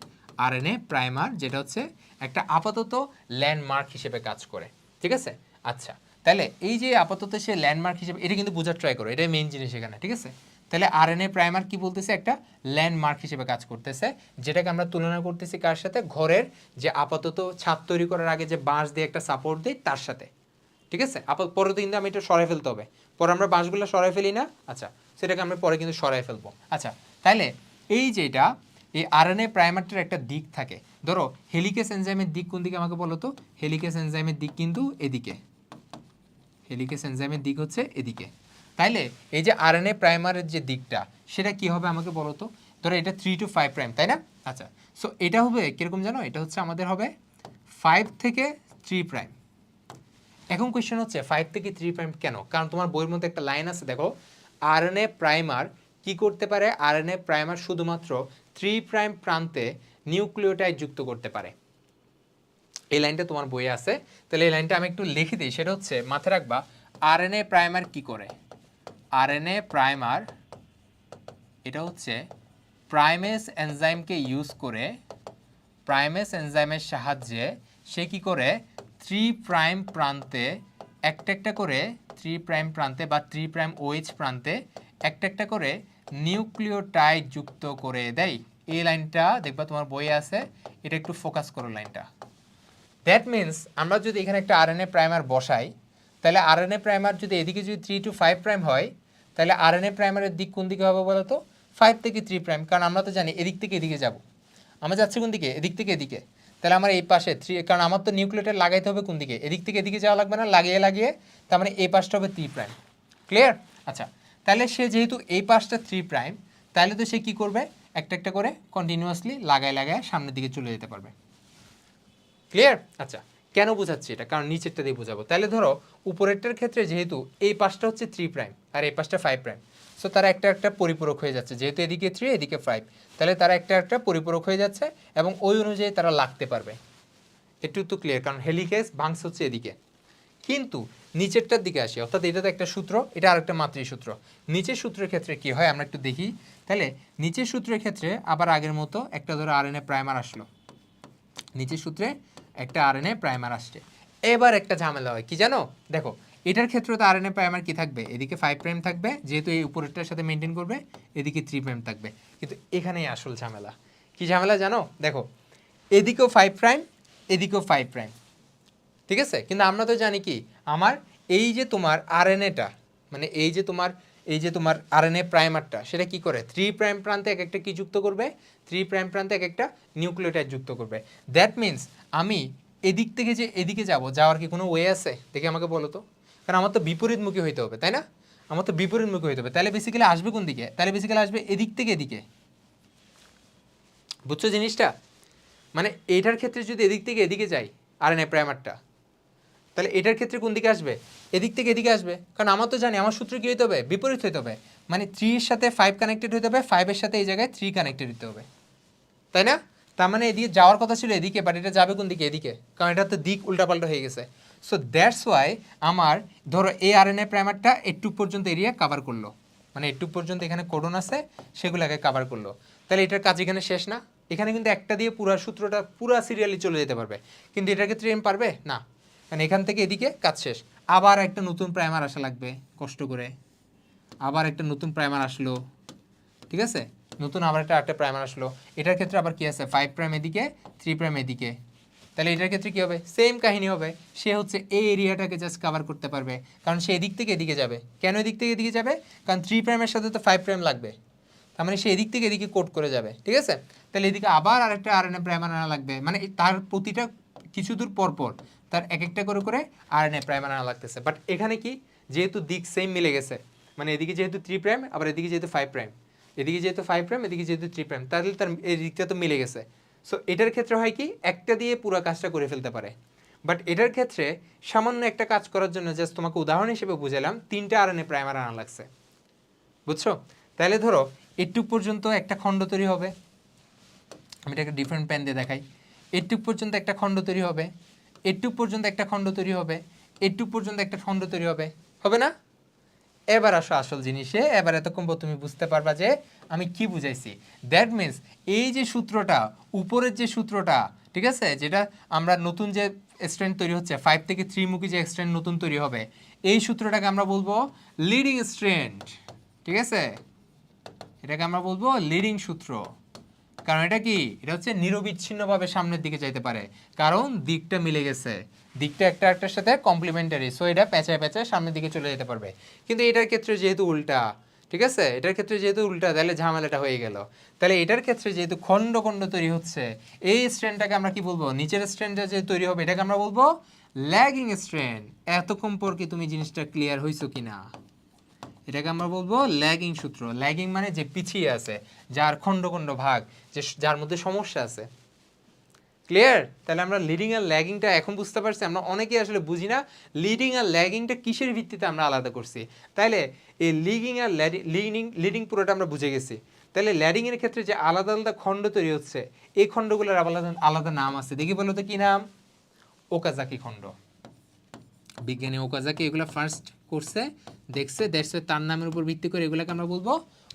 আরএনএ প্রাইমার, যেটা হচ্ছে একটা আপাতত ল্যান্ডমার্ক হিসেবে কাজ করে, ঠিক আছে? আচ্ছা, তাহলে এই যে আপাতত সে ল্যান্ডমার্ক হিসেবে, এটা কিন্তু বোঝার ট্রাই করো, এটাই মেইন জিনিস এখানে, ঠিক আছে? তাহলে আরএনএ প্রাইমার কি বলতেছে? একটা ল্যান্ডমার্ক হিসেবে কাজ করতেছে, যেটাকে আমরা তুলনা করতেছি কার সাথে? ঘরের যে আপাতত ছাদ তৈরি করার আগে যে বাঁশ দিয়ে একটা সাপোর্ট দিই তার সাথে, ঠিক আছে? পরে তো কিন্তু আমি এটা সরাই ফেলতে হবে, পরে আমরা বাঁশগুলো সরাই ফেলি না? আচ্ছা, সেটাকে আমরা পরে কিন্তু সরাই ফেলবো। আচ্ছা, তাহলে এই যেটা এই আরএনএ প্রাইমারটার একটা দিক থাকে। ধরো হেলিকেজ এনজাইমের দিক কোন দিকে আমাকে বলো তো? হেলিকেজ এনজাইমের দিক কিন্তু এদিকে, হেলিকেজ এনজাইমের দিক হচ্ছে এদিকে। তাইলে এই যে আরএনএ প্রাইমারের যে দিকটা সেটা কি হবে আমাকে বলো তো? ধরো এটা 3 to 5 প্রাইম, তাই না? আচ্ছা, সো এটা হবে কিরকম জানো? এটা হচ্ছে আমাদের হবে 5 থেকে 3 প্রাইম। এখন কোয়েশ্চেন হচ্ছে 5 থেকে 3 প্রাইম কেন? কারণ তোমার বইয়ের মধ্যে একটা লাইন আছে, দেখো আরএনএ প্রাইমার কি করতে পারে? আরএনএ প্রাইমার শুধুমাত্র 3 প্রাইম প্রান্তে নিউক্লিওটাইড যুক্ত করতে পারে। এই লাইনটা তোমার বইয়ে আছে, তাহলে এই লাইনটা আমি একটু লিখে দিই। সেটা হচ্ছে মাথায় রাখবা, আরএনএ প্রাইমার কি করে? আরএনএ প্রাইমার এটা হচ্ছে প্রাইমেস এনজাইমকে ইউজ করে, প্রাইমেস এনজাইমের সাহায্যে সে কি করে 3 প্রাইম প্রান্তে একটা একটা করে 3 প্রাইম প্রান্তে বা 3 প্রাইম ওএইচ প্রান্তে একটা একটা করে নিউক্লিওটাইড যুক্ত করে দেয়। এই লাইনটা দেখবা তোমার বইয়ে আছে, এটা একটু ফোকাস করো লাইনটা। দ্যাট মিন্স আমরা যদি এখানে একটা আরএনএ প্রাইমার বসাই, তাহলে আরএনএ প্রাইমার যদি এদিকে যদি 3 to 5 প্রাইম হয়, তাহলে আরএনএ প্রাইমারের দিক কোন দিকে হবে বলো তো? 5 থেকে 3 প্রাইম, কারণ আমরা তো জানি এদিক থেকে এদিকে যাব। আমরা যাচ্ছি কোন দিকে? এদিক থেকে এদিকে। তাহলে আমার এই পাশে 3, কারণ আমার তো নিউক্লিওটাইড লাগাইতে হবে কোন দিকে? এদিক থেকে এদিকে যাওয়া লাগবে না, লাগিয়ে তার মানে এই পাশটা হবে 3 প্রাইম। ক্লিয়ার? আচ্ছা, তাহলে সে যেহেতু এই পাশটা 3 প্রাইম, তাহলে তো সে কি করবে? একটা একটা করে কন্টিনিউয়াসলি লাগায় সামনের দিকে চলে যেতে পারবে। ক্লিয়ার? আচ্ছা, কেন বোঝাচ্ছি এটা? কারণ নিচেরটা দিয়ে বোঝাবো। তাহলে ধরো উপরেরটার ক্ষেত্রে যেহেতু এই পাশটা হচ্ছে 3 প্রাইম আর এই পাশটা 5 প্রাইম, সো তারা একটা একটা পরিপূরক হয়ে যাচ্ছে। যেহেতু এদিকে 3 এদিকে 5, তাহলে তারা একটা একটা পরিপূরক হয়ে যাচ্ছে এবং ওই অনুযায়ী তারা লাগতে পারবে। একটু তো ক্লিয়ার? কারণ হেলিকেজ ভাঙস হচ্ছে এদিকে, কিন্তু নিচেরটার দিকে আসি, অর্থাৎ এটা তো একটা সূত্র, এটা আরেকটা মাতৃ সূত্র। নিচের সূত্রের ক্ষেত্রে কি হয় আমরা একটু দেখি। তাহলে নিচের সূত্রের ক্ষেত্রে আবার আগের মতো একটা ধরো আরএনএ প্রাইমার আসলো, নিচের সূত্রে একটা আরএনএ প্রাইমার আসছে। এবার একটা ঝামেলা হয় কি জানো? দেখো এটার ক্ষেত্রে তো আরএনএ প্রাইমার কি থাকবে? এদিকে 5 প্রাইম থাকবে, যেহেতু এই উপরেরটার সাথে মেনটেন করবে, এদিকে 3 প্রাইম থাকবে। কিন্তু এখানেই আসল ঝামেলা। কি ঝামেলা জানো? দেখো এদিকেও 5 প্রাইম, এদিকেও 5 প্রাইম, ঠিক আছে? কিন্তু আমরা তো জানি কি, আমার এই যে তোমার আরএনএটা, মানে এই যে তোমার আরএনএ প্রাইমারটা, সেটা কি করে 3 প্রাইম প্রান্তে এক একটা কি যুক্ত করবে? 3 প্রাইম প্রান্তে এক একটা নিউক্লিওটাইড যুক্ত করবে। দ্যাট মিন্স আমি এদিক থেকে যে এদিকে যাব, যাওয়ার কি কোনো ওয়ে আছে দেখে আমাকে বলো তো? কারণ আমার তো বিপরীতমুখী হইতে হবে, তাই না? আমার তো বিপরীতমুখী হইতে হবে, তাহলে বেসিক্যালি আসবে কোন দিকে? তাহলে বেসিক্যালি আসবে এদিক থেকে এদিকে। বুঝছো জিনিসটা? মানে এটার ক্ষেত্রে যদি এদিক থেকে এদিকে যাই আরএনএ প্রাইমারটা, তাহলে এটার ক্ষেত্রে কোন দিকে আসবে? এদিক থেকে এদিকে আসবে। কারণ আমার তো জানি আমার সূত্র কী হইতে হবে? বিপরীত হইতে হবে। মানে 3 এর সাথে 5 কানেক্টেড হইতে হবে, 5 এর সাথে এই জায়গায় 3 কানেক্টেড হইতে হবে, তাই না? তার মানে এদিকে যাওয়ার কথা ছিল এদিকে, বাট এটা যাবে কোন দিকে? এদিকে, কারণ এটা তো দিক উল্টাপাল্টা হয়ে গেছে। সো দ্যাটস ওয়াই আমার ধরো এই আরএনএ প্রাইমারটা এটুক পর্যন্ত এরিয়া কাভার করলো, মানে এটুক পর্যন্ত এখানে কোডন আছে সেগুলোকে কাভার করলো। তাহলে এটার কাজ এখানে শেষ না? এখানে কিন্তু একটা দিয়ে পুরো সূত্রটা পুরো সিরিয়ালি চলে যেতে পারবে, কিন্তু এটার ক্ষেত্রে এম পারবে না, কারণ এখান থেকে এদিকে কাজ শেষ। আবার একটা নতুন প্রাইমার আসা লাগবে কষ্ট করে, আবার একটা নতুন প্রাইমার আসলো, ঠিক আছে? নতুন আবার একটা প্রাইমার আসলো। এটার ক্ষেত্রে আবার কি আছে? 5 প্রাইম এদিকে, 3 প্রাইম এদিকে। তাহলে এটার ক্ষেত্রে কি হবে? সেম কাহিনী হবে। সে হচ্ছে এই এরিয়াটাকে জাস্ট কভার করতে পারবে, কারণ সে এদিক থেকে এদিকে যাবে। কেন এদিক থেকে এদিকে যাবে? কারণ 3 প্রাইমের সাথে তো 5 প্রাইম লাগবে, তার মানে সে এদিক থেকে এদিকে কোড করে যাবে, ঠিক আছে? তাহলে এদিকে আবার আরেকটা আরএনএ প্রাইমার আনা লাগবে, মানে তার প্রতিটা কিছু দূর পর পর তার এক একটা করে করে আরএনএ প্রাইমার আনা লাগতেছে। বাট এখানে কি, যেহেতু দিক সেম মিলে গেছে, মানে এদিকে যেহেতু 3 প্রাইম, আবার এদিকে যেহেতু 5 প্রাইম, এদিকে যেহেতু 5 প্রাইম, এদিকে যেহেতু 3 প্রাইম, তাহলে তার এই দিকটা তো মিলে গেছে। সো এটার ক্ষেত্রে হয় কি, একটা দিয়ে পুরো কাজটা করে ফেলতে পারে। বাট এটার ক্ষেত্রে সামান্য একটা কাজ করার জন্য জাস্ট তোমাকে উদাহরণ হিসেবে বুঝালাম, 3টা আরএনএ প্রাইমার আনা লাগছে, বুঝছো? তাহলে ধরো এটুক পর্যন্ত একটা খণ্ড তৈরি হবে, আমি এটাকে ডিফারেন্ট পেন দিয়ে দেখাই। এটুক পর্যন্ত একটা খণ্ড তৈরি হবে, এটুক পর্যন্ত একটা খণ্ড তৈরি হবে, এটুক পর্যন্ত একটা খণ্ড তৈরি হবে, হবে না? এবার আসো আসল জিনিসে, এবার এতক্ষণ তুমি বুঝতে পারবা যে আমি কি বুঝাইছি। দ্যাট মিনস এই যে সূত্রটা, উপরের যে সূত্রটা, ঠিক আছে, যেটা আমরা নতুন যে স্ট্রেন্ড তৈরি হচ্ছে 5 থেকে 3 মুখী যে স্ট্রেন্ড নতুন তৈরি হবে, এই সূত্রটাকে আমরা বলবো লিডিং স্ট্রেন্ড, ঠিক আছে? এটাকে আমরা বলবো লিডিং সূত্র। কারণ এটা কি, এটা হচ্ছে নিরবিচ্ছিন্নভাবে সামনের দিকে যাইতে পারে, কারণ দিকটা মিলে গেছে, দিকটা একটা একটার সাথে কমপ্লিমেন্টারি। সো এটা পেঁচায় পেঁচায় সামনের দিকে চলে যেতে পারবে। কিন্তু এটার ক্ষেত্রে যেহেতু উল্টা, ঠিক আছে, এটার ক্ষেত্রে যেহেতু উল্টা, তাহলে ঝামেলাটা হয়ে গেল। তাহলে এটার ক্ষেত্রে যেহেতু খণ্ড খণ্ড তৈরি হচ্ছে, এই স্ট্রেন্ডটাকে আমরা কি বলবো? নিচের স্ট্রেন্ডটা যে তৈরি হবে এটাকে আমরা বলবো ল্যাগিং স্ট্রেন্ড। এতক্ষণ পর কি তুমি জিনিসটা ক্লিয়ার হইছো কিনা? এটাকে আমরা বলবো ল্যাগিং সূত্র। ল্যাগিং মানে যে পিছিয়ে আছে, যার খণ্ড খণ্ড ভাগ, যে যার মধ্যে সমস্যা আছে। ক্লিয়ার? তাহলে আমরা লিডিং আর ল্যাগিংটা এখন বুঝতে পারছি। আমরা অনেকেই আসলে বুঝি না লিডিং আর ল্যাগিংটা কিসের ভিত্তিতে আমরা আলাদা করছি। তাইলে এই লিডিং আর লিডিং পুরোটা আমরা বুঝে গেছি। তাহলে ল্যাডিং এর ক্ষেত্রে যে আলাদা আলাদা খণ্ড তৈরি হচ্ছে, এই খণ্ডগুলোর আলাদা আলাদা নাম আছে। দেখি বলো তো কি নাম? ওকাজাকি খণ্ড। বিজ্ঞানী ওকাজাকি এগুলো ফার্স্ট করছে, দেখছে, দেখছে, তার নামের উপর ভিত্তি করে এগুলোকে আমরা বলবো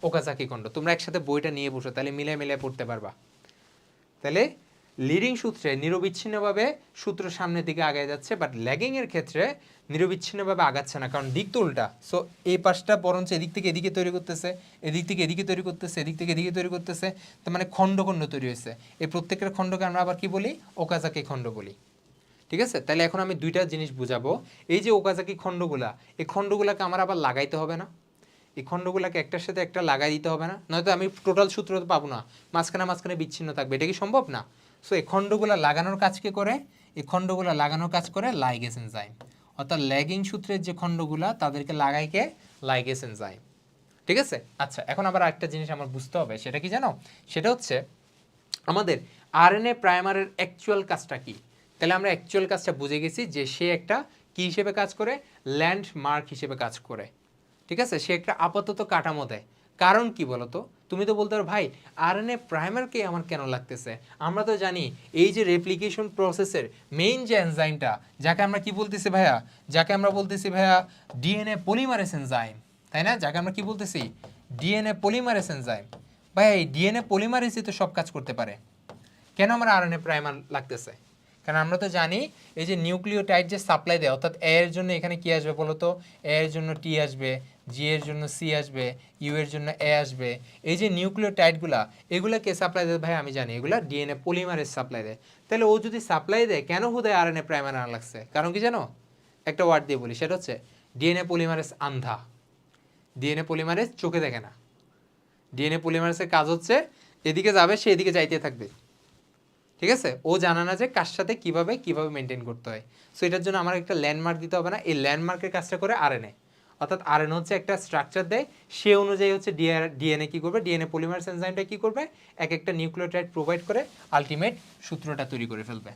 ওকাজাকি খণ্ড। তোমরা একসাথে বইটা নিয়ে বসো, তাহলে মিলে মিলে পড়তে পারবা। তাহলে লিডিং সূত্রে নিরবিচ্ছিন্নভাবে সূত্র সামনের দিকে আগায় যাচ্ছে, বাট ল্যাগিং এর ক্ষেত্রে নিরবিচ্ছিন্নভাবে আগাচ্ছে না, কারণ দিক তো উল্টা। সো এই পাশটা বরঞ্চ এদিক থেকে এদিকে তৈরি করতেছে, এদিক থেকে এদিকে তৈরি করতেছে, এদিক থেকে এদিকে তৈরি করতেছে, তার মানে খণ্ড খণ্ড তৈরি হয়েছে। এই প্রত্যেকের খণ্ডকে আমরা আবার কি বলি? ওকাজাকি খণ্ড বলি, ঠিক আছে? তাহলে এখন আমি দুইটা জিনিস বুঝাবো। এই যে ওকাজাকি খণ্ডগুলা, এই খণ্ডগুলাকে আমার আবার লাগাইতে হবে না? এই খণ্ডগুলাকে একটার সাথে একটা লাগাই দিতে হবে না? নয়তো আমি টোটাল সূত্র তো পাবো না, মাঝখানে মাঝখানে বিচ্ছিন্ন থাকবে, এটা কি সম্ভব না? সো এই খণ্ডগুলা লাগানোর কাজ কে করে? এই খণ্ডগুলা লাগানোর কাজ করে লাইগেজ এনজাইম। অর্থাৎ ল্যাগিং সূত্রের যে খণ্ডগুলা, তাদেরকে লাগাই কে? লাইগেজ এনজাইম, ঠিক আছে? আচ্ছা, এখন আবার একটা জিনিস আমার বুঝতে হবে, সেটা কি জানো? সেটা হচ্ছে আমাদের আরএনএ প্রাইমারের অ্যাকচুয়াল কাজটা কি। তাহলে আমরা অ্যাকচুয়াল কাজটা বুঝে গেছি যে সে একটা কি হিসেবে কাজ করে? ল্যান্ডমার্ক হিসেবে কাজ করে, ঠিক আছে? সে একটা আপাতত কাঠামো দেয়। কারণ কি বলতো? তুমি তো বলতে পারো ভাই আরএনএ প্রাইমারকে আমার কেন লাগতেছে? আমরা তো জানি এই যে রেপ্লিকেশন প্রসেসের মেইন যে এনজাইমটা, যাকে আমরা কি বলতেছি ভাইয়া? যাকে আমরা বলতেছি ভাইয়া ডিএনএ পলিমারেজ এনজাইম, তাই না? যাকে আমরা কি বলতেছি? DNA polymerase enzyme. ভাই এই ডিএনএ পলিমারেজই তো সব কাজ করতে পারে, কেন আমার আরএনএ প্রাইমার লাগতেছে? কারণ আমরা তো জানি এই যে নিউক্লিওটাইড যে সাপ্লাই দেয়, অর্থাৎ এ এর জন্য এখানে কি আসবে বলো তো? এ এর জন্য টি আসবে, জি এর জন্য সি আসবে, ইউ এর জন্য এ আসবে। এই যে নিউক্লিওটাইডগুলা, এগুলা কে সাপ্লাই দেয় ভাই? আমি জানি এগুলা ডিএনএ পলিমারেজ সাপ্লাই দেয়। তাহলে ও যদি সাপ্লাই দেয়, কেন হুদায় আরএনএ প্রাইমার আনা লাগছে? কারণ কি জানো? একটা ওয়ার্ড দিয়ে বলি, সেটা হচ্ছে ডিএনএ পলিমারেজ আন্ধা। ডিএনএ পলিমারেজ চোখে দেখে না। ডিএনএ পলিমারেজের কাজ হচ্ছে এদিকে যাবে, সে এদিকে যাইতে থাকবে। ঠিক আছে, ও জানে না যে কার সাথে কিভাবে মেনটেন করতে হয়। সো এটার জন্য আমার একটা ল্যান্ডমার্ক দিতে হবে না, এই ল্যান্ডমার্কের কাজটা করে আরএনএ। অর্থাৎ আরএনএ হচ্ছে একটা স্ট্রাকচার দেয়, সে অনুযায়ী হচ্ছে ডিএনএ কি করবে, ডিএনএ পলিমারেজ এনজাইমটা কি করবে, এক একটা নিউক্লিওটাইড প্রোভাইড করে আলটিমেট সূত্রটা তৈরি করে ফেলবে।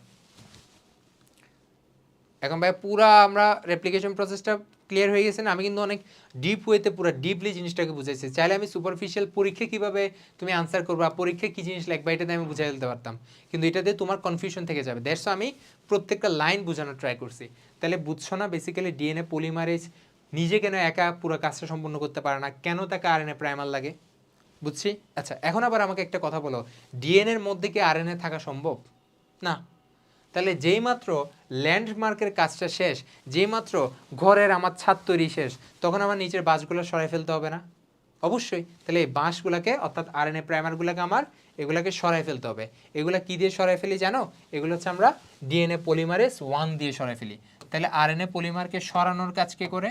এখন ভাই পুরা আমরা রেপ্লিকেশন প্রসেসটা ক্লিয়ার হয়ে গেছে না? আমি কিন্তু অনেক ডিপ ওয়েতে পুরো ডিপলি জিনিসটাকে বুঝাইছি। চাইলে আমি সুপারফিশিয়াল পরীক্ষা কিভাবে তুমি আনসার করবা, পরীক্ষায় কী জিনিস লাগবে এটাতে আমি বুঝাই দিতে পারতাম, কিন্তু এটাতে তোমার কনফিউশন থেকে যাবে। দ্যাটস আমি প্রত্যেকটা লাইন বোঝানোর ট্রাই করছি। তাহলে বুঝছো না বেসিক্যালি ডিএনএ পলিমারেজ নিজে কেন একা পুরো কাজটা সম্পূর্ণ করতে পারে না, কেন তাকে আরএনএ প্রাইমার লাগে? বুঝছি। আচ্ছা, এখন আবার আমাকে একটা কথা বলো, ডিএনএর মধ্যে কি আরএনএ থাকা সম্ভব? না। তাহলে যেই মাত্র ল্যান্ডমার্কের কাজটা শেষ, যেই মাত্র ঘরের আমার ছাদ তৈরি শেষ, তখন আমার নিচের বাঁশগুলো সরাই ফেলতে হবে না? অবশ্যই। তাহলে এই বাঁশগুলোকে অর্থাৎ আরএনএ প্রাইমারগুলোকে আমার এগুলাকে সরাই ফেলতে হবে। এগুলা কি দিয়ে সরাই ফেলি জানো? এগুলো হচ্ছে আমরা ডিএনএ পলিমারেজ 1 দিয়ে সরাই ফেলি। তাহলে আরএনএ পলিমারকে সরানোর কাজ কে করে?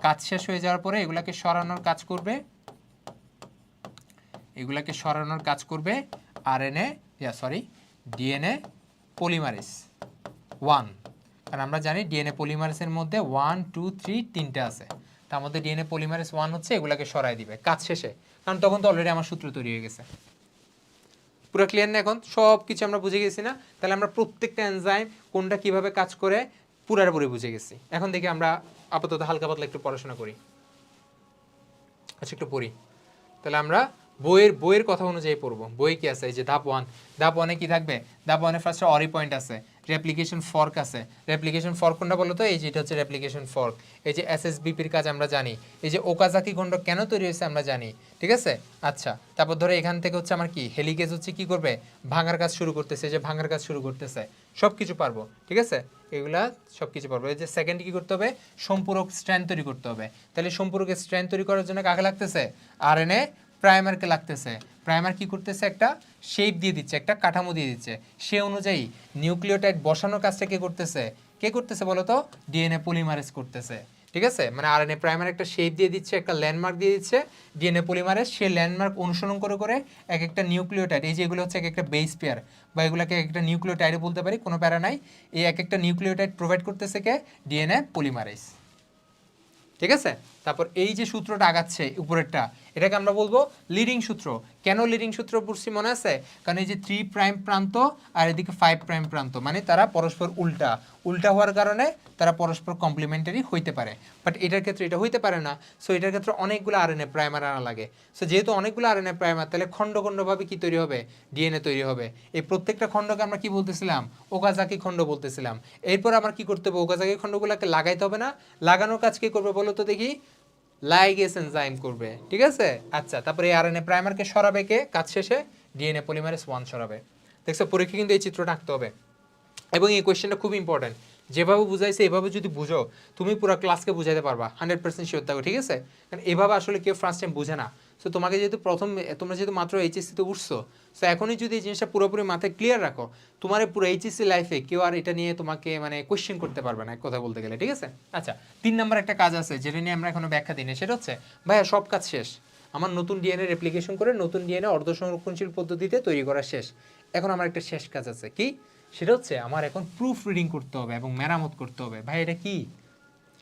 কাজ শেষ হয়ে যাওয়ার পরে এগুলাকে সরানোর কাজ করবে, এগুলাকে সরানোর কাজ করবে আরএনএ ডিএনএ পলিমারেজ 1। কারণ আমরা জানি ডিএনএ পলিমারেজের মধ্যে 1 2 3 তিনটে আছে, তার মধ্যে ডিএনএ পলিমারেজ 1 হচ্ছে এগুলাকে সরাই দিবে কাজ শেষে, কারণ তখন তো অলরেডি আমার সূত্র তৈরি হয়ে গেছে। পুরো ক্লিয়ার না? এখন সব কিছু আমরা বুঝে গেছি না? তাহলে আমরা প্রত্যেকটা এনজাইম কোনটা কিভাবে কাজ করে পুরোপুরি বুঝে গেছি। এখন দেখি আমরা আপাতত হালকা পাতলা একটু পড়াশোনা করি। আচ্ছা, একটু পড়ি। তাহলে আমরা বইয়ের কথা অনুযায়ী পড়বো। বই কি আছে? এই যে ধাপ 1, ধাপ 1-এ কি থাকবে? ধাপ 1-এ ফার্স্টে অরি পয়েন্ট আছে, রেপ্লিকেশন ফর্ক আছে। রেপ্লিকেশন ফর্ক কোনটা বলো তো? এই যে এটা হচ্ছে রেপ্লিকেশন ফর্ক। এই যে এসএসবিপির কাজ আমরা জানি, এই যে ওকাজাকি খণ্ড কেন তৈরি হয়েছে আমরা জানি, ঠিক আছে? আচ্ছা, তারপর ধরো এখান থেকে হচ্ছে আমার কি হেলিকেজ হচ্ছে কি করবে, ভাঙার কাজ শুরু করতেছে, যে ভাঙার কাজ শুরু করতেছে, সব কিছু পারবো, ঠিক আছে? এগুলা সব কিছু পারবো। এই যে সেকেন্ড কি করতে হবে, সম্পূরক স্ট্র্যান্ড তৈরি করতে হবে। তাহলে সম্পূরকের স্ট্র্যান্ড তৈরি করার জন্য কাকে লাগতেছে? আরএনএ প্রাইমারকে লাগতেছে। প্রাইমার কি করতেছে? একটা শেপ দিয়ে দিচ্ছে, একটা কাঠামো দিয়ে দিচ্ছে, সে অনুযায়ী নিউক্লিওটাইড বসানোর কাজটা কে করতেছে? কে করতেছে বলো তো? ডিএনএ পলিমারেজ করতেছে, ঠিক আছে? মানে আরএনএ প্রাইমার একটা শেপ দিয়ে দিচ্ছে, একটা ল্যান্ডমার্ক দিয়ে দিচ্ছে, ডিএনএ পলিমারেজ সেই ল্যান্ডমার্ক অনুসরণ করে করে এক একটা নিউক্লিওটাইড, এই যে এগুলো হচ্ছে এক একটা বেস পেয়ার বা এগুলোকে এক একটা নিউক্লিওটাইডও বলতে পারি, কোনো প্যারা নাই। এই এক একটা নিউক্লিওটাইড প্রোভাইড করতেছে কে? ডিএনএ পলিমারেজ, ঠিক আছে? তারপর এই যে সূত্রটা আগাচ্ছে উপরেরটা, এটাকে আমরা বলবো লিডিং সূত্র। কেন লিডিং সূত্র পড়ছি মনে আছে? কারণ এই যে 3 প্রাইম প্রান্ত আর এদিকে 5 প্রাইম প্রান্ত, মানে তারা পরস্পর উল্টা উল্টা হওয়ার কারণে তারা পরস্পর কমপ্লিমেন্টারি হইতে পারে, বাট এটার ক্ষেত্রে এটা হইতে পারে না। সো এটার ক্ষেত্রে অনেকগুলো আরএনএ প্রাইমার আনা লাগে। সো যেহেতু অনেকগুলো আরএনএ প্রাইমার, তাহলে খণ্ড খণ্ডভাবে কি তৈরি হবে? ডিএনএ তৈরি হবে। এই প্রত্যেকটা খণ্ডকে আমরা কি বলতেছিলাম? ওকাজাকি খণ্ড বলতেছিলাম। এরপর আমার কি করতে হবে? ওকাজাকি খণ্ডগুলোকে লাগাইতে হবে না? লাগানোর কাজ কি করবে বলো তো দেখি? লাইগেজ এনজাইম করবে, ঠিক আছে? আচ্ছা, তারপরে এই আরএনএ প্রাইমারকে সরাবে কে কাজ শেষে? DNA polymerase 1 সরাবে। দেখছো, পরীক্ষা কিন্তু এই চিত্রটা আঁকতে হবে, এবং এই কোয়েশ্চেনটা খুব ইম্পর্টেন্ট। যেভাবে বুঝাইছে এভাবে যদি বুঝো, তুমি পুরো ক্লাসকে বুঝাইতে পারবা 100% শিওর থাকো, ঠিক আছে? কারণ এভাবে আসলে কেউ ফার্স্ট টাইম বুঝে না। সো তোমাকে যেহেতু তোমরা যেহেতু মাত্র এইচএসসিতে উঠছো, সো এখনই যদি এই জিনিসটা পুরোপুরি মাথায় ক্লিয়ার রাখো, তোমার পুরো এইচএসসি লাইফে কেউ আর এটা নিয়ে তোমাকে মানে কোয়েশ্চেন করতে পারবে না, এক কথা বলতে গেলে, ঠিক আছে? আচ্ছা, 3 নম্বর একটা কাজ আছে যেটা নিয়ে আমরা এখনো ব্যাখ্যা দিই না, সেটা হচ্ছে ভাইয়া সব কাজ শেষ, আমার নতুন ডিএনএ রেপ্লিকেশন করে নতুন ডিএনএ অর্ধ সংরক্ষণশীল পদ্ধতিতে তৈরি করা শেষ। এখন আমার একটা শেষ কাজ আছে, কি? সেটা হচ্ছে আমার এখন প্রুফ রিডিং করতে হবে এবং মেরামত করতে হবে। ভাই এটা কি?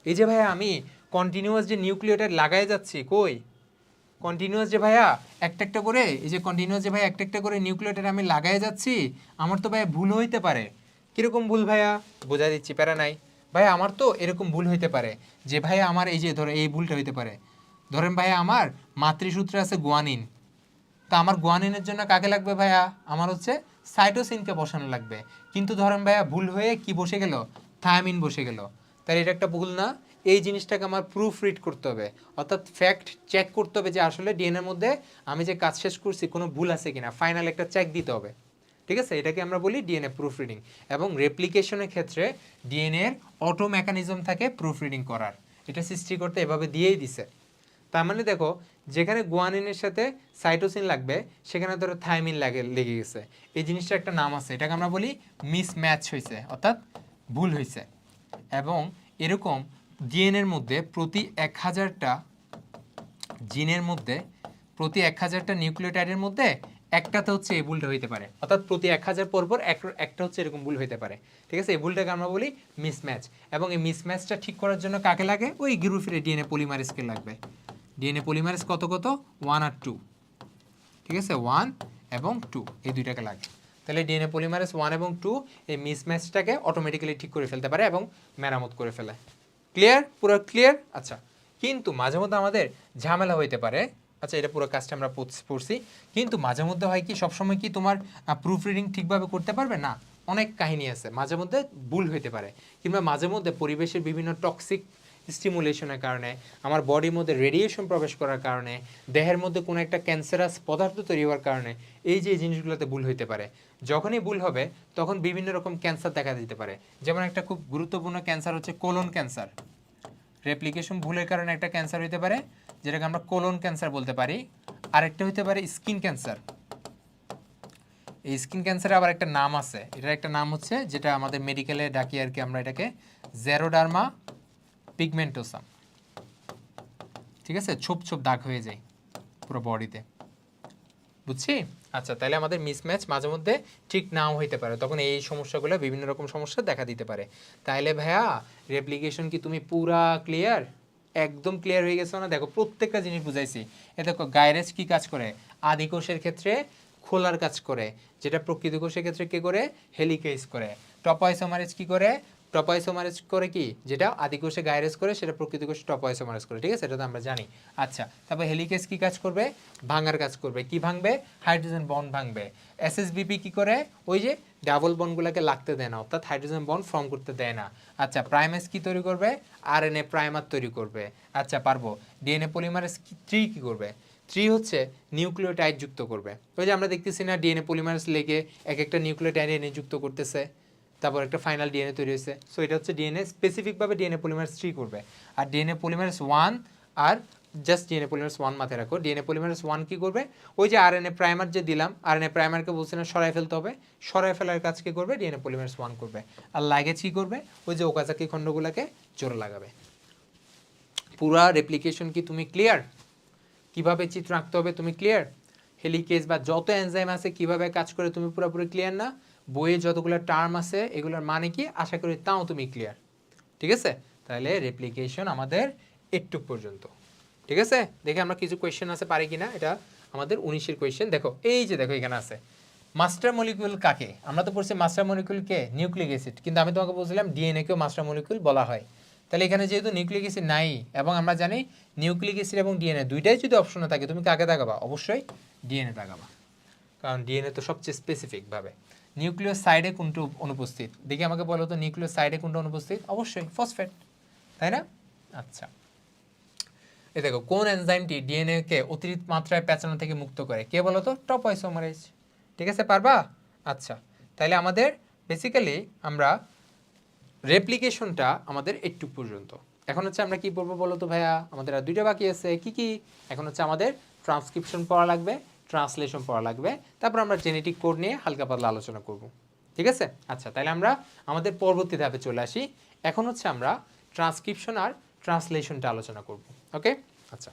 এই যে ভাইয়া আমি কন্টিনিউয়াস যে নিউক্লিওটাইড লাগাই যাচ্ছি, কই কন্টিনিউয়াস যে ভাইয়া একটা একটা করে, এই যে কন্টিনিউয়াস যে ভাইয়া একটা একটা করে নিউক্লিওটাইড আমি লাগাই যাচ্ছি, আমার তো ভাইয়া ভুল হইতে পারে। কিরকম ভুল ভাইয়া? বোঝা দিচ্ছি, প্যারা নাই। ভাইয়া আমার তো এরকম ভুল হইতে পারে যে ভাইয়া আমার এই যে ধরো এই ভুলটা হইতে পারে, ধরেন ভাইয়া আমার মাতৃসূত্রে আছে গুয়ানিন, তা আমার গুয়ানিনের জন্য কাকে লাগবে ভাইয়া? আমার হচ্ছে সাইটোসিনকে বসানো লাগবে, কিন্তু ধরেন ভাইয়া ভুল হয়ে কি বসে গেল? থায়ামিন বসে গেল। তাহলে এটা একটা ভুল না? এই জিনিসটাকে আমার প্রুফ রিড করতে হবে, অর্থাৎ ফ্যাক্ট চেক করতে হবে যে আসলে ডিএনএর মধ্যে আমি যে কাজ শেষ করছি কোনো ভুল আছে কিনা, ফাইনাল একটা চেক দিতে হবে, ঠিক আছে? এটাকে আমরা বলি ডিএনএ প্রুফ রিডিং। এবং রেপ্লিকেশনের ক্ষেত্রে ডিএনএর অটো মেকানিজম থাকে প্রুফ রিডিং করার, এটা সৃষ্টি করতে এভাবে দিয়েই দিছে। তার মানে দেখো, যেখানে গুয়ানিনের সাথে সাইটোসিন লাগবে সেখানে ধরো থায়ামিন লেগে গেছে, এই জিনিসটার একটা নাম আছে, এটাকে আমরা বলি মিসম্যাচ হয়েছে, অর্থাৎ ভুল হয়েছে। এবং এরকম ডিএনএর মধ্যে প্রতি 1000টা জিনের মধ্যে, প্রতি 1000টা নিউক্লিওটাইডের মধ্যে একটাতে হচ্ছে এই ভুলটা হইতে পারে, অর্থাৎ প্রতি 1000 পর পর একটা হচ্ছে এরকম ভুল হইতে পারে। ঠিক আছে, এই ভুলটাকে আমরা বলি মিসম্যাচ। এবং এই মিসম্যাচটা ঠিক করার জন্য কাকে লাগে? ওই গ্রুপের ডিএনএ পলিমারেজকে লাগবে। ডিএনএ পলিমারেজ কত কত? 1 আর 2। ঠিক আছে, 1 এবং 2 এই দুইটাকে লাগে। তাহলে ডিএনএ পলিমারেজ 1 এবং 2 এই মিসম্যাচটাকে অটোমেটিক্যালি ঠিক করে ফেলতে পারে এবং মেরামত করে ফেলে। ক্লিয়ার? পুরো ক্লিয়ার? আচ্ছা, কিন্তু মাঝে মধ্যে আমাদের ঝামেলা হইতে পারে। আচ্ছা, এটা পুরো কাজটা আমরা পড়ছি, কিন্তু মাঝে মধ্যে হয় কি, সবসময় কি তোমার প্রুফ রিডিং ঠিকভাবে করতে পারবে না? অনেক কাহিনী আছে, মাঝে মধ্যে ভুল হইতে পারে, কিংবা মাঝে মধ্যে পরিবেশের বিভিন্ন টক্সিক স্টিমুলেশনের কারণে, আমার বডির মধ্যে রেডিয়েশন প্রবেশ করার কারণে, দেহের মধ্যে কোনো একটা ক্যান্সারাস পদার্থ তৈরি হওয়ার কারণে এই যে জিনিসগুলোতে ভুল হইতে পারে। যখনই ভুল হবে তখন বিভিন্ন রকম ক্যান্সার দেখা দিতে পারে। যেমন একটা খুব গুরুত্বপূর্ণ ক্যান্সার হচ্ছে কোলন ক্যান্সার। রেপ্লিকেশন ভুলের কারণে একটা ক্যান্সার হইতে পারে, যেটাকে আমরা কোলন ক্যান্সার বলতে পারি। আরেকটা হইতে পারে স্কিন ক্যান্সার। এই স্কিন ক্যান্সারের আবার একটা নাম আছে, এটার একটা নাম হচ্ছে, যেটা আমাদের মেডিকেলে ডাকি আর কি, আমরা এটাকে জেরোডার্মা পিগমেন্টোসাম। ঠিক আছে, ছোপ ছোপ দাগ হয়ে যায় পুরো বডিতে, বুঝছি? আচ্ছা, তাহলে আমাদের মিসম্যাচ মাঝে মধ্যে ঠিক নাও হইতে পারে, তখন এই সমস্যাগুলো, বিভিন্ন রকম সমস্যা দেখা দিতে পারে। তাহলে ভাইয়া রেপ্লিকেশন কি তুমি পুরা ক্লিয়ার? একদম ক্লিয়ার হয়ে গেছো না? দেখো প্রত্যেকটা জিনিস বুঝাইছি। এ দেখো গাইরেজ কি কাজ করে? আদি কোষের ক্ষেত্রে খোলার কাজ করে, যেটা প্রকৃত কোষের ক্ষেত্রে কি করে? হেলিকেজ করে। টপআইসোমারেজ কি করে? টপআইসোমারেজ করে কি, যেটা আদি কোষে গাইরেজ করে সেটা প্রকৃত কোষে টপআইসোমারেজ করে। ঠিক আছে, এটা তো আমরা জানি। আচ্ছা, তারপর হেলিকেজ কি কাজ করবে? ভাঙার কাজ করবে। কি ভাঙবে? হাইড্রোজেন বন্ড ভাঙবে। এসএসবিপি কি করে? ওই যে ডাবল বন্ডগুলোকে লাগতে দেয় না, অর্থাৎ হাইড্রোজেন বন্ড ফর্ম করতে দেয় না। আচ্ছা, প্রাইমেজ কি তৈরি করবে? আরএনএ প্রাইমার তৈরি করবে। আচ্ছা, পারবো। ডিএনএ পলিমারেজ 3 কি করবে? 3 হচ্ছে নিউক্লিওটাইড যুক্ত করবে। ওই যে আমরা দেখতেছি না, ডিএনএ পলিমারেজ লেগে এক একটা নিউক্লিওটাইড এনে যুক্ত করতেছে, তারপর একটা ফাইনাল ডিএনএ তৈরি হয়েছে। সো এটা হচ্ছে ডিএনএ, স্পেসিফিকভাবে ডিএনএ পলিমারেজ 3 করবে। আর ডিএনএ পলিমারেজ 1 আর জাস্ট ডিএনএ পলিমারেজ 1 মাথায় রাখো। ডিএনএ পলিমারেজ 1 কি করবে? ওই যে আরএনএ প্রাইমার যে দিলাম, আরএনএ প্রাইমারকে বলছি না সরাই ফেলতে হবে, সরাই ফেলার কাজ কি করবে? ডিএনএ পলিমারেজ 1 করবে। আর লাগেজ কি করবে? ওই যে ওকাজাকি খণ্ডগুলোকে জোড়া লাগাবে। পুরা রেপ্লিকেশন কি তুমি ক্লিয়ার? কিভাবে চিত্র আঁকতে হবে তুমি ক্লিয়ার? হেলিকেজ বা যত এনজাইম আছে কিভাবে কাজ করে তুমি পুরোপুরি ক্লিয়ার না? বইয়ে যতগুলো টার্ম আছে এগুলোর মানে কি, আশা করি তাও তুমি ক্লিয়ার। ঠিক আছে, তাহলে রেপ্লিকেশন আমাদের একটু পর্যন্ত। ঠিক আছে, দেখে আমরা কিছু কোয়েশ্চেন আছে পারি কিনা। এটা আমাদের 19-এর কোয়েশ্চেন। দেখো এই যে দেখো এখানে আছে মাস্টার মলিকিউল কাকে? আমরা তো পড়ছি মাস্টার মলিকিউল কে? Nucleic acid. কিন্তু আমি তোমাকে বলছিলাম ডিএনএ কেও মাস্টার মলিকিউল বলা হয়। তাহলে এখানে যেহেতু নিউক্লিক অ্যাসিড নাই, এবং আমরা জানি নিউক্লিক অ্যাসিড এবং ডিএনএ দুইটাই যদি অপশনে থাকে, তুমি কাকে তাকাবা? অবশ্যই ডিএনএ তাকাবা, কারণ ডিএনএ তো সবচেয়ে স্পেসিফিকভাবে। নিউক্লিয়াস সাইডে কোনটা অনুপস্থিত? দেখি আমাকে বলো তো, নিউক্লিয়াস সাইডে কোনটা অনুপস্থিত? অবশ্যই ফসফেট, তাই না? আচ্ছা, এই দেখো কোন এনজাইমটি ডিএনএ কে অতিরিক্ত মাত্রায় পেঁচানো থেকে মুক্ত করে? কে বলো তো? টপআইসোমারেজ। ঠিক আছে, পারবা? আচ্ছা, তাহলে আমাদের বেসিক্যালি আমরা রেপ্লিকেশনটা আমাদের একটু পর্যন্ত। এখন হচ্ছে আমরা কি পড়বো বলো তো ভাইয়া? আমাদের আর দুইটা বাকি আছে। কি কি? এখন হচ্ছে আমাদের ট্রান্সক্রিপশন পড়া লাগবে, ট্রান্সলেশন পড়া লাগবে, তারপর আমরা জেনেটিক কোড নিয়ে হালকা পাতলা আলোচনা করব। ঠিক আছে, আচ্ছা, তাহলে আমরা আমাদের পরবর্তী ধাপে চলে আসি। এখন হচ্ছে আমরা ট্রান্সক্রিপশন আর ট্রান্সলেশনটা আলোচনা করব। ওকে, আচ্ছা।